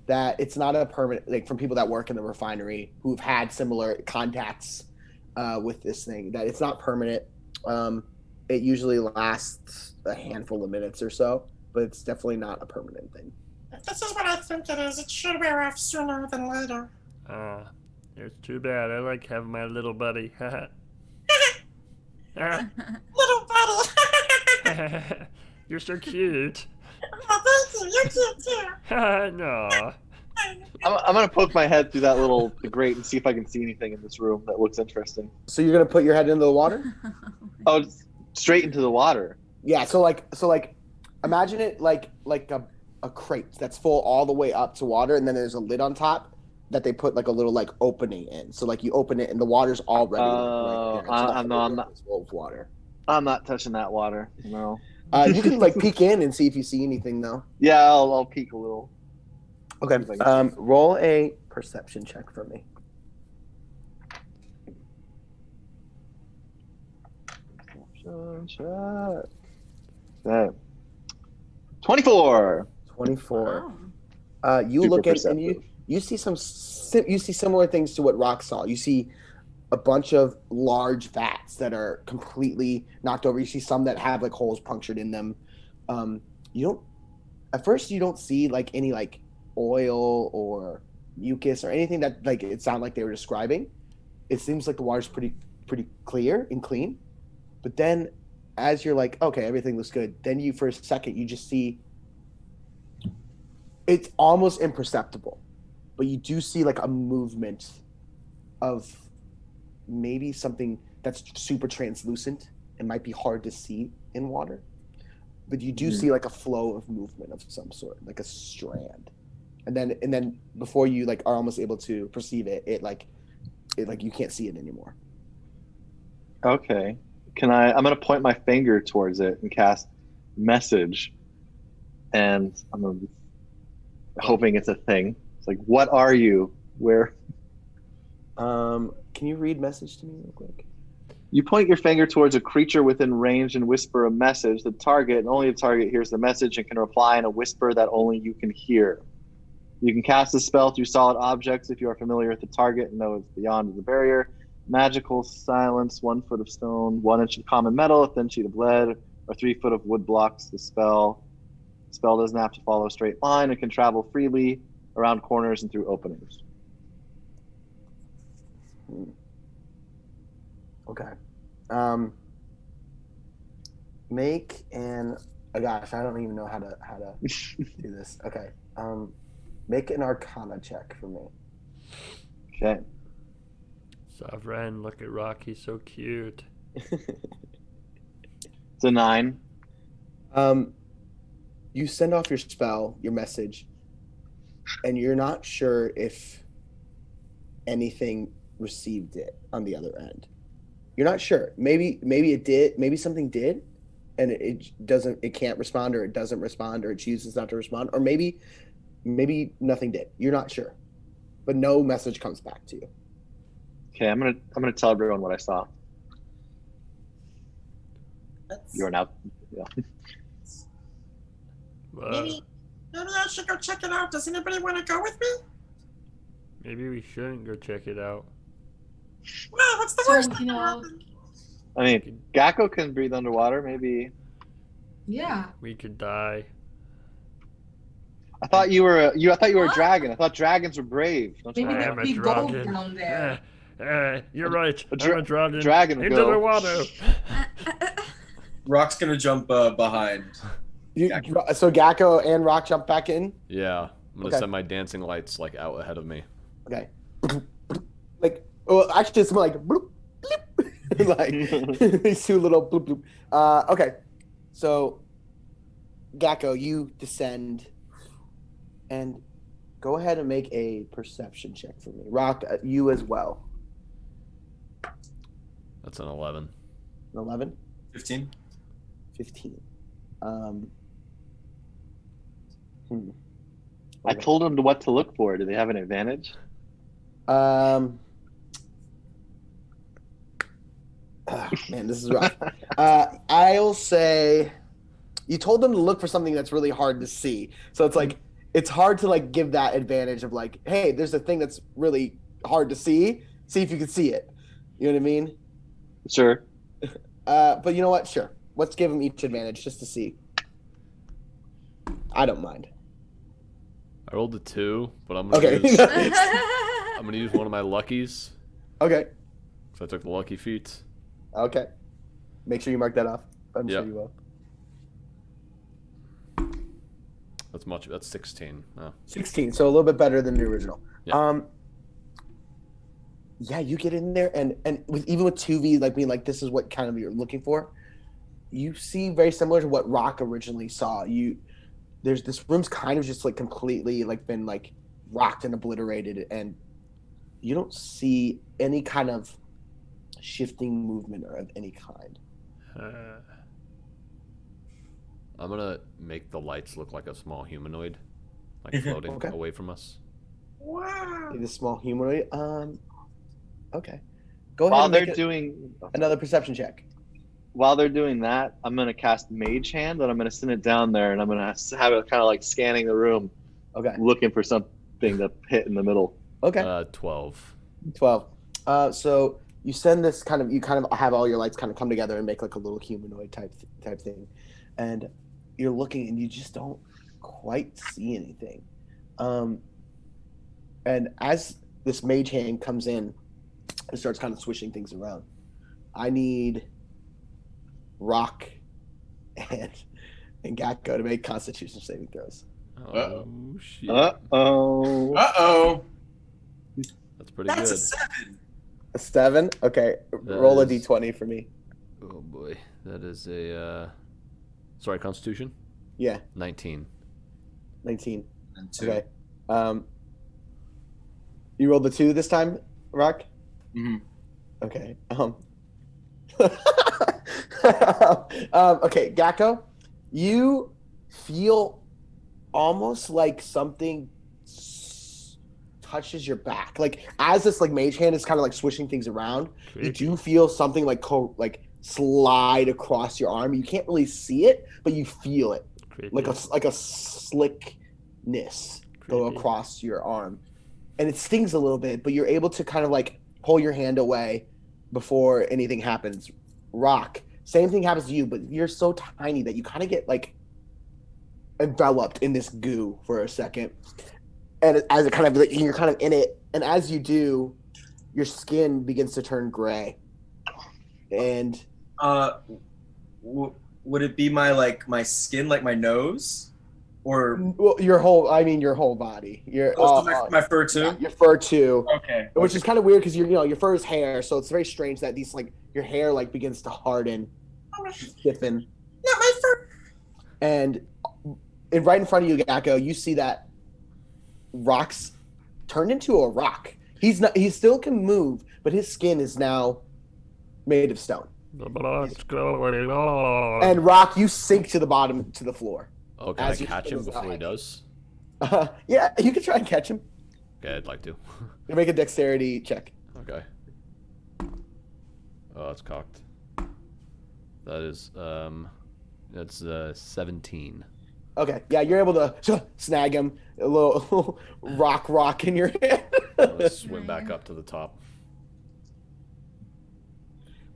that it's not a permanent, like from people that work in the refinery who've had similar contacts with this thing, that it's not permanent. It usually lasts a handful of minutes or so, but it's definitely not a permanent thing. This is what I think it is. It should wear off sooner than later. It's too bad. I like having my little buddy. Little buddy. You're so cute. Oh, thank you. You're cute too. No. I'm gonna poke my head through the grate and see if I can see anything in this room that looks interesting. So you're gonna put your head into the water? Oh, straight into the water. Yeah. So like imagine it like a crate that's full all the way up to water, and then there's a lid on top that they put like a little like opening in. So like you open it and the water's already right there. So I'm not full of water. I'm not touching that water. No. You can like peek in and see if you see anything though. Yeah, I'll peek a little. Okay. Roll a perception check for me. Okay. 24. 24. Wow. You Super look at perceptive. and you see you see similar things to what Rock saw. You see a bunch of large vats that are completely knocked over. You see some that have like holes punctured in them. At first you don't see like any like oil or mucus or anything that like it sounded like they were describing. It seems like the water's pretty clear and clean. But then as you're like, okay, everything looks good, then you for a second you just see it's almost imperceptible, but you do see like a movement of maybe something that's super translucent and might be hard to see in water. But you do see like a flow of movement of some sort, like a strand. And then before you like are almost able to perceive it, it like you can't see it anymore. Okay. I'm gonna point my finger towards it and cast message, and I'm gonna be hoping it's a thing. It's like, what are you? Where? Can you read message to me real quick? You point your finger towards a creature within range and whisper a message. The target, and only the target, hears the message and can reply in a whisper that only you can hear. You can cast the spell through solid objects if you are familiar with the target and know it's beyond the barrier. Magical silence, 1 foot of stone, 1 inch of common metal, a thin sheet of lead, or 3 foot of wood blocks the spell. The spell doesn't have to follow a straight line and can travel freely around corners and through openings. Okay. Make an gosh, I don't even know how to do this. Okay. Make an Arcana check for me. Okay. Saav'ren, look at Rock, he's so cute. It's a 9. You send off your spell, your message, and you're not sure if anything received it on the other end. You're not sure. Maybe it did. Maybe something did, and it can't respond, or it doesn't respond, or it chooses not to respond, or maybe nothing did. You're not sure, but no message comes back to you. Okay, I'm gonna tell everyone what I saw. You're now. Yeah. Maybe I should go check it out. Does anybody want to go with me? Maybe we shouldn't go check it out. No, what's the worst thing that happened? I mean, Gako can breathe underwater. Maybe. Yeah. We could die. I thought you were a dragon. I thought dragons were brave. Don't you Maybe know? there'd be gold down there. You're right. I'm a dragon. Dragon into go. the water. Rock's gonna jump behind. So Gako and Rock jump back in? Yeah. I'm gonna Okay. send my dancing lights like out ahead of me. Okay. Like, well, actually, it's more like bloop, bloop. Like these two little bloop, bloop. Okay. So, Gako, you descend and go ahead and make a perception check for me. Rock, you as well. That's an 11. 11? 15. 15. I told them what to look for. Do they have an advantage? Man, this is rough. I'll say you told them to look for something that's really hard to see. So it's like it's hard to like give that advantage of like, hey, there's a thing that's really hard to see. See if you can see it. You know what I mean? Sure. But you know what? Sure. Let's give them each advantage just to see. I don't mind. I rolled a 2, but I'm gonna use one of my luckies. Okay. So I took the lucky feat. Okay. Make sure you mark that off. I'm sure you will. That's 16. Oh. 16, so a little bit better than the original. Yeah. Yeah, you get in there and even with Tuvi like being like this is what kind of you're looking for. You see very similar to what Rock originally saw. There's this room's kind of just like completely like been like rocked and obliterated, and you don't see any kind of shifting movement of any kind. I'm gonna make the lights look like a small humanoid, like floating away from us. Wow. The small humanoid. Okay. Go ahead. While and they're make doing another perception check. While they're doing that, I'm gonna cast Mage Hand, and I'm gonna send it down there, and I'm gonna have it kind of like scanning the room, looking for something to hit in the middle. Okay. 12. 12. So you send this you kind of have all your lights kind of come together and make like a little humanoid type thing, and you're looking and you just don't quite see anything. And as this mage hand comes in and starts kind of swishing things around, I need Rock and Gako to make Constitution saving throws. Oh shit. Uh-oh. That's pretty That's good. a 7. A 7? Okay. Roll a d20 for me. Oh boy. That is a sorry, Constitution? Yeah. 19. 19. And 2. Okay. You rolled the 2 this time, Rock? Mm-hmm. Okay. Okay, Gako, you feel almost like something touches your back. Like as this like mage hand is kind of like swishing things around, you do feel something like slide across your arm. You can't really see it, but you feel it. Like a slickness go across your arm. And it stings a little bit, but you're able to kind of like pull your hand away before anything happens. Rock, same thing happens to you, but you're so tiny that you kind of get like enveloped in this goo for a second. And as it kind of like you're kind of in it, and as you do, your skin begins to turn gray. And would it be my skin, like my nose? Or your whole body. My fur too. Yeah, your fur too. Okay. Which is kind of weird because your fur is hair, so it's very strange that these like your hair like begins to harden, stiffen. Not my fur. And right in front of you, Gako, you see that Rock's turned into a rock. He still can move, but his skin is now made of stone. And Rock, you sink to the bottom to the floor. Oh, can I catch him before he does? Yeah, you can try and catch him. Okay, I'd like to. You make a dexterity check. Okay. Oh, that's cocked. That is, that's 17. Okay, yeah, you're able to snag him. A little rock in your hand. Let's swim back up to the top.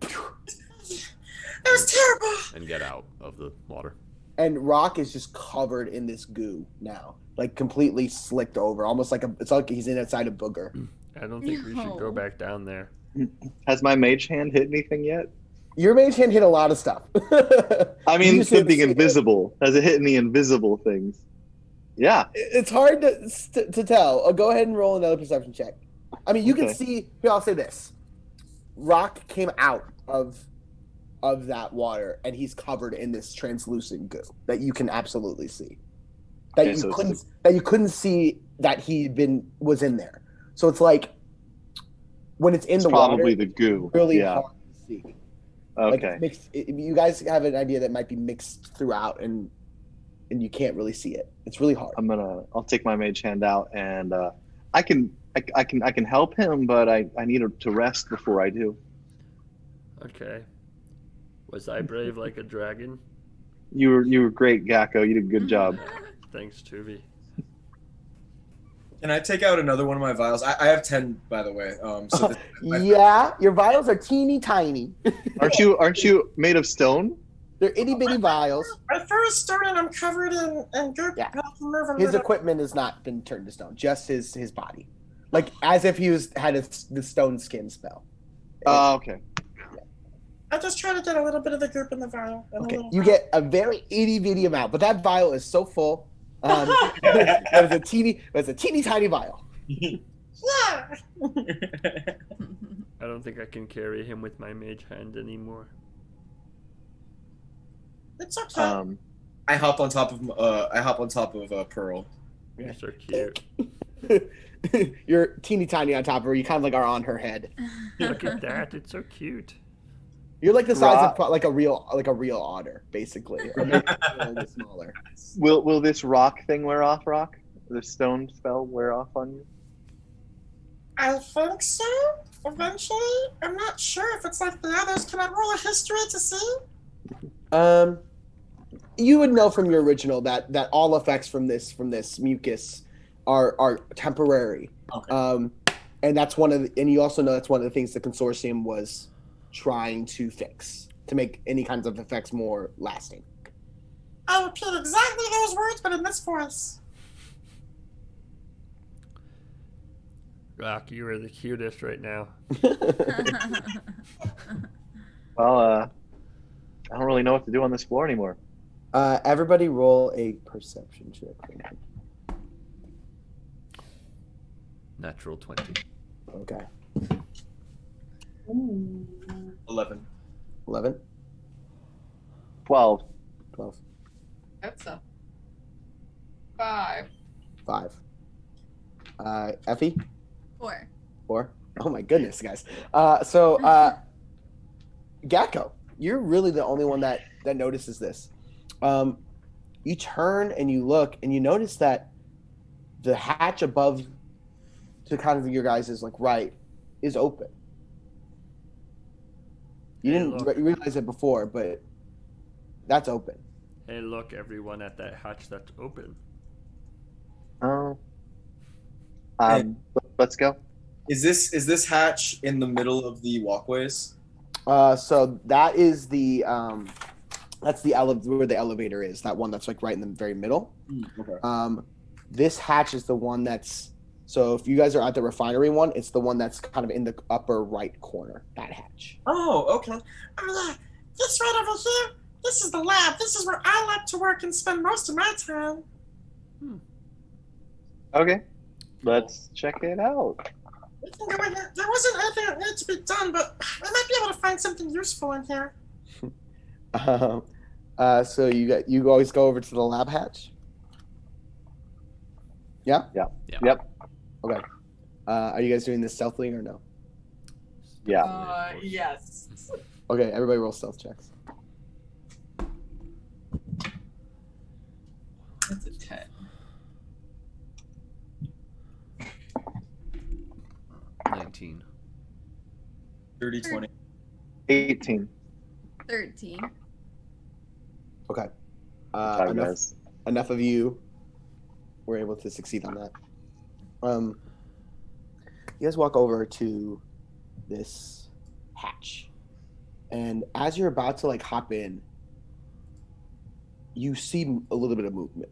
That was terrible. And get out of the water. And Rock is just covered in this goo now, like completely slicked over, almost like it's like he's inside a booger. I don't think we should go back down there. Has my mage hand hit anything yet? Your mage hand hit a lot of stuff. I mean, something invisible. Has it hit any invisible things? Yeah. It's hard to tell. Go ahead and roll another perception check. I mean, you can see. Here, I'll say this: Rock came out of that water, and he's covered in this translucent goo that you can absolutely see. That you couldn't see that was in there. So it's like when it's in the water, probably the goo. Really hard to see. Okay. Like you guys have an idea that might be mixed throughout, and you can't really see it. It's really hard. I'll take my mage hand out, and I can help him, but I need to rest before I do. Okay. Was I brave like a dragon? You were great, Gako. You did a good job. Thanks, Tuvi. Can I take out another one of my vials? I have 10, by the way. So Yeah, your vials are teeny tiny. Aren't you made of stone? They're itty bitty vials. My fur is stone and I'm covered in goop. Yeah. I can move a His little. equipment has not been turned to stone, just his body, like as if he had the stone skin spell. Oh, okay. I just try to get a little bit of the goop in the vial. And Okay, a little you get a very itty bitty amount, but that vial is so full. It's a teeny tiny vial. Yeah. I don't think I can carry him with my mage hand anymore. It's okay. I hop on top of Pearl. You're so cute. You're teeny tiny on top of her. You kind of like are on her head. Look at that. It's so cute. You're like the size of like a real otter, basically, or maybe a little bit smaller. Will this rock thing wear off, Rock? The stone spell wear off on you? I think so. Eventually. I'm not sure if it's like the others. Can I roll a history to see? You would know from your original that all effects from this mucus are temporary. Okay. And that's and you also know that's one of the things the consortium was trying to fix to make any kinds of effects more lasting. I repeat exactly those words, but in this voice. Rock, you are the cutest right now. Well, I don't really know what to do on this floor anymore. Everybody roll a perception check. Natural 20. Okay. 11. 11. 12. 12. That's a 5. 5. Effie? 4. 4. Oh my goodness, guys. Gecko, you're really the only one that notices this. You turn and you look and you notice that the hatch above to kind of your guys' is like right is open. You didn't realize it before, but that's open. Hey, look, everyone at that hatch that's open. Oh. Let's go. Is this hatch in the middle of the walkways? So that is that's where the elevator is. That one that's like right in the very middle. Okay. This hatch is the one that's. So if you guys are at the refinery one, it's the one that's kind of in the upper right corner. That hatch. Oh, okay. Oh, yeah. This right over here, this is the lab. This is where I like to work and spend most of my time. Okay. Let's check it out. We can go in here. There wasn't anything that needed to be done, but I might be able to find something useful in here. So you always go over to the lab hatch? Yeah? Yeah. Yeah. Yep. Okay. Are you guys doing this stealthily or no? Yeah. Yes. Okay, everybody roll stealth checks. That's a 10. $19. 30, 20. 18. 13. Okay. Sorry, guys. Enough of you were able to succeed on that. You guys walk over to this hatch, and as you're about to like hop in, you see a little bit of movement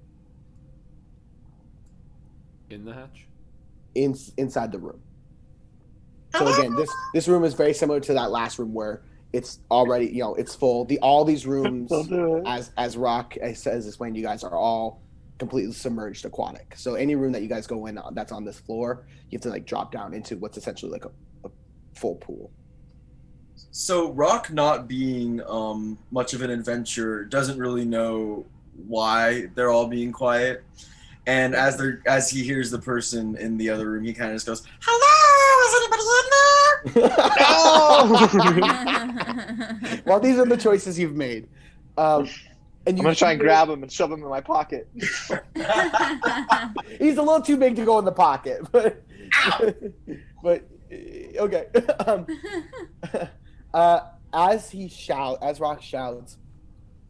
In the hatch? inside the room. So again, this room is very similar to that last room where it's already, it's full. All these rooms, as Rock says, explained to you guys, are all completely submerged aquatic. So any room that you guys go in that's on this floor, you have to like drop down into what's essentially like a full pool. So Rock, not being much of an adventurer, doesn't really know why they're all being quiet. And as he hears the person in the other room, he kind of just goes, "Hello, is anybody in there?" No. Well, these are the choices you've made. And I'm gonna try and grab him and shove him in my pocket. He's a little too big to go in the pocket, but okay. as Rock shouts,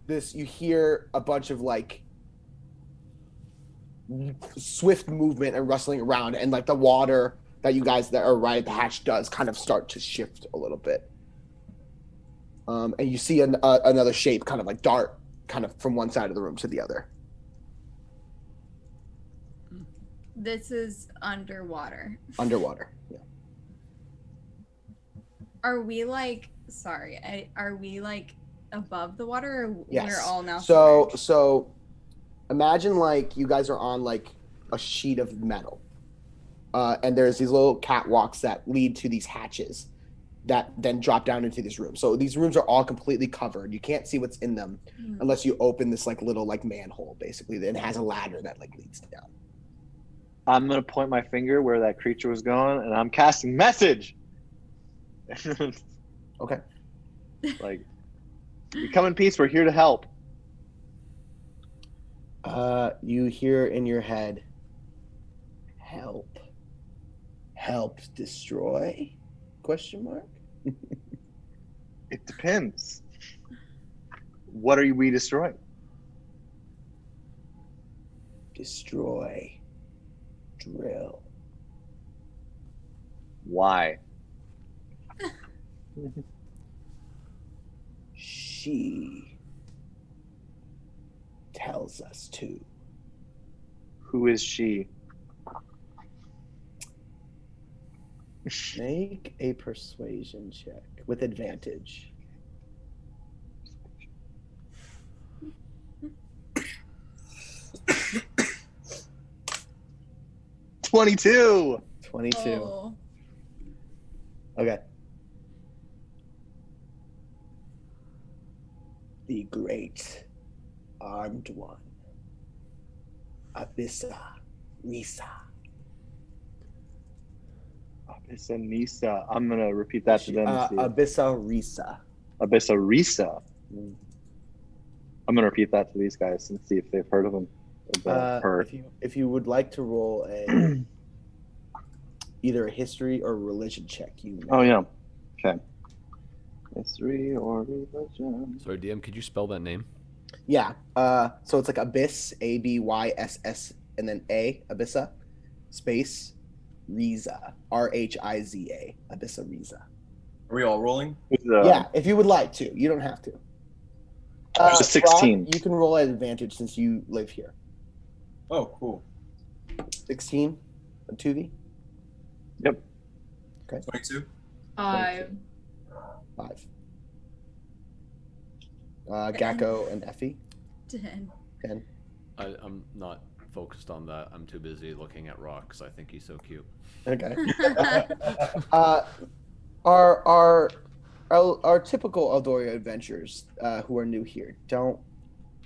you hear a bunch of like swift movement and rustling around, and like the water that you guys that are right at the hatch does kind of start to shift a little bit. And you see another shape kind of like dart kind of from one side of the room to the other. This is underwater. Underwater, yeah. Are we like, are we like above the water, or Yes. we're all now So submerged? imagine like you guys are on like a sheet of metal. And there's these little catwalks that lead to these hatches that then drop down into this room. So these rooms are all completely covered. You can't see what's in them unless you open this like little like manhole, basically. Then it has a ladder that like leads down. I'm gonna point my finger where that creature was going, and I'm casting message. Okay. Like, you come in peace. We're here to help. You hear in your head, help destroy? Question mark. It depends. What are we destroying? Destroy. Drill. Why? She tells us to. Who is she? Make a persuasion check with advantage. $22. 22. Oh. Okay. The great armed one. Abyssa Risa. Abyssa Nisa. I'm gonna repeat that to them. Abyssa Risa. Abyssa Risa. I'm gonna repeat that to these guys and see if they've heard of them. Her. If you would like to roll a either a history or religion check, you may. Oh yeah. Okay. History or religion. Sorry, DM, could you spell that name? Yeah. So it's like Abyss, Abyss, and then Abyssa, space, Riza, Rhiza, Abyssa Riza. Are we all rolling? Yeah, if you would like to. You don't have to. It's a 16. Rock, you can roll at advantage since you live here. Oh, cool. 16, Tuvi? Yep. Okay. 22? 5. 5. Gako and Effie? 10. 10. I'm not focused on that. I'm too busy looking at Rock because I think he's so cute. Okay. Our typical Eldoria adventurers who are new here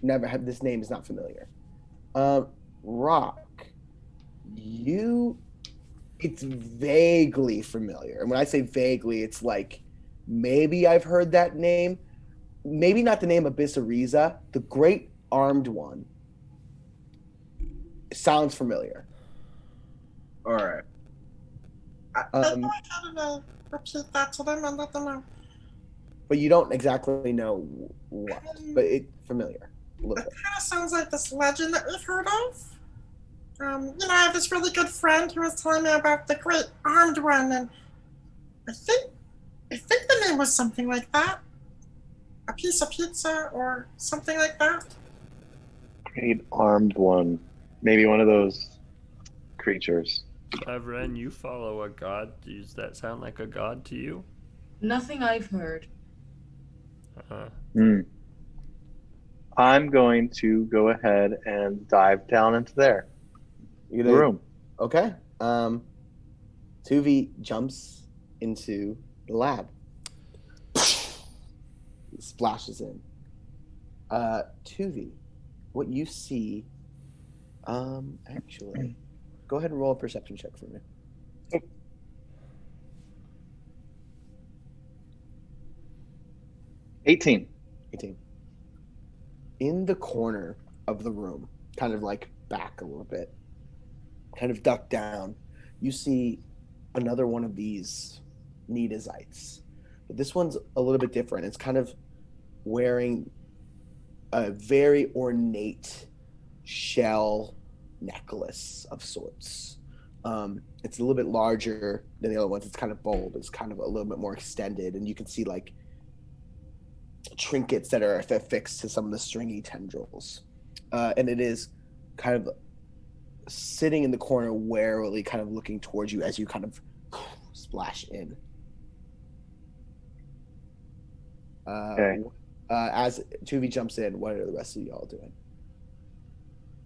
never have this name is not familiar. Rock, it's vaguely familiar, and when I say vaguely, it's like maybe I've heard that name, maybe not the name Abyssa Riza, the Great Armed One. Sounds familiar. All right. Maybe I can repeat that to them and let them know. But you don't exactly know what, but it's familiar. A little It bit. kind of sounds like this legend that we've heard of. I have this really good friend who was telling me about the Great Armed One, and I think the name was something like that. A piece of pizza or something like that. Great armed one. Maybe one of those creatures. Saav'ren, you follow a god. Does that sound like a god to you? Nothing I've heard. I'm going to go ahead and dive down into there. You The room. Okay. Tuvi jumps into the lab. He splashes in. Tuvi, what you see, actually, go ahead and roll a perception check for me. 18. 18. In the corner of the room, kind of like back a little bit, kind of ducked down, you see another one of these Nidazites. but this one's a little bit different. It's kind of wearing a very ornate shell necklace of sorts. It's a little bit larger than the other ones. It's kind of bold. It's kind of a little bit more extended, and you can see like trinkets that are affixed to some of the stringy tendrils. And it is kind of sitting in the corner warily, kind of looking towards you as you kind of splash in. Okay. As Tuvi jumps in, what are the rest of y'all doing?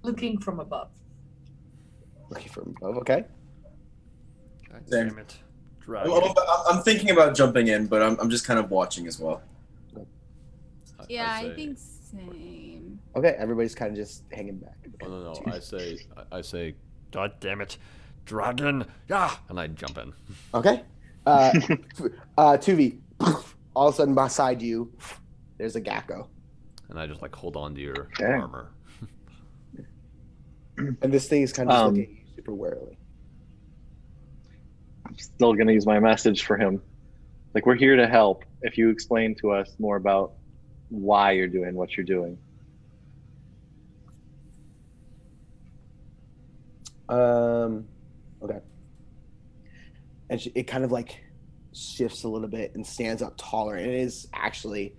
Looking from above. Looking from above, okay. God Same. damn it. Dragon. I'm thinking about jumping in, but I'm just kind of watching as well. Yeah, I think same. Okay, everybody's kind of just hanging back. Oh, no. I say, God damn it. Dragon. Yeah. and I jump in. Okay. Tuvi, all of a sudden beside you, there's a Gecko. And I just like hold on to your Okay. armor. And this thing is kind of just looking at you super warily. I'm still going to use my message for him. Like, we're here to help. If you explain to us more about why you're doing what you're doing. Okay. And it kind of like shifts a little bit and stands up taller. And it is actually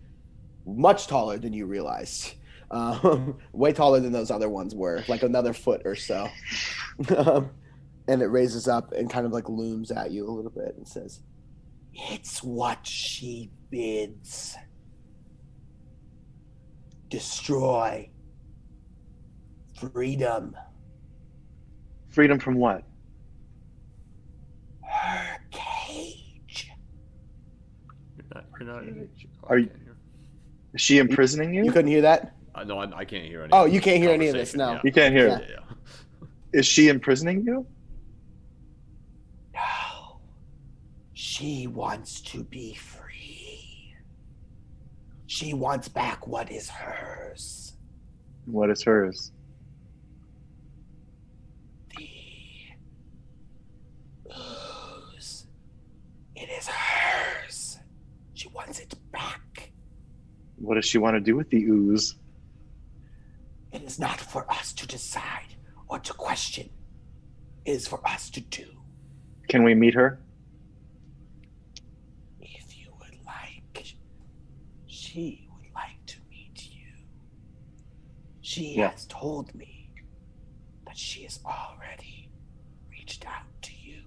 much taller than you realized. Way taller than those other ones were, like another foot or so. And it raises up and kind of like looms at you a little bit and says, "It's what she bids. Destroy. Freedom." Freedom from what? Her cage. You're not Are you- Is she imprisoning you? You couldn't hear that? No, I can't hear any. Oh, you can't hear any of this, conversation, no. You can't hear Yeah. it. Is she imprisoning you? No. She wants to be free. She wants back what is hers. What is hers? The ooze. It is hers. She wants it back. What does she want to do with the ooze? It is not for us to decide or to question. It is for us to do. Can we meet her? If you would like, she would like to meet you. She Yeah. has told me that she has already reached out to you.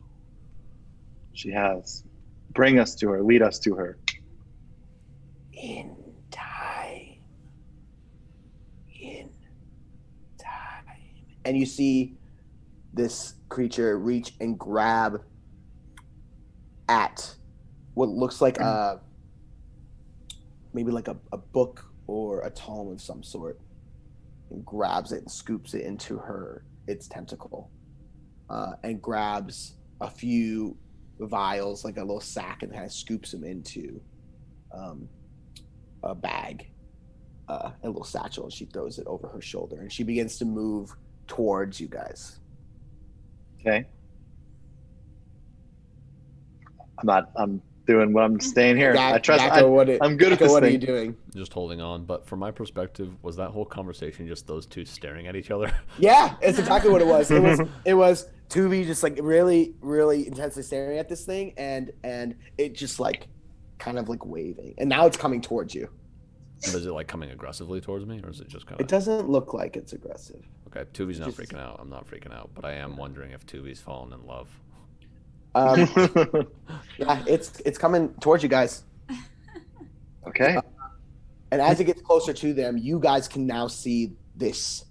She has. Bring us to her. Lead us to her. In time. In time. And you see this creature reach and grab at what looks like maybe like a book or a tome of some sort, and grabs it and scoops it into its tentacle, and grabs a few vials, like a little sack, and kind of scoops them into a bag, a little satchel, and she throws it over her shoulder, and she begins to move towards you guys. Okay. I'm doing what I'm staying here. I trust. I'm good at this What thing. are you doing? Just holding on. But from my perspective, was that whole conversation just those two staring at each other? Yeah, it's exactly what it was. It was Tuvi just like really, really intensely staring at this thing, and it just like kind of like waving, and now it's coming towards you. Is it like coming aggressively towards me, or is it just kind of? It doesn't look like it's aggressive. Okay, Tuvi's not freaking out. I'm not freaking out, but I am wondering if Tuvi's fallen in love. Yeah, it's coming towards you guys. Okay. And as it gets closer to them, you guys can now see this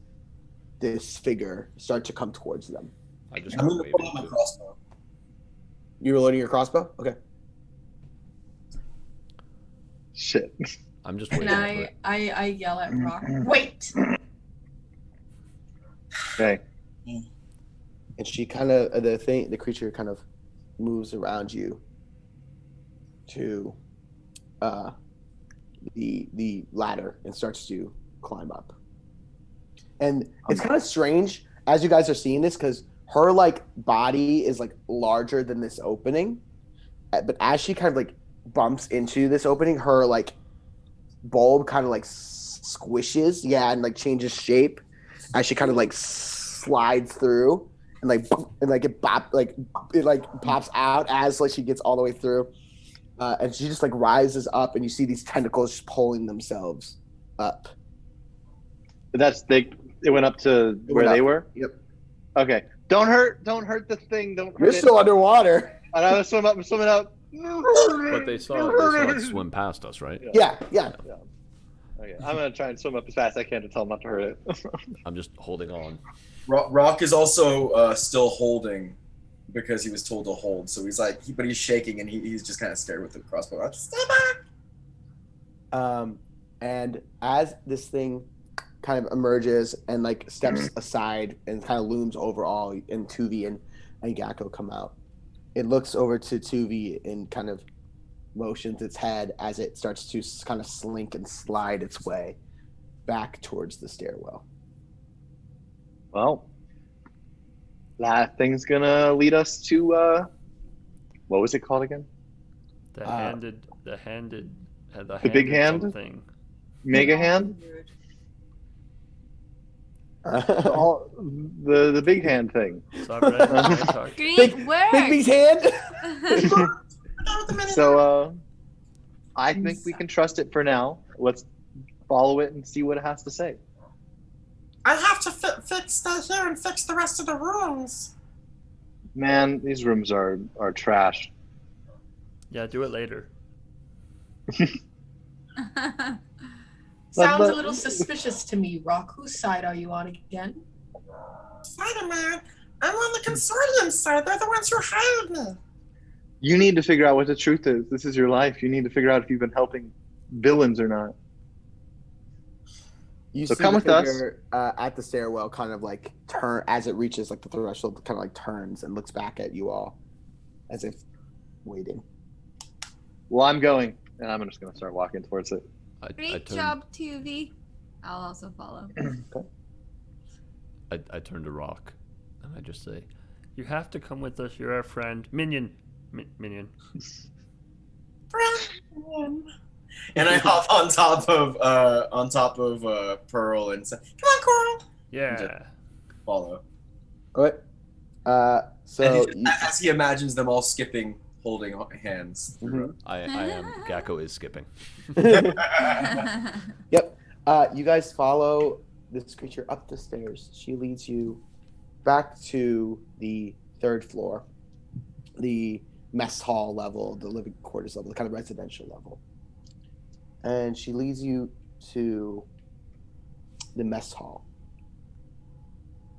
figure start to come towards them. I just I'm got going to waving pull out my too. crossbow. You were loading your crossbow? Okay. Shit. I'm just And waiting. for I it. yell at Rock, wait! Okay. And she kind of the creature kind of moves around you to the ladder and starts to climb up. And it's kind of strange as you guys are seeing this, because her like body is like larger than this opening, but as she kind of like bumps into this opening, her like bulb kind of like squishes, and like changes shape as she kind of like slides through, and it pops out as like she gets all the way through, and she just like rises up, and you see these tentacles just pulling themselves up. It went up to where they were. Yep. Okay. Don't hurt the thing. Don't hurt You're still underwater. And I was swimming up. But they saw it swim past us, right? Yeah. Okay, I'm gonna try and swim up as fast as I can to tell him not to hurt it. I'm just holding on. Rock is also still holding because he was told to hold. So he's like, but he's shaking and he's just kind of scared with the crossbow. Stay back. And as this thing kind of emerges and like steps aside and kind of looms over all, and Tuvi and Gako come out. It looks over to Tuvi and kind of motions its head as it starts to kind of slink and slide its way back towards the stairwell. Well, that thing's gonna lead us to what was it called again? The big hand thing. Mega hand. The big hand thing. Great work. Bigby's hand. So I think we can trust it for now. Let's follow it and see what it has to say. I have to stay here and fix the rest of the rooms. Man, these rooms are trash. Yeah, do it later. Sounds a little suspicious to me, Rock. Whose side are you on again? Spider-Man, I'm on the consortium side. They're the ones who hired me. You need to figure out what the truth is. This is your life. You need to figure out if you've been helping villains or not. You so see come the with us. figure, at the stairwell, kind of like turn as it reaches like the threshold, kind of like turns and looks back at you all, as if waiting. Well, I'm going, and I'm just going to start walking towards it. Great job, Tuvi. I'll also follow. Okay. I turn to Rock, and I just say, "You have to come with us. You're our friend, Minion." Minion. And I hop on top of Pearl and say, "Come on, Coral." Yeah. Follow. Okay. So as he imagines them all skipping, holding hands. Mm-hmm. I am. Gako is skipping. Yep. You guys follow this creature up the stairs. She leads you back to the 3rd floor, the mess hall level, the living quarters level, the kind of residential level. And she leads you to the mess hall.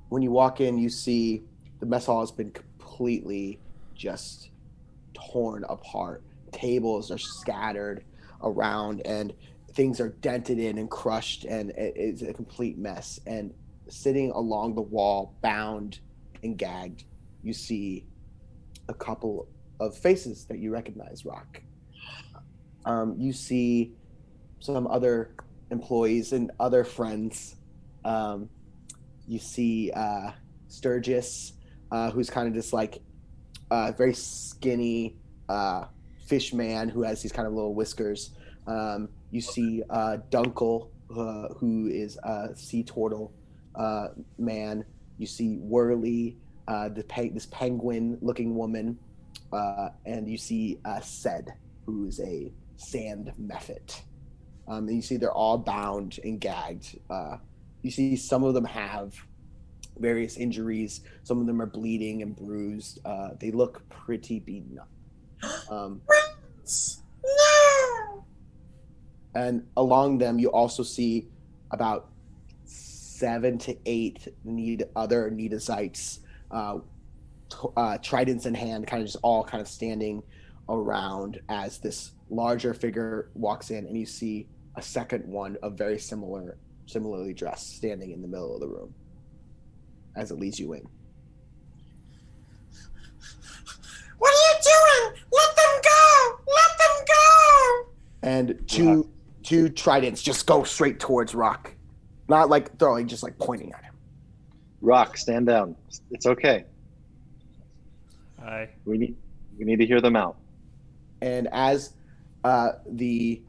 When you walk in, you see the mess hall has been completely just torn apart. Tables are scattered around and things are dented in and crushed, and it's a complete mess. And sitting along the wall, bound and gagged, you see a couple of faces that you recognize, Rock. You see some other employees and other friends. You see Sturgis, who's kind of just like very skinny fish man who has these kind of little whiskers. You see Dunkel, who is a sea turtle man. You see Whirly, this penguin-looking woman, and you see Sed, who is a sand mephit. And you see they're all bound and gagged. You see some of them have various injuries. Some of them are bleeding and bruised. They look pretty beaten up. No! And along them, you also see about 7 to 8 other Needasites, tridents in hand, kind of just all kind of standing around as this larger figure walks in, and you see a second one of very similarly dressed standing in the middle of the room as it leads you in. What are you doing? Let them go! Let them go! And two tridents just go straight towards Rock. Not like throwing, just like pointing at him. Rock, stand down. It's okay. Hi. We need to hear them out. And as the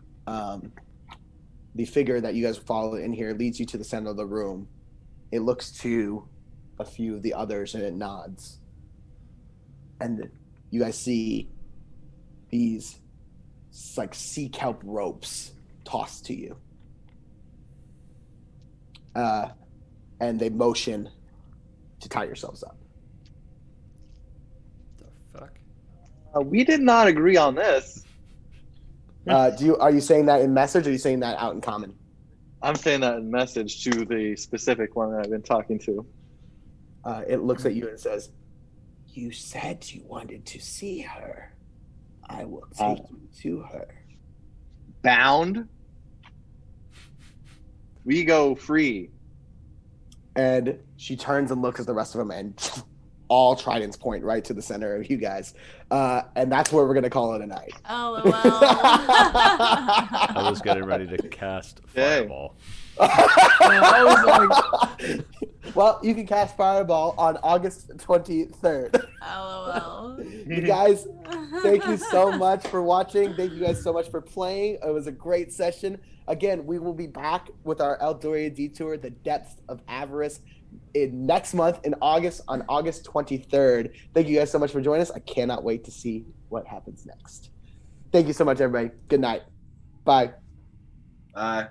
figure that you guys follow in here leads you to the center of the room. It looks to a few of the others and it nods. And you guys see these like sea kelp ropes tossed to you. And they motion to tie yourselves up. The fuck? We did not agree on this. Are you saying that in message or are you saying that out in common? I'm saying that in message to the specific one that I've been talking to. It looks at you and says, "You said you wanted to see her. I will take you to her." Bound? We go free. And she turns and looks at the rest of them, and all tridents point right to the center of you guys. And that's where we're going to call it a night. Oh, well. I was getting ready to cast Fireball. Well, you can cast Fireball on August 23rd. LOL. You guys, thank you so much for watching. Thank you guys so much for playing. It was a great session. Again, we will be back with our Eldoria Detour, The Depths of Avarice, next month in August, on August 23rd. Thank you guys so much for joining us. I cannot wait to see what happens next. Thank you so much, everybody. Good night. Bye. Bye.